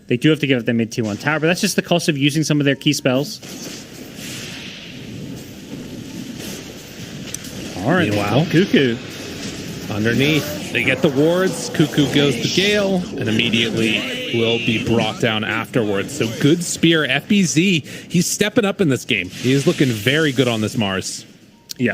They do have to give up their mid T1 tower, but that's just the cost of using some of their key spells. Alright, wow. Cuckoo. Underneath, they get the wards. Cuckoo goes to Gale, and immediately will be brought down afterwards. So good spear. FBZ, he's stepping up in this game. He is looking very good on this Mars. Yeah,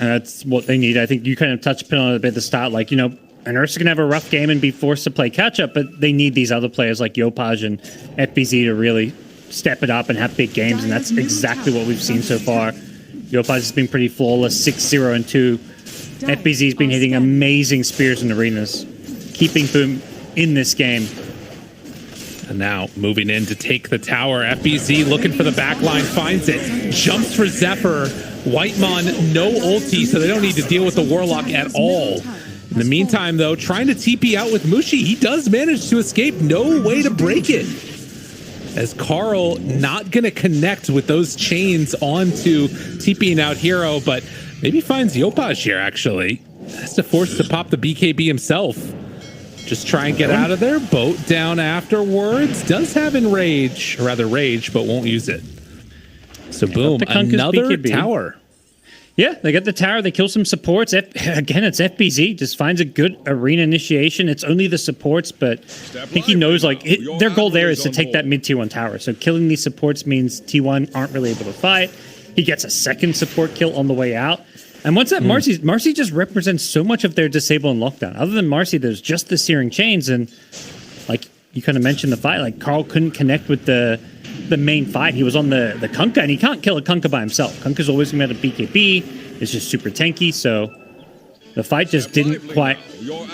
and that's what they need. I think you kind of touched on it a bit at the start. Like, an Ursa can have a rough game and be forced to play catch-up, but they need these other players like Yopaj and FBZ to really step it up and have big games, and that's exactly what we've seen so far. Yopaj has been pretty flawless, 6-0 and 2. FBZ's been hitting amazing spears in arenas, keeping Boom in this game. And now moving in to take the tower. FBZ looking for the back line, finds it, jumps for Zephyr. Whitemon, no ulti, so they don't need to deal with the Warlock at all. In the meantime, though, trying to TP out with Mushi, he does manage to escape. No way to break it. As Carl not going to connect with those chains onto TPing out Hero, but maybe finds Yopaj here, actually. Has to force to pop the BKB himself. Just try and get out of there. Boat down afterwards. Does have Enrage, or rather Rage, but won't use it. So boom, another BKB. Tower. Yeah, they get the tower. They kill some supports. Again, it's FBZ. Just finds a good arena initiation. It's only the supports, but I think he knows, like, their goal there is to take that mid T1 tower. So killing these supports means T1 aren't really able to fight. He gets a second support kill on the way out. And once that Marcy just represents so much of their disable and lockdown. Other than Marcy, there's just the Searing Chains, and like you kind of mentioned the fight, like Carl couldn't connect with the the main fight. He was on the Kunkka, and he can't kill a Kunkka by himself. Kunkka's always going to have a BKB. It's just super tanky, so the fight just didn't quite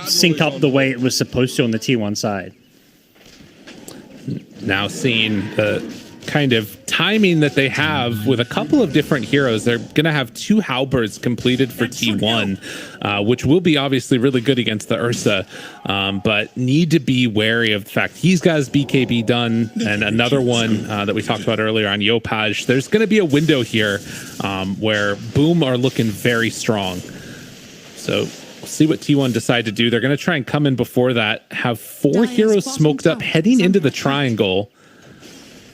sync up the way it was supposed to on the T1 side. Now seeing the kind of timing that they have with a couple of different heroes. They're going to have 2 halberds completed for T1, which will be obviously really good against the Ursa, but need to be wary of the fact he's got his BKB done, and another one that we talked about earlier on Yopaj. There's going to be a window here where Boom are looking very strong. So we'll see what T1 decide to do. They're going to try and come in before that, have 4 heroes smoked up heading into the triangle.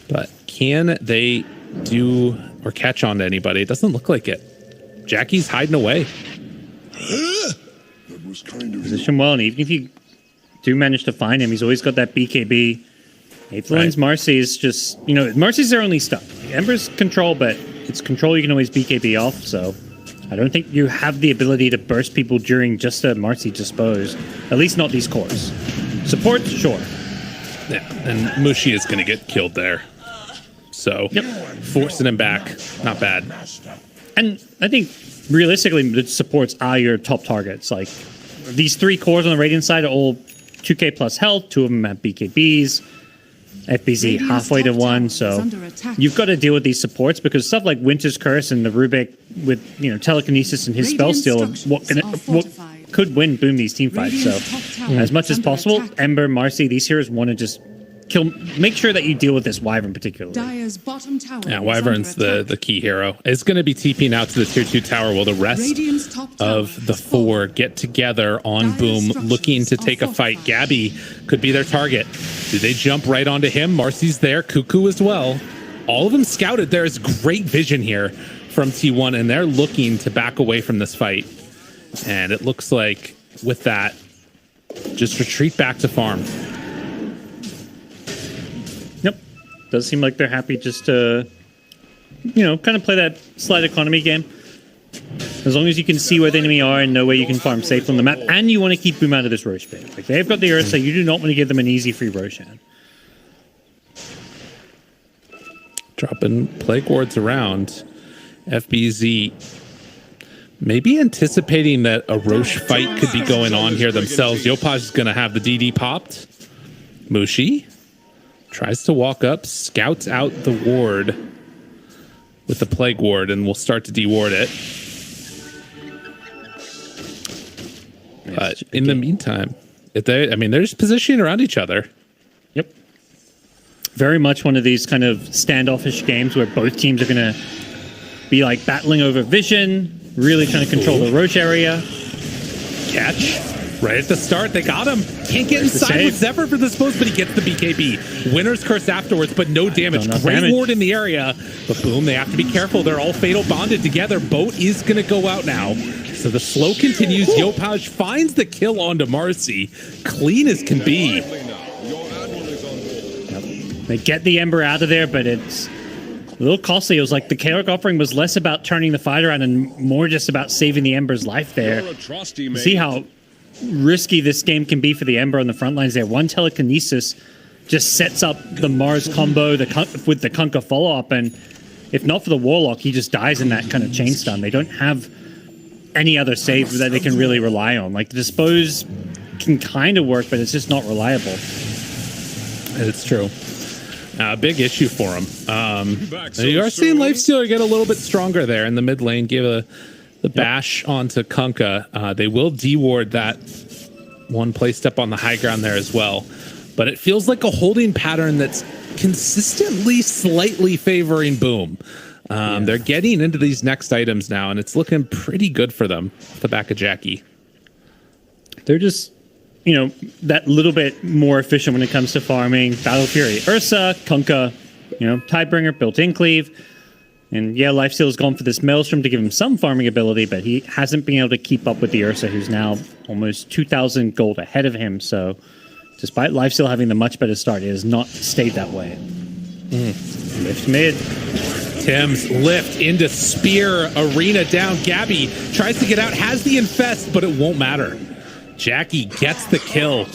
But can they do or catch on to anybody? It doesn't look like it. Jackie's hiding away. Position well, and even if you do manage to find him, he's always got that BKB. Aetherline's Marcy is just, you know, Marcy's their only stuff. Ember's control, but it's control you can always BKB off, so I don't think you have the ability to burst people during just a Marcy dispose. At least not these cores. Support, sure. Yeah, and Mushi is going to get killed there. So, forcing him back, not bad. And I think, realistically, the supports are your top targets. Like, these 3 cores on the Radiant side are all 2k plus health. 2 of them have BKBs. FBZ halfway to 1, so you've got to deal with these supports because stuff like Winter's Curse and the Rubik with, you know, telekinesis and his spell steal what could win Boom these team fights. So as much as possible, Ember, Marcy, these heroes want to just make sure that you deal with this Wyvern particularly. Yeah, Wyvern's the key hero. It's going to be TPing out to the tier 2 tower while the rest of the 4 get together on Boom, looking to take a fight. Gabby could be their target. Do they jump right onto him? Marcy's there, Cuckoo as well. All of them scouted. There is great vision here from T1, and they're looking to back away from this fight. And it looks like with that, just retreat back to farm. Does seem like they're happy just to, you know, kind of play that slight economy game. As long as you can see where the enemy are and know where you can farm safe on the map, and you want to keep Boom out of this Rosh pit. Like, they've got the Ursa, you do not want to give them an easy free Roshan. Dropping Plague Wards around. FBZ maybe anticipating that a Rosh fight could be going on here themselves. Yopaj is going to have the DD popped. Mushi tries to walk up, scouts out the ward with the Plague Ward, and will start to deward it. But in the meantime, they're just positioning around each other. Yep. Very much one of these kind of standoffish games where both teams are going to be like battling over vision, really trying to control the Roche area. Catch. Right at the start, they got him. Can't get inside with Zephyr for this post, but he gets the BKB. Winner's Curse afterwards, but no damage. Great ward in the area. But Boom, they have to be careful. They're all fatal bonded together. Boat is going to go out now. So the slow continues. Yopaj finds the kill onto Marcy. Clean as can be. They get the Ember out of there, but it's a little costly. It was like the Karak offering was less about turning the fight around and more just about saving the Ember's life there. You see how risky this game can be for the Ember on the front lines there. One telekinesis just sets up the Mars combo with the Kunkka follow-up, and if not for the Warlock, he just dies in that kind of chain stun. They don't have any other save that they can really rely on. Like, the Dispose can kind of work, but it's just not reliable. It's true. Big issue for him. You are seeing Lifestealer get a little bit stronger there in the mid lane, give the bash onto Kunkka. They will deward that one placed up on the high ground there as well. But it feels like a holding pattern that's consistently slightly favoring Boom. They're getting into these next items now, and it's looking pretty good for them off the back of Jackie. They're just, you know, that little bit more efficient when it comes to farming. Battle Fury, Ursa, Kunkka, you know, Tidebringer, built-in cleave. And yeah, Lifesteal's gone for this Maelstrom to give him some farming ability, but he hasn't been able to keep up with the Ursa, who's now almost 2,000 gold ahead of him. So despite Lifesteal having the much better start, it has not stayed that way. Lift mid. Tim's lift into Spear Arena down. Gabby tries to get out, has the infest, but it won't matter. Jackie gets the kill,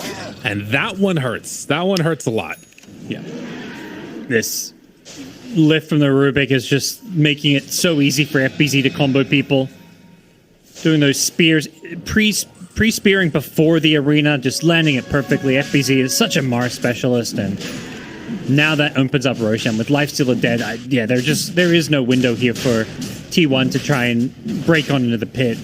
and that one hurts. That one hurts a lot. Yeah. This lift from the Rubik is just making it so easy for FBZ to combo people. Doing those spears, pre-spearing before the arena, just landing it perfectly. FBZ is such a Mars specialist, and now that opens up Roshan. With Lifestealer dead, there is no window here for T1 to try and break on into the pit.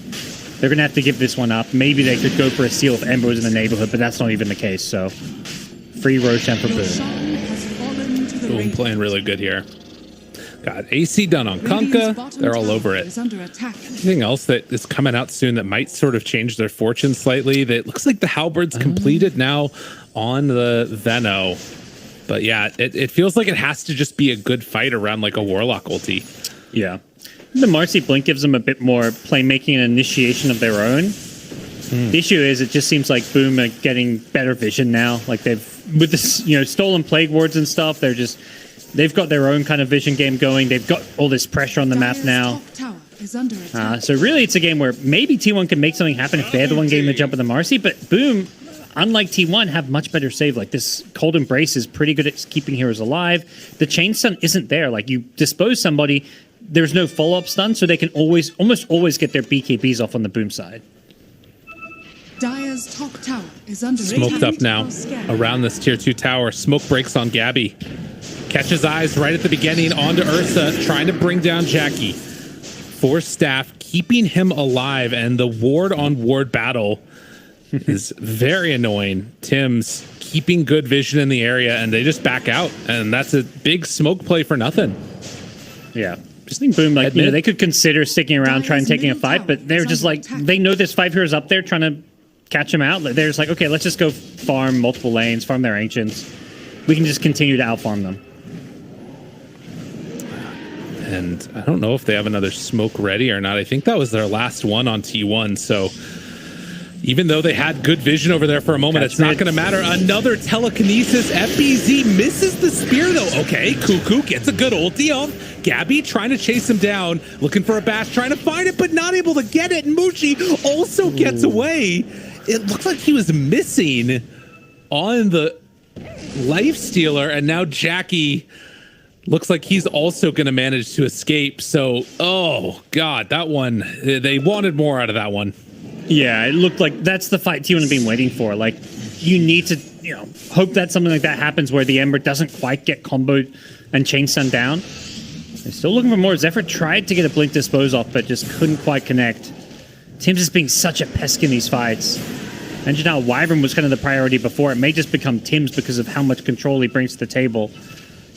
They're going to have to give this one up. Maybe they could go for a seal if Ember was in the neighborhood, but that's not even the case, so free Roshan for Boom. Boom playing really good here. Got AC done on Kunkka. They're all over it. Anything else that is coming out soon that might sort of change their fortune slightly? That looks like the Halberd's completed now on the Veno. But yeah, it feels like it has to just be a good fight around like a Warlock ulti. Yeah. The Marcy Blink gives them a bit more playmaking and initiation of their own. The issue is it just seems like Boom are getting better vision now. Like with this, stolen Plague Wards and stuff, they've got their own kind of vision game going. They've got all this pressure on the map now. So really it's a game where maybe T1 can make something happen if they're the one getting the jump of the Marcy, but Boom, unlike T1, have much better save. Like this Cold Embrace is pretty good at keeping heroes alive. The Chain Stun isn't there. Like you dispose somebody, there's no follow-up stun, so they can almost always get their BKBs off on the Boom side. Dire's top tower is under Smoked up now around this tier 2 tower. Smoke breaks on Gabby. Catches eyes right at the beginning onto Ursa, trying to bring down Jackie. Force staff keeping him alive, and the ward on ward battle is very annoying. Tim's keeping good vision in the area, and they just back out, and that's a big smoke play for nothing. Yeah. Just think Boom, they could consider sticking around, trying taking a fight, but they're just like, they know there's 5 heroes up there trying to catch him out. They're just like, okay, let's just go farm multiple lanes, farm their Ancients. We can just continue to outfarm them. And I don't know if they have another smoke ready or not. I think that was their last one on T1, so even though they had good vision over there for a moment, it's not going to matter. Another telekinesis. FBZ misses the spear, though. Okay, Cuckoo gets a good ulti off. Gabby trying to chase him down, looking for a bash, trying to find it, but not able to get it. And Mushi also gets away. It looked like he was missing on the Lifestealer, and now Jackie looks like he's also going to manage to escape. So, oh, God, that one, they wanted more out of that one. Yeah, it looked like that's the fight T1 had been waiting for. Like, you need to, hope that something like that happens where the Ember doesn't quite get comboed and chain stun down. They're still looking for more. Zephyr tried to get a Blink Dispose off, but just couldn't quite connect. Tim's just being such a pest in these fights. Mentioned how Wyvern was kind of the priority before. It may just become Tim's because of how much control he brings to the table.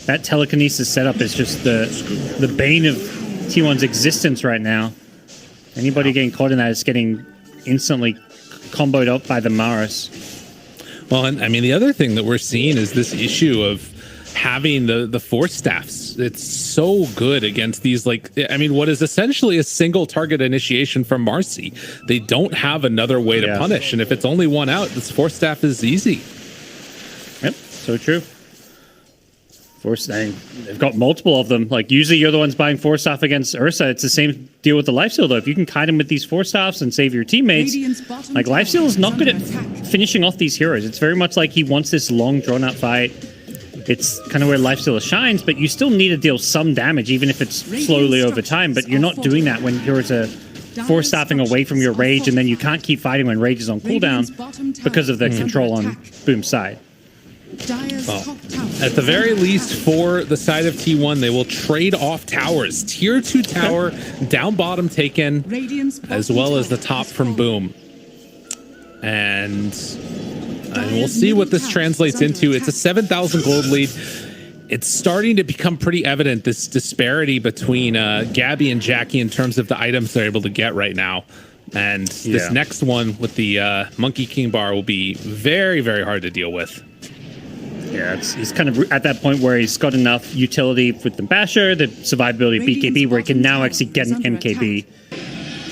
That telekinesis setup is just the bane of T1's existence right now. Anybody getting caught in that is getting instantly comboed up by the Maris. Well, and I mean, the other thing that we're seeing is this issue of having the force staffs. It's so good against these, what is essentially a single target initiation from Marcy. They don't have another way to punish, and if it's only one out, this force staff is easy. Yep, so true. They've got multiple of them. Like, usually you're the ones buying force staff against Ursa. It's the same deal with the Lifesteal, though. If you can kite him with these force staffs and save your teammates, like, Lifesteal is not good at finishing off these heroes. It's very much like he wants this long, drawn-out fight. It's kind of where Lifesteal shines, but you still need to deal some damage, even if it's slowly over time. But you're not doing that when heroes are force staffing away from your Rage, and then you can't keep fighting when Rage is on cooldown because of the control on Boom's side. Well, at the very least, for the side of T1, they will trade off towers. Tier 2 tower, down bottom taken, as well as the top from Boom. And we'll see what this translates into. It's a 7,000 gold lead. It's starting to become pretty evident, this disparity between Gabby and Jackie in terms of the items they're able to get right now. And this next one with the Monkey King bar will be very, very hard to deal with. Yeah, he's kind of at that point where he's got enough utility with the Basher, the survivability of BKB, where he can now actually get an MKB.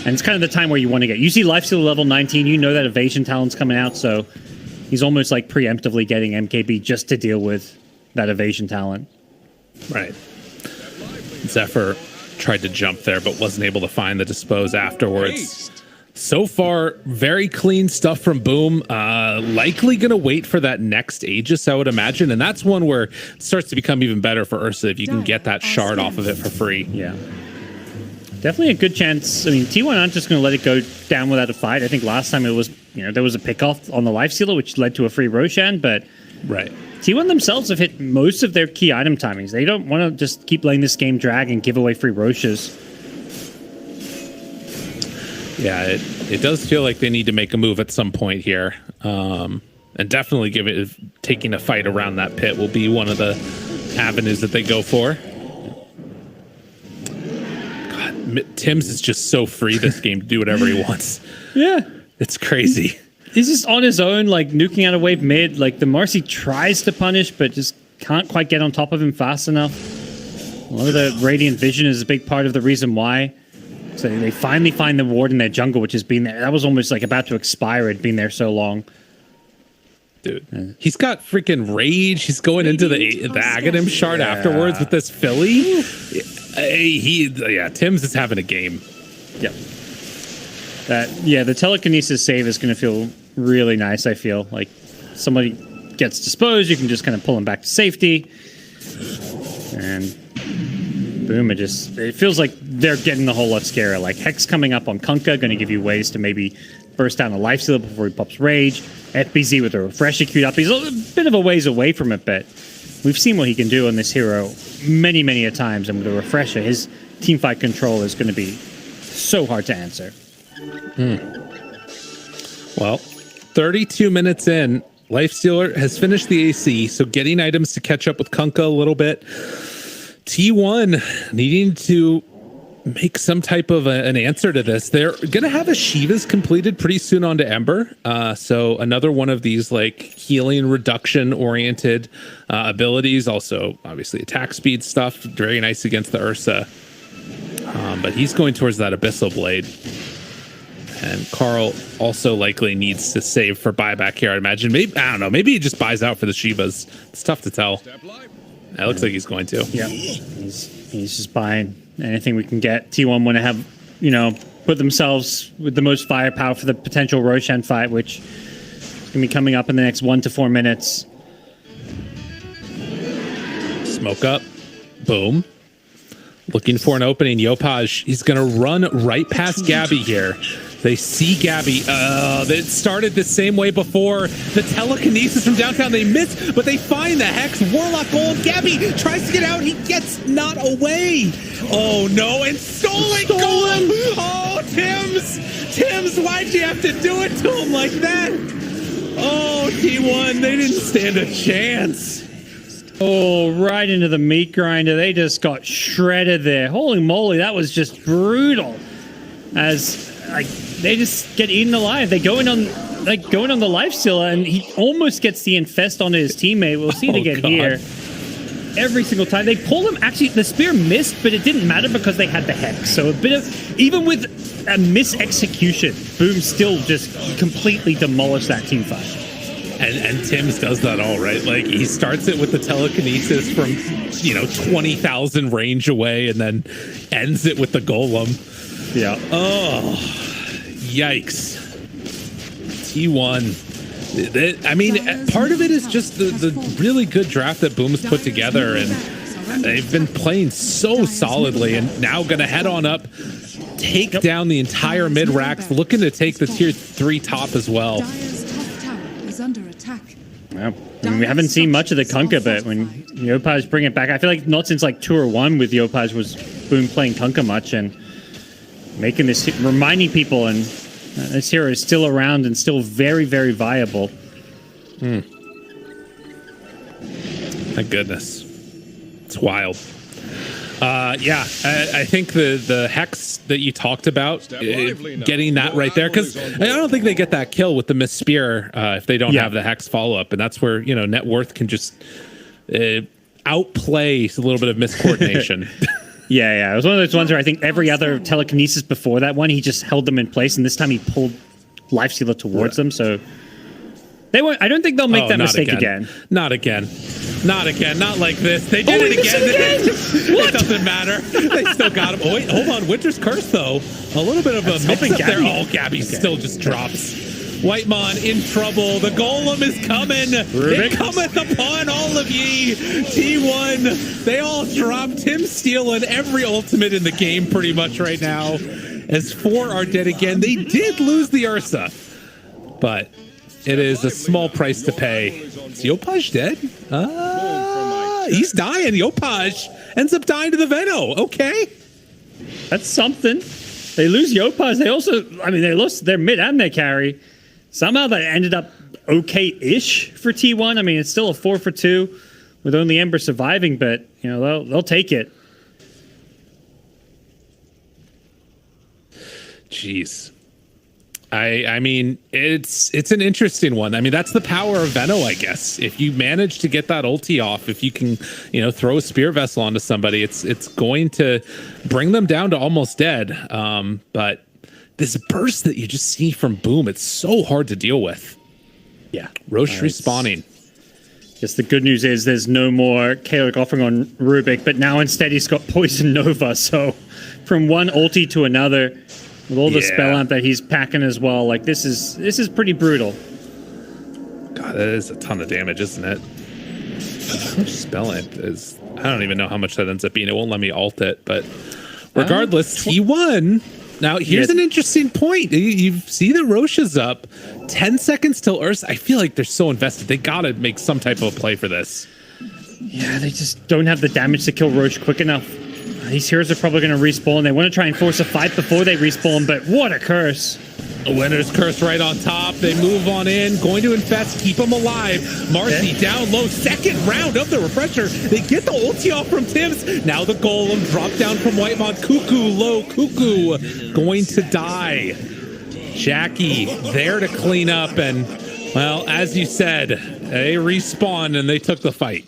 And it's kind of the time where you want to get. You see Lifesteal level 19, you know that evasion talent's coming out, so he's almost like preemptively getting MKB just to deal with that evasion talent. Right. Zephyr tried to jump there, but wasn't able to find the dispose afterwards. So far, very clean stuff from Boom. Likely going to wait for that next Aegis, I would imagine. And that's one where it starts to become even better for Ursa if you can get that shard off of it for free. Yeah. Definitely a good chance. I mean, T1 aren't just going to let it go down without a fight. I think last time it was, there was a pick-off on the Lifestealer, which led to a free Roshan, but T1 themselves have hit most of their key item timings. They don't want to just keep letting this game drag and give away free Roshas. Yeah, it does feel like they need to make a move at some point here. And definitely taking a fight around that pit will be one of the avenues that they go for. God, Tim's is just so free this game to do whatever he wants. Yeah. It's crazy. He's just on his own, like nuking out a wave mid. Like the Marcy tries to punish, but just can't quite get on top of him fast enough. A lot of the Radiant Vision is a big part of the reason why. So they finally find the ward in their jungle, which has been there. That was almost like about to expire. It'd been there so long. Dude, he's got freaking rage. He's going into the Aghanim shard afterwards with this Philly. Tim's is having a game. Yep. The telekinesis save is going to feel really nice, I feel. Like somebody gets disposed, you can just kind of pull him back to safety. And boom, it feels like they're getting the whole lot scarier. Like Hex coming up on Kunkka, going to give you ways to maybe burst down a Lifestealer before he pops Rage. FBZ with a Refresher queued up. He's a bit of a ways away from it, but we've seen what he can do on this hero many, many a times. And with a Refresher, his teamfight control is going to be so hard to answer. Well, 32 minutes in, Lifestealer has finished the AC, so getting items to catch up with Kunkka a little bit. T1 needing to make some type of an answer to this. They're going to have a Shiva's completed pretty soon onto Ember. So another one of these like healing reduction oriented abilities. Also, obviously attack speed stuff. Very nice against the Ursa. But he's going towards that Abyssal Blade. And Carl also likely needs to save for buyback here, I'd imagine. Maybe, I don't know, maybe he just buys out for the Shivas. It's tough to tell. It looks like he's going to. Yeah, he's just buying anything we can get. T1 want to have, put themselves with the most firepower for the potential Roshan fight, which is going to be coming up in the next 1 to 4 minutes. Smoke up. Boom. Looking for an opening. Yopaj, he's going to run right past Gabby here. They see Gabby. It started the same way before. The telekinesis from downtown, they miss, but they find the Hex. Warlock Gold. Gabby tries to get out. He gets not away. Oh, no. And stolen. Oh, Tim's, why'd you have to do it to him like that? Oh, T1, they didn't stand a chance. Oh, right into the meat grinder. They just got shredded there. Holy moly, that was just brutal. As they just get eaten alive. They go in on the Lifestealer, and he almost gets the infest onto his teammate. We'll see it again here. Every single time they pull him. Actually, the spear missed, but it didn't matter because they had the Hex. So a bit of, even with a misexecution, Boom still just completely demolished that team fight. And Tim's does that all right. Like he starts it with the telekinesis from 20,000 range away, and then ends it with the golem. Yeah. Oh, yikes. T1. I mean, part of it is just the really good draft that Boom's put together, and they've been playing so solidly, and now going to head on up, take down the entire mid racks, looking to take the tier 3 top as well. Under attack. Yeah. I mean, we haven't seen much of the Kunkka, but when Yopaj bring it back, I feel like not since like 2 or 1 with Yopaj was Boom playing Kunkka much, and making this, reminding people, and this hero is still around and still very, very viable. My goodness. It's wild. I think the Hex that you talked about, getting that right there, because I don't think they get that kill with the Miss Spear if they don't have the Hex follow-up, and that's where, Net Worth can just outplay a little bit of miscoordination. Yeah. It was one of those ones where I think every other telekinesis before that one, he just held them in place, and this time he pulled Lifestealer towards them, so they won't. I don't think they'll make that mistake again. Not again. Not again. Not like this. They did it again. It doesn't matter. They still got him. Oh, wait, hold on. Winter's Curse, though. A little bit of a mix-up there. Oh, Gabby still just drops. Whitemon in trouble. The golem is coming. It cometh upon all of ye. T1. They all dropped. Tim stealing every ultimate in the game pretty much right now. As 4 are dead again. They did lose the Ursa. But it is a small price to pay. Is Yopaj dead? He's dying. Yopaj ends up dying to the Veno. Okay. That's something. They lose Yopaj. They also, I mean, they lost their mid and their carry. Somehow that ended up okay-ish for T1. I mean, it's still a 4 for 2 with only Ember surviving, but, you know, they'll take it. Jeez. I mean, it's an interesting one. I mean, that's the power of Veno, I guess. If you manage to get that ulti off, if you can, you know, throw a spear vessel onto somebody, it's going to bring them down to almost dead. But this burst that you just see from Boom, it's so hard to deal with. Yeah. Roche respawning. Just the good news is there's no more Chaotic Offering on Rubik, but now instead he's got Poison Nova. So from one ulti to another, with all the spell amp that he's packing as well, like this is pretty brutal. God, that is a ton of damage, isn't it? How much spell amp is? I don't even know how much that ends up being. It won't let me alt it, but regardless, T1. Now here's an interesting point. You see that Roche is up. 10 seconds till Ursa. I feel like they're so invested. They gotta make some type of play for this. Yeah, they just don't have the damage to kill Roche quick enough. These heroes are probably going to respawn. They want to try and force a fight before they respawn, but what a curse. A Winter's Curse right on top. They move on in. Going to infest. Keep them alive. Marcy down low. Second round of the refresher. They get the ulti off from Tims. Now the golem drop down from Whitemon. Cuckoo low. Cuckoo going to die. Jackie there to clean up. And, well, as you said, they respawned and they took the fight.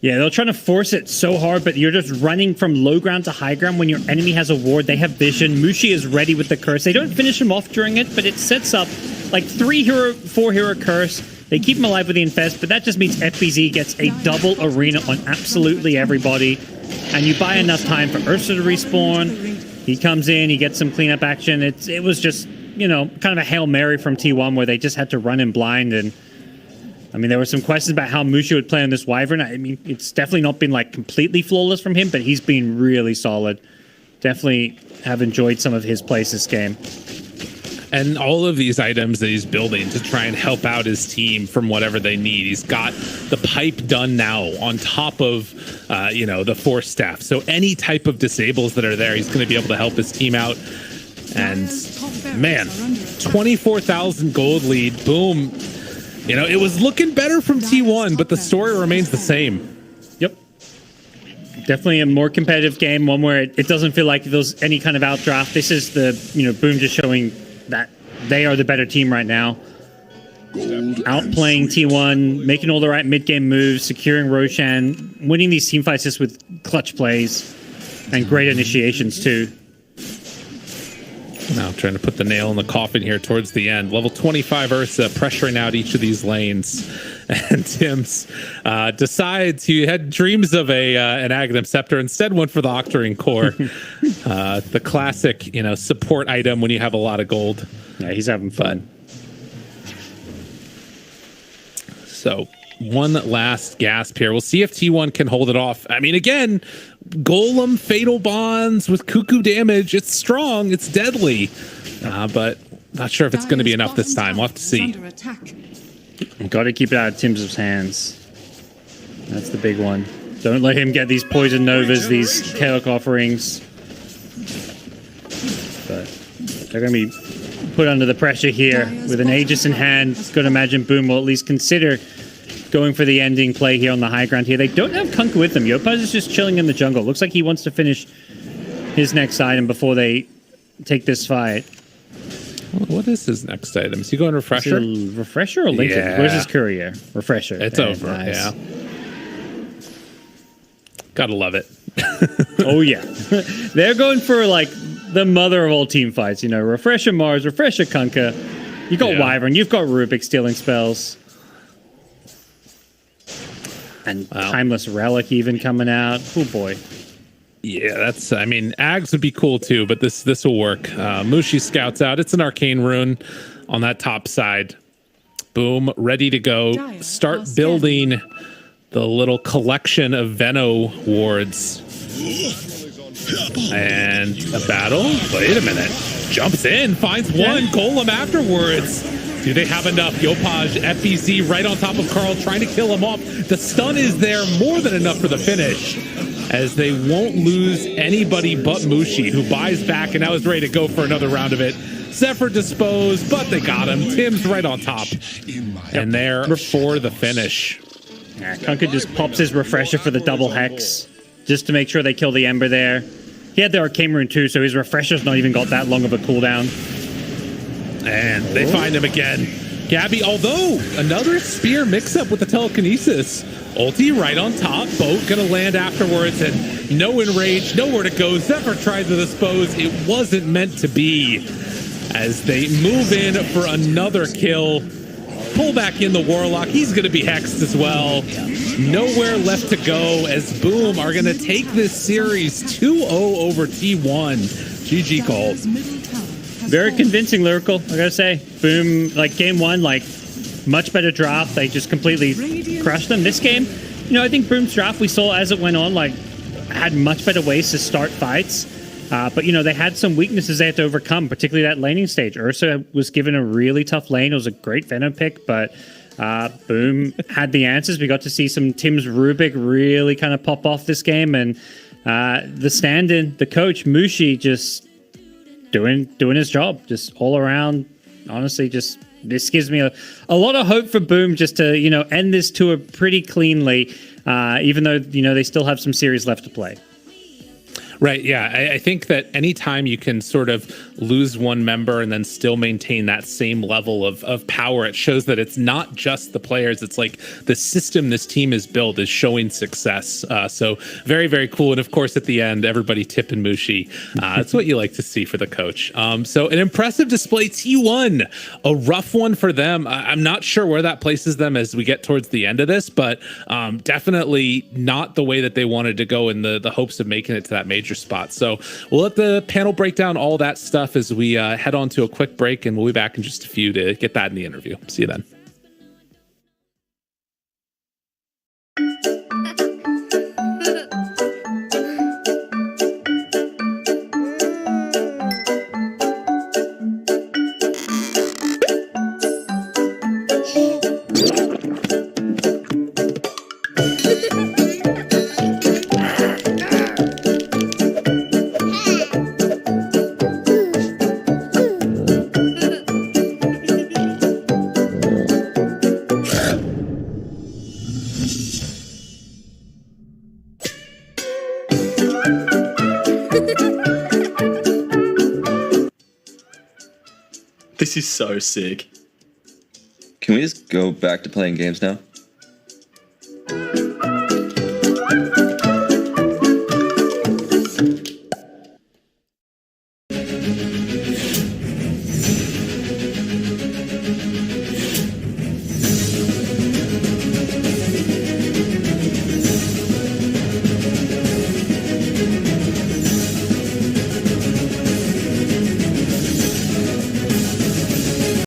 Yeah, they're trying to force it so hard, but you're just running from low ground to high ground when your enemy has a ward. They have vision. Mushi is ready with the curse. They don't finish him off during it, but it sets up like 4 hero curse. They keep him alive with the infest, but that just means FBZ gets a double arena on absolutely everybody. And you buy enough time for Ursa to respawn. He comes in, he gets some cleanup action. It was just, you know, kind of a Hail Mary from T1 where they just had to run in blind. And I mean, there were some questions about how Mushi would play on this Wyvern. I mean, it's definitely not been like completely flawless from him, but he's been really solid. Definitely have enjoyed some of his plays this game. And all of these items that he's building to try and help out his team from whatever they need. He's got the pipe done now on top of, you know, the Force Staff. So any type of disables that are there, he's going to be able to help his team out. And man, 24,000 gold lead. Boom. You know, it was looking better from T1, but the story remains the same. Yep. Definitely a more competitive game, one where it doesn't feel like there's any kind of outdraft. This is the, you know, Boom just showing that they are the better team right now. Outplaying T1, making all the right mid-game moves, securing Roshan, winning these team fights just with clutch plays and great initiations too. Now trying to put the nail in the coffin here towards the end. Level 25 Ursa pressuring out each of these lanes. And Tim's decides he had dreams of an Aghanim Scepter. Instead went for the Octarine Core. The classic, you know, support item when you have a lot of gold. Yeah, he's having fun. So one last gasp here. We'll see if T1 can hold it off. I mean, again, Golem, Fatal Bonds with Cuckoo damage. It's strong. It's deadly. But not sure if it's going to be enough this time. We'll have to see. Got to keep it out of Tim's hands. That's the big one. Don't let him get these Poison Novas, these Chaotic Offerings. But they're going to be put under the pressure here with an Aegis in hand. Got to imagine Boom will at least consider going for the ending play here on the high ground here. They don't have Kunkka with them. Yopaj is just chilling in the jungle. Looks like he wants to finish his next item before they take this fight. What is his next item? Is he going Refresher? Refresher or Lincoln? Yeah. Where's his courier? Refresher. It's over. Nice. Yeah. Gotta love it. Oh, yeah. They're going for, like, the mother of all team fights. You know, Refresher Mars, Refresher Kunkka. You got Wyvern. You've got Rubik stealing spells. And Timeless Relic even coming out. Oh boy. Yeah, that's. I mean, Ags would be cool too, but this will work. Mushi scouts out. It's an arcane rune on that top side. Boom, ready to go. Start building the little collection of Veno wards. And a battle. Wait a minute. Jumps in, finds one golem afterwards. Do they have enough? Yopaj, FBZ right on top of Carl, trying to kill him off. The stun is there, more than enough for the finish, as they won't lose anybody but Mushi, who buys back and now is ready to go for another round of it. Zephyr disposed, but they got him. Tim's right on top. And there for the finish. Yeah, Kunkka just pops his refresher for the double hex, just to make sure they kill the Ember there. He had the Arcane Rune too, so his refresher's not even got that long of a cooldown. And they find him again. Gabby, although another spear mix-up with the telekinesis. Ulti right on top, boat gonna land afterwards, and no enrage, nowhere to go. Zephyr tried to dispose, it wasn't meant to be. As they move in for another kill. Pull back in the Warlock, he's gonna be hexed as well. Nowhere left to go as Boom are gonna take this series 2-0 over T1. GG Cole. Very convincing, Lyrical, I gotta say. Boom, like game one, like much better draft. They just completely crushed them. This game, you know, I think Boom's draft we saw as it went on, like had much better ways to start fights. But, you know, they had some weaknesses they had to overcome, particularly that laning stage. Ursa was given a really tough lane. It was a great Venom pick, but Boom had the answers. We got to see some Tim's Rubik really kind of pop off this game. And the stand-in, the coach, Mushi, just doing his job. Just all around, honestly, just this gives me a lot of hope for Boom just to, you know, end this tour pretty cleanly, even though, you know, they still have some series left to play. Right, yeah. I think that anytime you can sort of lose one member and then still maintain that same level of power, it shows that it's not just the players. It's like the system this team has built is showing success. So very, very cool. And of course, at the end, everybody tipping Mushi. That's what you like to see for the coach. So an impressive display. T1, a rough one for them. I'm not sure where that places them as we get towards the end of this, but definitely not the way that they wanted to go in the hopes of making it to that major spot. So we'll let the panel break down all that stuff as we head on to a quick break, and we'll be back in just a few to get that in the interview. See you then. This is so sick. Can we just go back to playing games now?